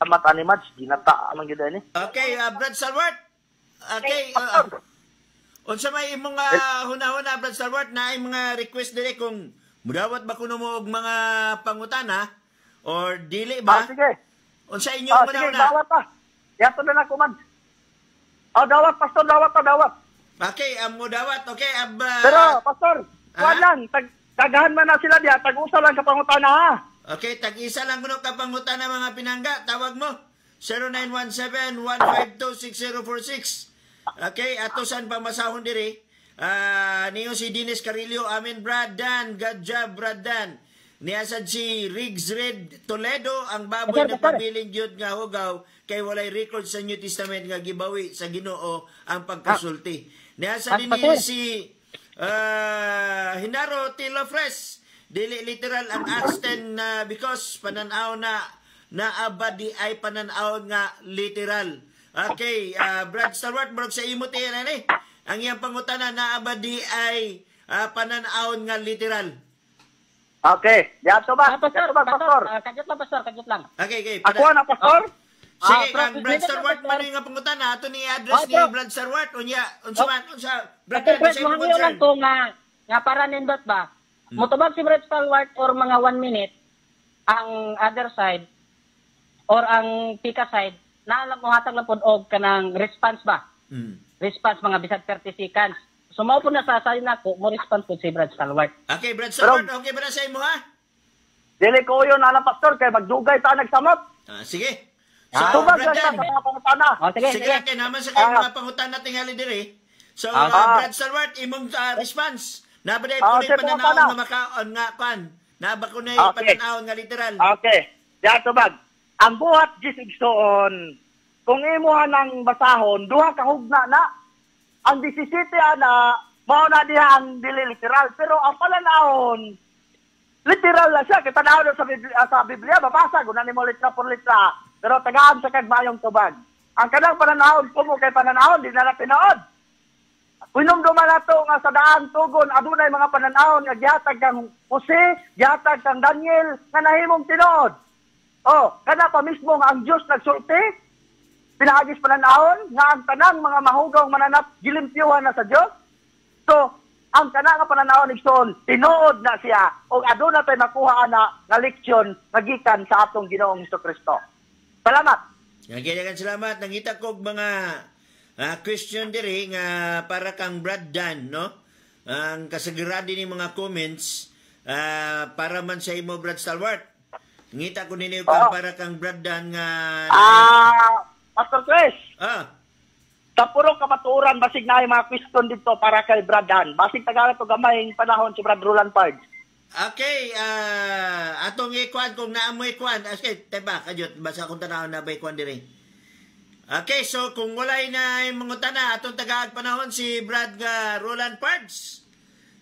Amat animats, ginata man gyud ani. Okay, Brad Stalwart. Okay, unsa may imong hunahuna Brad Stalwart na ay mga request dire kung mudawat ba kuno mo og mga pangutana or dili ba? Sige. Unsa inyong Sige, hunahuna? dawat pa. Yato na ko man. Dawat pastor, dawat. Okay, mo dawat. Okay, Pero pastor, kuan lang, tagahan man na sila diya, tag-usa lang ka pangutana ha. Okay, tag-isa lang kuno ka pangutana mga pinangga. Tawag mo 0917-152-6046. Okay, ato saan pa masahon diri? Niyo si Dennis Carillo, amin Brad Dan, good job Brad Dan. Niasad si Riggs Red Toledo, ang baboy na pabiling Diyod nga hugaw, kay walay record sa New Testament nga gibawi sa Ginoo ang pagkasulti. Niasad din niyo si Hinaro Tilofres, dili literal ang Acts 10 because pananaw na abadi ay pananaw nga literal. Okay, Brad Stalwart, morog sa imo tiyan ani. Ang iyang pangutana na abadi ay pananaw nga literal. Okay, yato ba? Pastor. Kajot lang. Okay. Ako na pastor? Sige, ang Brad Stalwart man nga pangutana ato ni address ni Brad Stalwart unya unsa Brad Dan sa Mo lang ko nga nga para nindot ba? Mutubag si Brad Stalwart or mga 1 minute, ang other side, or ang pika side, naalam mo hatag lang po og kanang response ba? Response mga bisag 30 seconds. So mao po na sa sayo nako mo response po si Brad Stalwart. Okay, Brad Stalwart, okay ba na sa imo ha? Dili ko yun, pastor, kay magdugay ta nagsamot. Sige. So, Tubag Brad sa Dan, mga pangutana. Sige, sige sige. natin, naman sa kayo mga pangutan natin hali dire. So, Brad Stalwart, imong response. Nabaday po sige, pananaon pangutana. nga makaon nga kwan. Naba ko na Okay. pananaon nga literal. Okay. Diya tubag. Ang buhat gisigsoon, kung imuha ng basahon, duha ka hugna na. Ang 17 ana, mao na diha ang dili literal. Pero ang palanahon, literal na siya. Kita na sa Biblia, babasa, gunan mo litra por litra. Pero tagaan sa kagmayong tubag. Ang kanang pananahon, kumo kay pananahon, di na napinood. Pinumduman na to nga sa daan tugon, adunay mga pananahon nga gihatag kang Jose, gihatag kang Daniel, nga nahimong tinood. Kana pa mismo nga ang Diyos nagsulti, pinahagis pananahon, nga ang tanang mga mahugawng mananap, gilimpyuhan na sa Diyos. So, ang kanang pananahon igsoon, tinuod na siya, o aduna tayo makuha na nga leksyon, nagikan sa atong Ginoong Jesucristo. Salamat. Kaya salamat. Nangita ko mga Christian diri nga para kang Brad Dan, no? Ang kasagiraan din yung mga comments para man sa imo, Brad Stalwart. Ngita ko ninyo para kang Brad Dan nga... Pastor Chris. Sa puro kamatuoran, basig na yung mga question dito para kay Brad Dan. Basig tagalan to gamay yung panahon si Brad Roland Pards. Okay, atong ikuan kung naamoy ikuan. Okay, teba, kajot, basa akong tanahon na ba ikuan diri. Okay, so kung walay na yung mga tanah, atong tagaag panahon si Brad Roland Pards.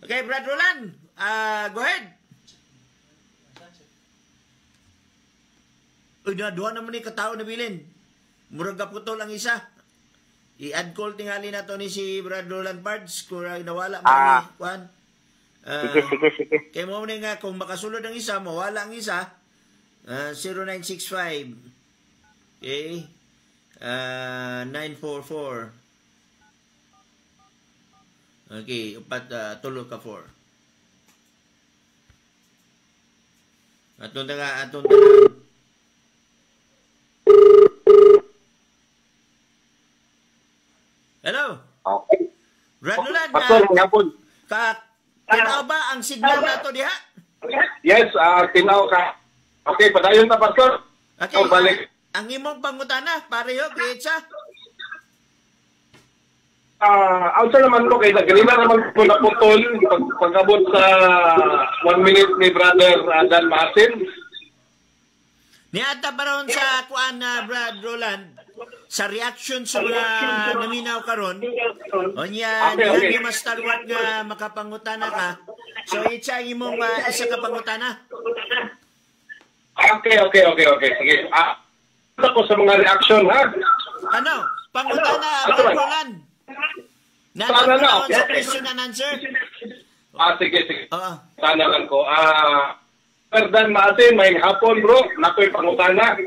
Okay, Brad Roland, go ahead. Uy, duha naman ni katao na bilin. Murag kaputol ang isa. I-add call tingali na to ni si Brad Roland Pards kung nawala mo ni Juan. Sige. Kaya mo nga kung makasulod ang isa, mawala ang isa. 0965. Okay. 944. Okay, tulo ka 4. Atong taga. Hello. Okay. Brad Roland, Pastor, ngapon. tinaw ba ang signal na to diha? Yes, tinaw ka. Okay, padayon na, Pastor. Okay, balik. ang imong pangutana, pareho, Kietsa? Outside naman mo, kaya ganina naman po naputol pagkabot sa 1 minute ni Brother Dan Martin. Niata pa ron sa kuan na Brad Roland, sa reaction sa mga naminaw karon, o niya, niya mas Stalwart nga makapangutana ka. So, itsa ang imong isa ka pangutana. Okay. Sige. Ako sa mga reaction, ha? Ano? Pangutana, Brad Roland. Sana na. Sa question and answer. Sige. Oo. Sana lang ko. Dan Martin, may hapon, bro. Nako'y pangutana.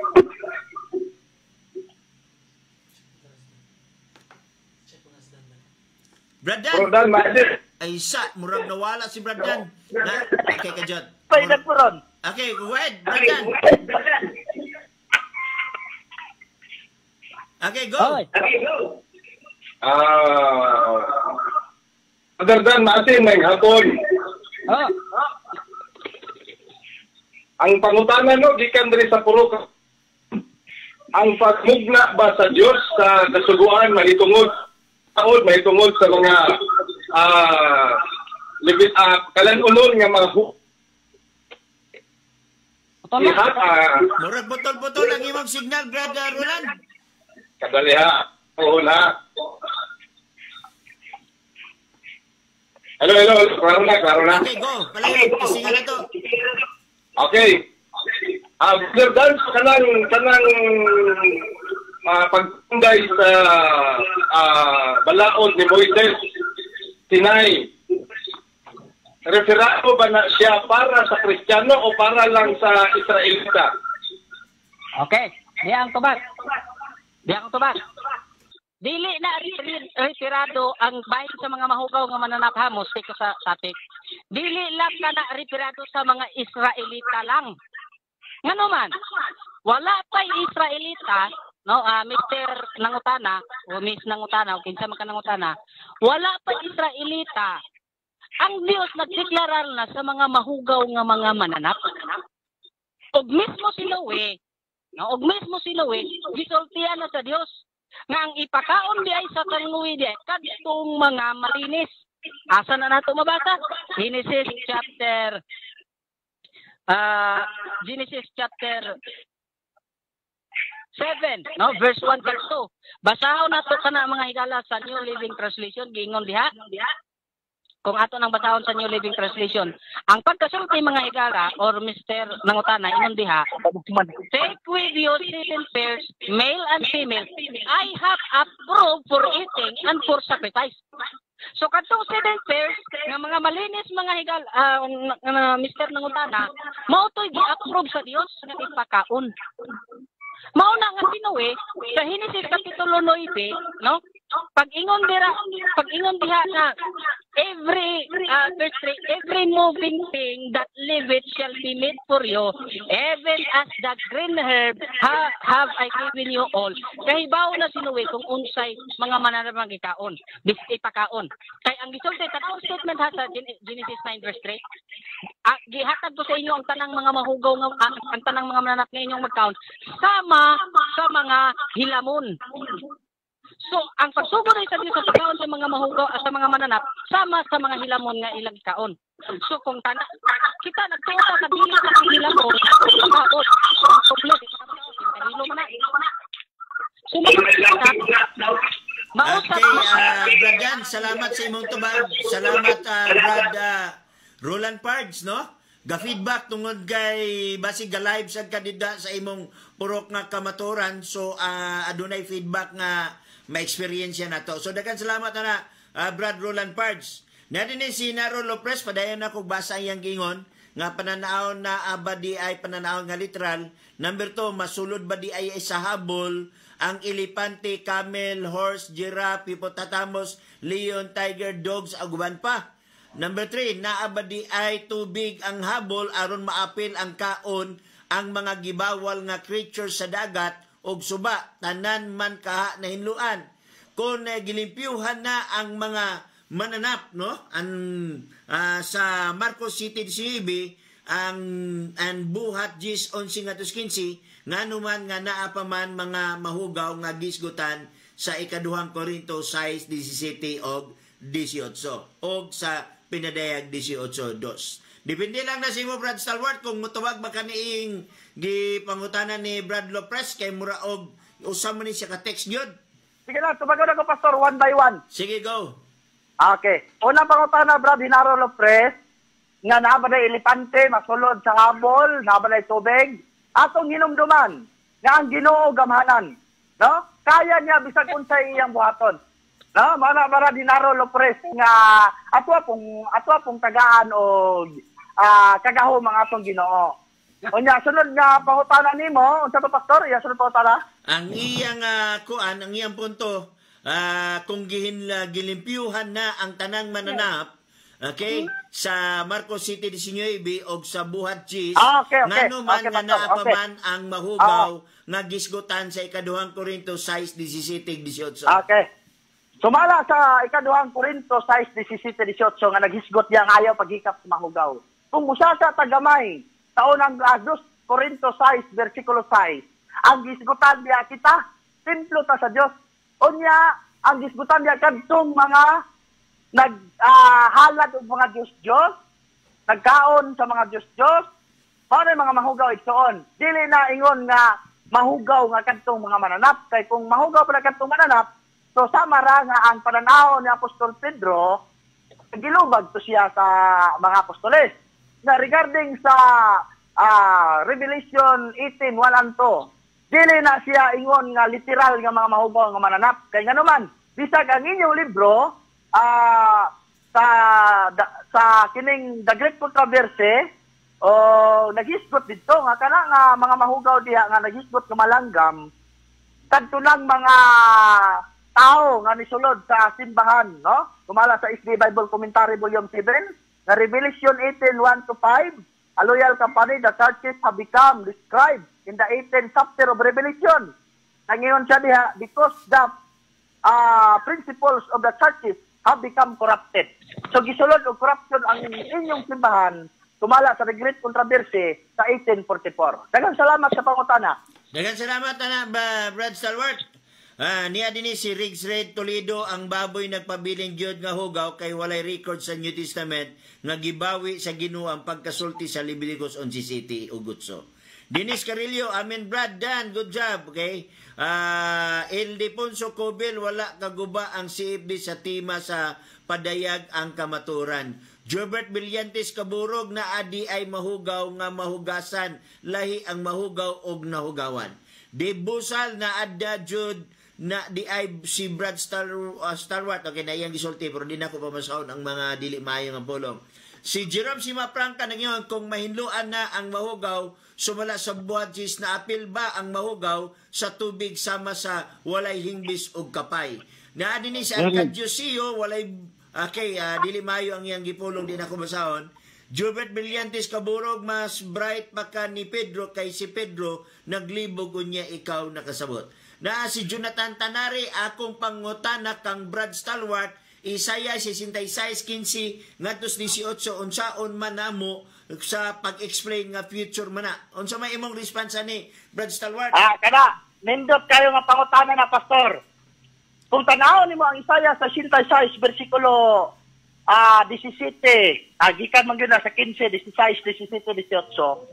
Brad Dan. Bro, Dan Martin. Ay, murag nawala si Brad Dan. Okay, kajot. Paidag po ron. Okay, go ahead, Brad Dan. Okay, go. Oy. Brother Dan Martin, may hapon. Ang pangutana, no, gikan diri sa puro ang pagmugna ba sa Diyos sa kasuguan mahitungod sa mga kalan-unon nga mga lihat Murag botol-botol ang imong signal, Brad Roland. kadaliha na. Hello, klaro na. Okay, go. Palayo, kasi nga na to. Okay. Brother Dan, kanang pagtunday sa balaod ni Moises, Sinai, referado ba na siya para sa Kristiyano o para lang sa Israelita? Okay. Diya ang tubag. Dili na retirado ang bahin sa mga mahugaw nga mananaphamos ko sa topic. Dili lang na retirado sa mga Israelita lang. Ngano man, wala pa Israelita, no, Mr. Nangutana o Miss Nangutana o kinsa man ka Nangutana, wala pa Israelita. Ang Dios nagdeklarar na sa mga mahugaw nga mga mananap. Og mismo si Noe, no, og mismo si Noe, gisultihan na sa Dios nga ang ipakaon di ay sa kanluwi di ay kadtong mga malinis. Asa na nato mabasa? Genesis chapter 7, no, verse 1 to 2. Basahon nato kana mga higala sa New Living Translation, giingon diha. Kung ato nang basahon sa New Living Translation, ang pagkasulti mga higala or Mr. Nangutana ingon diha, take with you 7 pairs, male and female. I have approved for eating and for sacrifice. So kadtong 7 pairs nga mga malinis mga higal Mr. Nangutana, mao toy gi-approve sa Dios nga ipakaon. Mao na nga sinuwi sa Genesis kapitulo 9, no? Pag-ingon diha na every moving thing that liveth shall be made for you, even as the green herb have I given you all. Kahibaw na sinuwi kung unsay mga mananap ikaon, bisti pakaon. Kay ang gisulti tatong statement ha sa Genesis 9 verse 3. Gihatag ko sa inyo ang tanang mga mahugaw nga ang tanang mga mananap nga inyong magkaon sama sa mga hilamon. So, ang pagsugod ay sa Diyos sa pagkaon sa mga mahugaw at sa mga mananap, sama sa mga hilamon nga ilang kaon. So, kung kita nagtuwa sa dili sa mga hilamon, pagkaon, kompleto, hilo man na. So, okay, Brad Jan, salamat sa imong tubag. Salamat, Brad Roland Pards, no? Ga-feedback tungod kay basig ga-live sa kandidat sa imong purok nga kamaturan. So, adunay feedback nga ma-experience na to. So, dagan salamat na Brad Roland Pards. Natin si Naro Lopres, padayon na kong basa iyang gingon, nga pananaon na ba di ay pananaon nga literal. Number 2, masulod ba di ay sa habol ang elepante, camel, horse, giraffe, hippopotamus, leon, tiger, dogs, aguban pa. Number 3, naa ba di ay tubig ang habol aron maapil ang kaon ang mga gibawal nga creatures sa dagat og suba tanan man kaha na hinluan. Kung gilimpyuhan na ang mga mananap, no, sa Marcos City 19 ang buhat 10:11 nga 15 nganuman nga naa pa man mga mahugaw nga gisgutan sa ikaduhang Korinto 6:17 og 18 og sa pinadayag 18:2. Depende lang na si mo Brad Stalwart kung mutuwag ba kaniing gipangutanan ni Brad Lopres kay mura og usam man ni siya ka text gyud. Sige lang, tumagon ako pastor one by one. Sige, go. Okay. Unang pangutana Brad Hinaro Lopres nga naa ba na elepante masulod sa habol, naa ba na tubig atong hinumduman nga ang Ginoo gamhanan, no? Kaya niya bisag unsay iyang buhaton. No, mana Brad Hinaro Lopres nga ato pong tagaan og kagaho mga atong Ginoo. Unya sunod nga pangutana nimo, unsa to pastor? Iya sunod pangutana? Ang iyang ang iyang punto, kung gilimpyuhan na ang tanang mananap, okay, sa Marcos City 19 og sa Buhat Cheese, okay. ngano man Okay, nga pastor. naa pa man ang mahugaw nga gisgutan sa ikaduhang Korinto 6:17-18. Okay. Sumala sa ikaduhang Korinto 6:17-18 nga naghisgot diya nga ayaw paghikap sa mahugaw. Kung musa sa tagamay, taon ang 2 Korinto 6 versikulo 6, ang gisgutan diya kita, templo ta sa Dios. Unya, ang gisgutan diya kadtong mga halad og mga Diyos, nagkaon sa mga Diyos, mao na mga mahugaw igsoon. Dili na ingon nga mahugaw nga kadtong mga mananap, kay kung mahugaw pala kadtong mananap, so sama ra nga ang pananaw ni Apostol Pedro, gilubag to siya sa mga apostoles. Na regarding sa Revelation 18:1-2, dili na siya ingon nga literal nga mga mahugaw nga mananap. Kay nga naman, bisag ang inyong libro, sa kining The Great Controversy, naghisgot dito nga kana nga mga mahugaw diha nga naghisgot nga malanggam, kadto lang mga tao nga nisulod sa simbahan, no? Kumala sa SD Bible Commentary Volume 7, na Revelation 18:1 to 5, a loyal company, the churches have become described in the 18th chapter of Revelation. Nangingon siya diha, because the principles of the churches have become corrupted. So gisulod og corruption ang inyong simbahan, tumala sa Great Controversy sa 1844. Daghang salamat sa pangutana. Daghang salamat na Brad Stalwart. Niya din si Riggs Red Toledo, ang baboy nagpabiling Diyod nga hugaw kay walay record sa New Testament nga gibawi sa Ginoo ang pagkasulti sa Leviticus 11 City ugutso. Dennis Carillo, amen Brad, Dan, good job, okay? El Deponso Cobel, wala kaguba ang CFD sa tima sa padayag ang kamaturan. Jobert Villantes Kaburog, na adi ay mahugaw nga mahugasan, lahi ang mahugaw og nahugawan. Dave Busal, na adda Jud, na di ay si Brad Stalwart, okay, na iyang gisulti, pero di na ko pamasahon ang mga dili maayo nga pulong. Si Jerome Simapranca nagyon, kung mahinluan na ang mahugaw, sumala sa buhadjis, na apil ba ang mahugaw sa tubig sama sa walay hingbis og kapay. Na din si Arcadio Sio, walay, okay, dili maayo ang iyang gipulong, di na ko masahon. Jubert Villantes Kaburog, mas bright pa ka ni Pedro, kay si Pedro naglibog unya ikaw nakasabot. Na si Jonathan Tanari, akong pangutana kang Brad Stalwart, Isaya 66:15 ngadtos 18 unsaon man namo sa pag-explain nga future man na. Unsa may imong response ni Brad Stalwart? Kada nindot kayo nga pangutana na pastor. Kung tanaw nimo ang Isaya sa 66 bersikulo 17, gikan man gyud na sa 15, 16, 17, 18.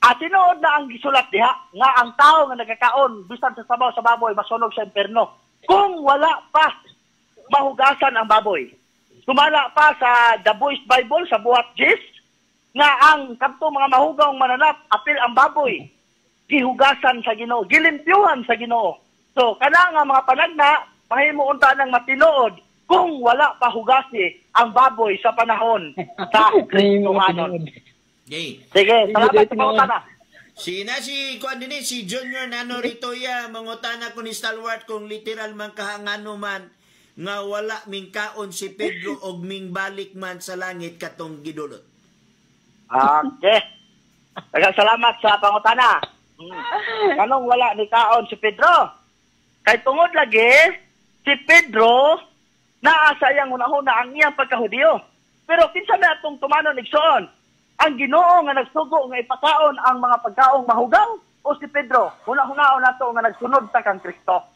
Tinuod na ang gisulat diha nga ang tao nga nagkakaon bisan sa sabaw sa baboy masunog sa impierno kung wala pa mahugasan ang baboy. Sumala pa sa The Voice Bible sa buhat Jis nga ang kadto mga mahugawng mananap apil ang baboy gihugasan sa Ginoo, gilimpyuhan sa Ginoo. So kana nga mga panagna mahimo unta nang matinuod kung wala pa hugasi ang baboy sa panahon sa Kristohanon. Okay. Sige, salamat sa pangutana. Si kuan dinhi si Junior Nano Ritoya, mangutana ko ni Stalwart kung literal man kahangano man nga wala ming kaon si Pedro og ming balik man sa langit katong gidulot. Okay. Salamat sa pangutana. Kanong wala ni kaon si Pedro? Kay tungod lagi si Pedro naa sa iyang hunahuna ang iyang pagkahudiyo. Pero kinsa na atong tumanon igsoon? Ang Ginoo nga nagsugo nga ipakaon ang mga pagkaong mahugaw o si Pedro? Hunahuna nato nga nagsunod ta kang Kristo.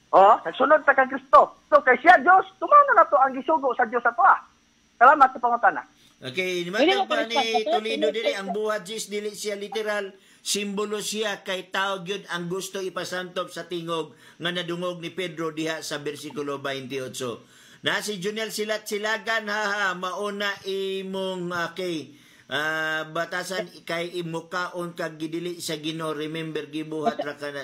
Nagsunod sa kang Kristo. So kay siya Diyos, tumano na to ang gisugo sa Diyos ato. Salamat sa pangutana. Okay, naman pa ni Toledo dili ang buhat Jis dili siya literal, simbolo siya kay tao gyud ang gusto ipasantop sa tingog nga nadungog ni Pedro diha sa bersikulo 28. Na si Juniel Silagan mauna imong batasan kay imukaon kag gidili sa Ginoo, remember gibuhat ra kana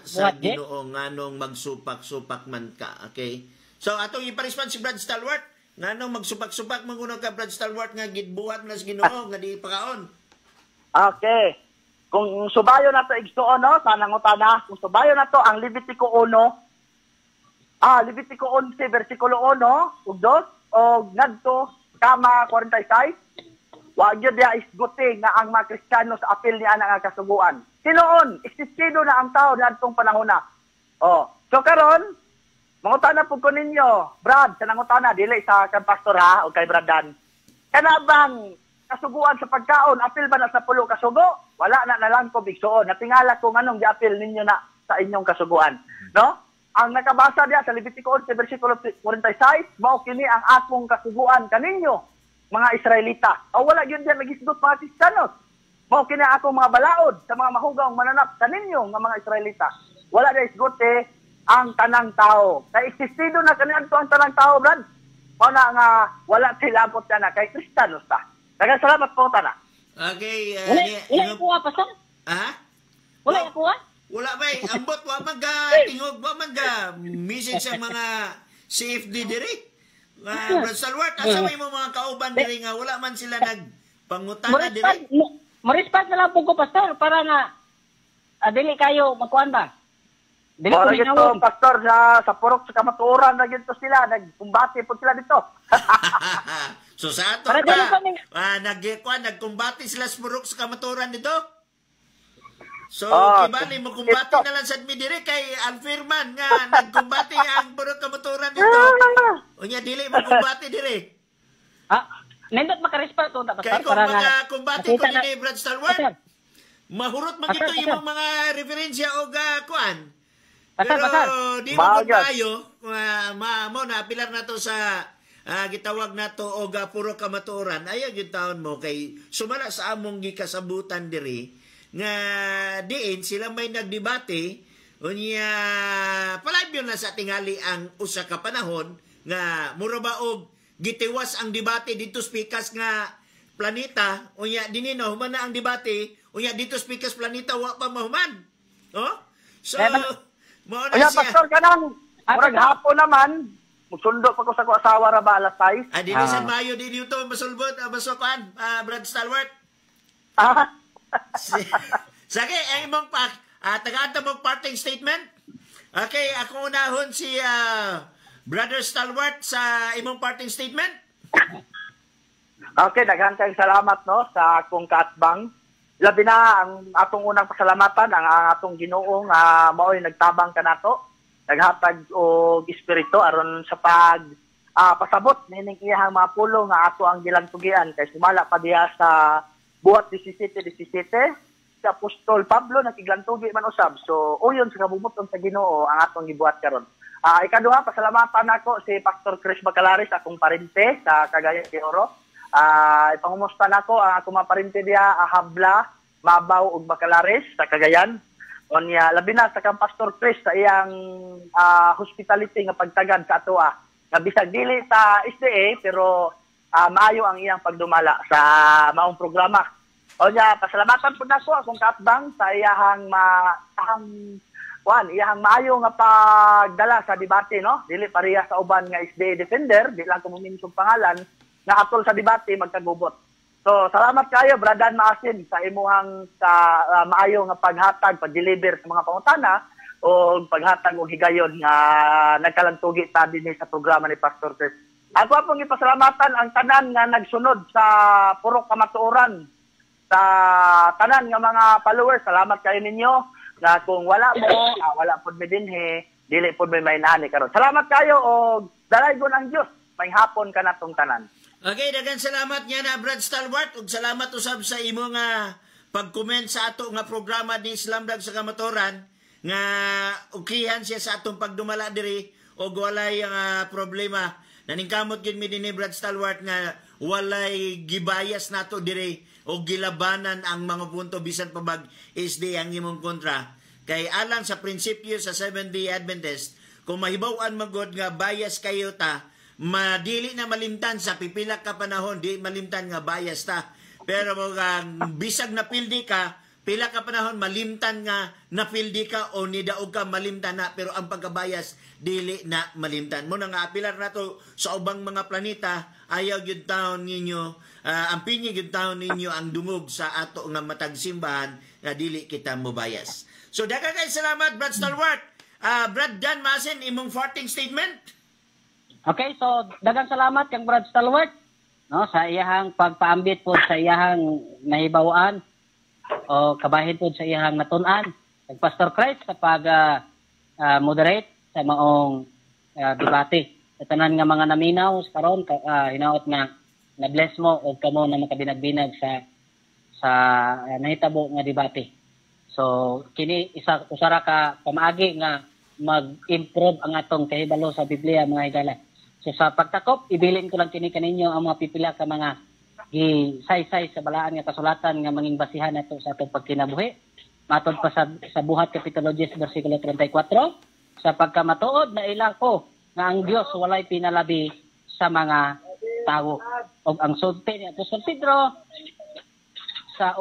sa Ginoo nganong magsupak-supak man ka. Okay, so atong ipa-response si Brad Stalwart nganong magsupak-supak man kuno ka Brad Stalwart nga gidbuhat na sa Ginoo nga di pakaon. Okay, kung subayo na to igsuon sa nangutana, kung subayo na to ang Levitico 1 Levitico 11 bersikulo 1 ug 2 og ngadto kama 46, wag yun dia isguti nga ang mga Kristiyano sa apil niya nga kasuguan. Sinoon, existido na ang tao na itong panahon na. So karon, mangutana po ko ninyo, Brad, sa nangutana, dili sa kang pastor o kay Brad Dan. Kanabang kasuguan sa pagkaon, apil ba na sa pulo kasugo? Wala na lang ko bigsoon. Natingala ko anong giapil ninyo na sa inyong kasuguan. No? Ang nakabasa diya sa Levitico 11 bersikulo 46, mao kini ang akong kasuguan kaninyo, mga Israelita. Wala gyud diyan nagisgot mga Kristiyanos. Mao kini akong mga balaod sa mga mahugawng mananap kaninyo nga mga Israelita. Wala diya isgote ang tanang tao. Kay existido na kaniadto ang tanang tao, Brad. Mao na nga wala sila abot na kay Kristiyanos ta. Daghang salamat po tana. Okay, wala ko pa sa. Wala ko Wala ba ambot wa tingog wa message sa mga CFD direct. Brad Stalwart, asa may mga kauban diri nga wala man sila nagpangutana direct. Mo-response na lang po ko pastor para nga dili kayo magkuan ba. Dili ko Wala gito, hinawon. pastor, sa purok sa kamatuoran na gito sila, nagkumbati po sila dito. So sa ato Para dili pa, kami- nagkumbati sila sa purok sa kamaturan dito. So, Oh, kibali mo kumbati ito. na lang sa midiri kay Alfirman nga nagkumbati ang purok kamaturan dito. Unya dili mo kumbati diri. Nindot makarespeto ta Kay pastor kung para nga makakumbati ko makita na- ni Brad Stalwart, Pastor, mahurot man Pastor, ito pastor. yung mga referensya o kuan. Pastor, Pero pastor. di mo Mahal yan. kayo, mo na pilar na to sa gitawag na to og puro kamatuoran. Ayaw yung taon mo kay sumala sa among gikasabutan diri nga diin sila may nagdebate unya palive yun na sa tingali ang usa ka panahon nga mura ba og gitiwas ang debate dito speakers nga planeta unya dinino human na ang debate unya dito speakers planeta wa pa mahuman. Oh? So mao na Kaya, siya. pastor, kanang, murag hapon naman, musundo pa ko sa ko asawa ra ba alas 6. Dili sa Mayo di dito masulbot basukan Brad Stalwart. Sige, ang imong taga-anta mong parting statement. Okay, ako unahon si Brother Stalwart sa imong parting statement. Okay, daghang kayong salamat no sa akong kaatbang. Labi na ang atong unang pasalamatan ang atong Ginoo nga mao'y nagtabang kanato. Naghatag og espiritu aron sa pasabot nining iyang mga pulo nga ato ang gilangtugian kay sumala pa diha sa buhat 17:17 si Apostol Pablo nakiglantugi man usab. So uyon sa kabubuton sa Ginoo ang atong gibuhat karon. Ikaduha, pasalamatan ako si Pastor Chris Bacalaris, akong parente sa Cagayan de Oro. Ipangumusta na ako ang akong mga parente diya, Habla, Mabaw ug Bacalaris sa Cagayan. Onya labi na sa kang Pastor Chris sa iyang hospitality nga pagtagad sa atoa. Nga bisag dili sa SDA pero maayo ang iyang pagdumala sa maong programa. Onya pasalamatan pud nako akong kaatbang sa iyang iyang maayo nga pagdala sa debate no. Dili pareha sa uban nga SDA defender, di lang ko muminsog pangalan nga atol sa debate magkagubot. So, salamat kayo, Bradan Maasin, sa imuhang maayo nga paghatag, pag-deliver sa mga pangutana o paghatag o higayon nga nagkalantugi ta din sa programa ni Pastor Chris. Ako pong ipasalamatan ang tanan nga nagsunod sa purok kamatuoran, sa tanan nga mga followers. Salamat kayo ninyo na kung wala mo, wala po may dinhi, dili po may nani karon. Salamat kayo o dalaygon ang Dios. May hapon ka na tong tanan. Okay, dagan salamat niya na Brad Stalwart ug salamat usab sa imo nga pag-comment sa ato nga programa ni Islamdag sa Kamatuoran nga ukihan siya sa atong pagdumala diri og walay problema. Naningkamot gyud mi dinhi Brad Stalwart nga walay gibayas nato diri og gilabanan ang mga punto bisan pa bag SD ang imong kontra. Kay alang sa prinsipyo sa Seventh-day Adventist, kung mahibaw-an magod nga bias kayo ta, madili na malimtan sa pipila ka panahon, di malimtan nga bias ta. Pero bisag na pildi ka, pila ka panahon malimtan nga napildi ka o nidaog ka malimtan na, pero ang pagkabayas dili na malimtan. Muna nga apilar na to sa ubang mga planeta, ayaw gyud taon ninyo, ang pinyig gyud taon ninyo ang dungog sa ato nga matag simbahan nga dili kita mobayas. So daghang kay salamat Brad Stalwart. Brad Dan Masin, imong parting statement. Okay, so daghang salamat kang Brad Stalwart no sa iyahang pagpaambit po sa iyahang nahibawan o kabahin po sa iyahang natun-an. Kag Pastor Chris sa pag moderate sa maong debate. Sa tanan nga mga naminaw karon hinaot na na-bless mo og kamo na makabinag-binag sa nahitabo nga debate. So kini usara ka pamaagi nga mag-improve ang atong kahibalo sa Biblia mga higala. So sa pagtakop, ibilin ko lang kini kaninyo ang mga pipila ka mga say-say sa balaan nga kasulatan nga manging basihan nato sa atong pagkinabuhi. Matod pa sa Buhat Kapitulo 10 bersikulo 34, sa pagkamatuod na ilako nga ang Dios walay pinalabi sa mga tawo. Og ang sulti ni Apostol Pedro sa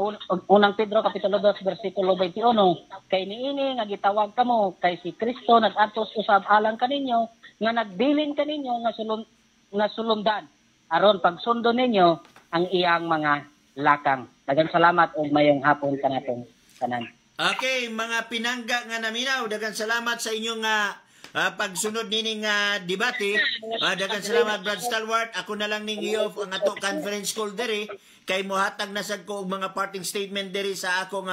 unang Pedro Kapitulo 2 bersikulo 21, kay niini nga gitawag kamo kay si Kristo nag-atos usab alang kaninyo nga nagbilin kaninyo nga sulundan aron pagsundo ninyo ang iyang mga lakang. Daghang salamat ug mayong hapon kanatong tanan. Okay, mga pinangga nga naminaw, daghang salamat sa inyong pagsunod nining debate. Daghang salamat Brad Stalwart. Ako na lang ning iyo ang ato conference call diri kay mohatag na sad ko og mga parting statement diri sa akong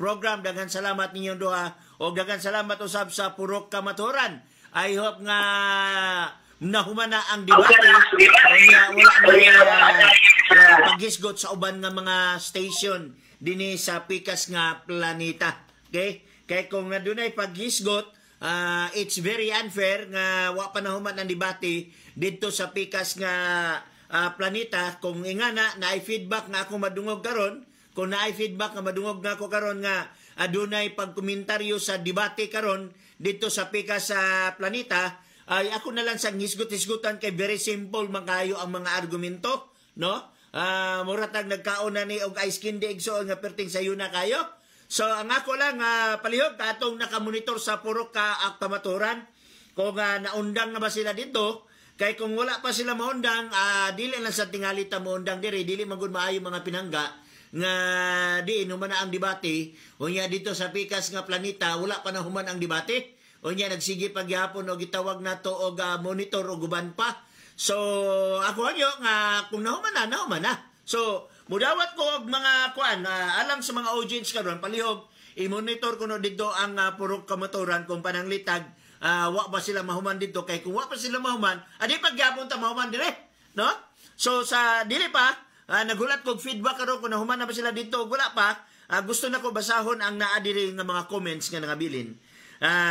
program. Daghang salamat ninyong duha o daghang salamat usab sa purok kamaturan. I hope nga nahumana ang debate kaya wala na paghisgot sa uban nga mga station dinhi sa pikas nga planeta. Okay? Kaya kung nadunay paghisgot, it's very unfair nga wa pa nahuman ang debate dito sa pikas nga planeta. Kung ingana na ay feedback nga ako madungog karon, kung naay feedback nga madungog nga ako karon nga adunay pagkomentaryo sa debate karon dito sa pikas sa planeta, ay ako na lang sa hisgot-hisgutan kay very simple makayo ang mga argumento, no? Muratag nagkaon na ni og ice candy igsoon nga perting sayo na kayo. So ang ako lang palihog katong nakamonitor sa purok kamaturan kung naundang na ba sila dito. Kay kung wala pa sila maundang, dili lang sa tingali ta maundang diri, dili magud maayo mga pinangga nga di inuman na ang debate. Unya dito sa pikas nga planeta wala pa na human ang debate. Unya nagsige pagyapon og gitawag nato og monitor og uban pa. So ako anyo nga kung nahuman na. So mudawat ko og mga kuan alang sa mga audience karon palihog i-monitor ko no dito ang purok kamaturan kung pananglitag wa ba sila mahuman dito kay kung wa pa sila mahuman adi pagyapon ta mahuman dire, no? So sa dili pa nagulat kog feedback karon kung nahuman na ba sila dito wala pa. Gusto na ko basahon ang naa diri nga mga comments nga nangabilin.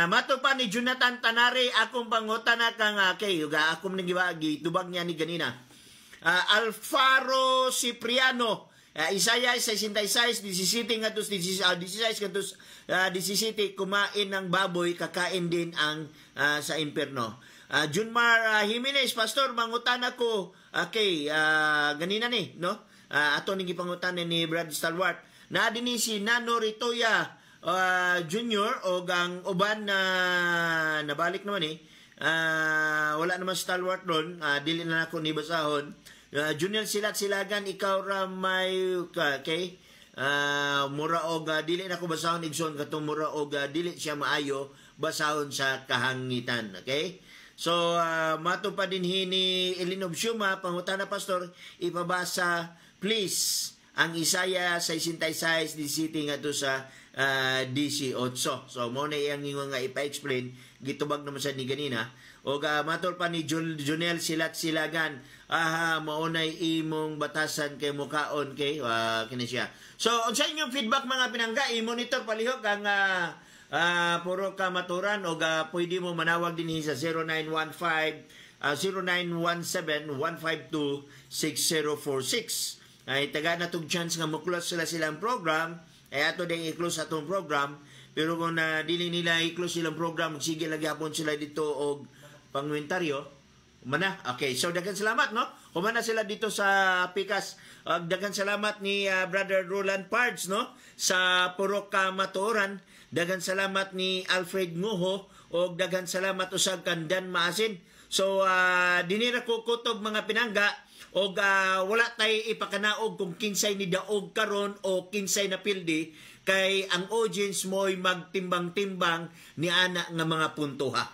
Mato pa ni Jonathan Tanare akong pangutana kang kay akong nagibagi tubag niya ni ganina. Alfaro Cipriano Isaiah 66 17 ngadto 16 ngadto 17 kumain ng baboy kakain din ang sa impierno. Junmar Jimenez Pastor mangutana ko kay ganina ni, no? Ato ning gipangutana ni Brad Stalwart na dinhi si Nano Ritoya Junior o gang uban na nabalik naman wala naman Stalwart ron, dili na ako ni basahon. Junior silagan ikaw ra may okay mura og dili na ko basahon igsoon katong mura og dili siya maayo basahon sa kahangitan. Okay, so mato pa din hini Elinob Shuma pangutana Pastor ipabasa please ang Isaiah 66 di city nga to sa DC8. So mo na iyang ingon nga ipa-explain gitubag naman sa ni ganina o matol pa ni Jonel silagan maunay imong batasan kay mukaon kay kini siya. So unsa inyong feedback mga pinangga i-monitor palihog ang puro kamaturan o pwede mo manawag dinhi sa 0917-152-6046 ay taga na tong chance nga mo-close silang program ay ato din i-close atong program pero kung dili nila i-close silang program sige lagi hapon sila dito og pangwentaryo mana. Okay, so daghang salamat, no? Humana sila dito sa pikas. Daghang salamat ni Brother Roland Pards, no? Sa purok kamatuoran. Daghang salamat ni Alfred Nguho o daghang salamat usab kan Dan Maasin. So dinira ko kutob mga pinangga og wala tay ipakanaog kung kinsay ni daog karon o kinsay na pildi kay ang audience mo'y magtimbang-timbang ni ana nga mga puntuha.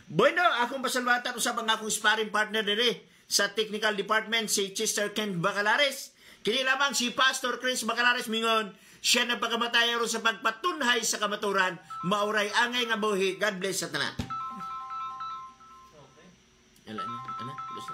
Bueno, akong pasalwatan usab ang akong sparring partner dire sa technical department si Chester Kent Bacalares. Kini lamang si Pastor Chris Bacalares mingon siya nagpakamatay ron sa pagpatunhay sa kamaturan mauray angay nga buhi. God bless sa tanan. Okay. Ala, gusto.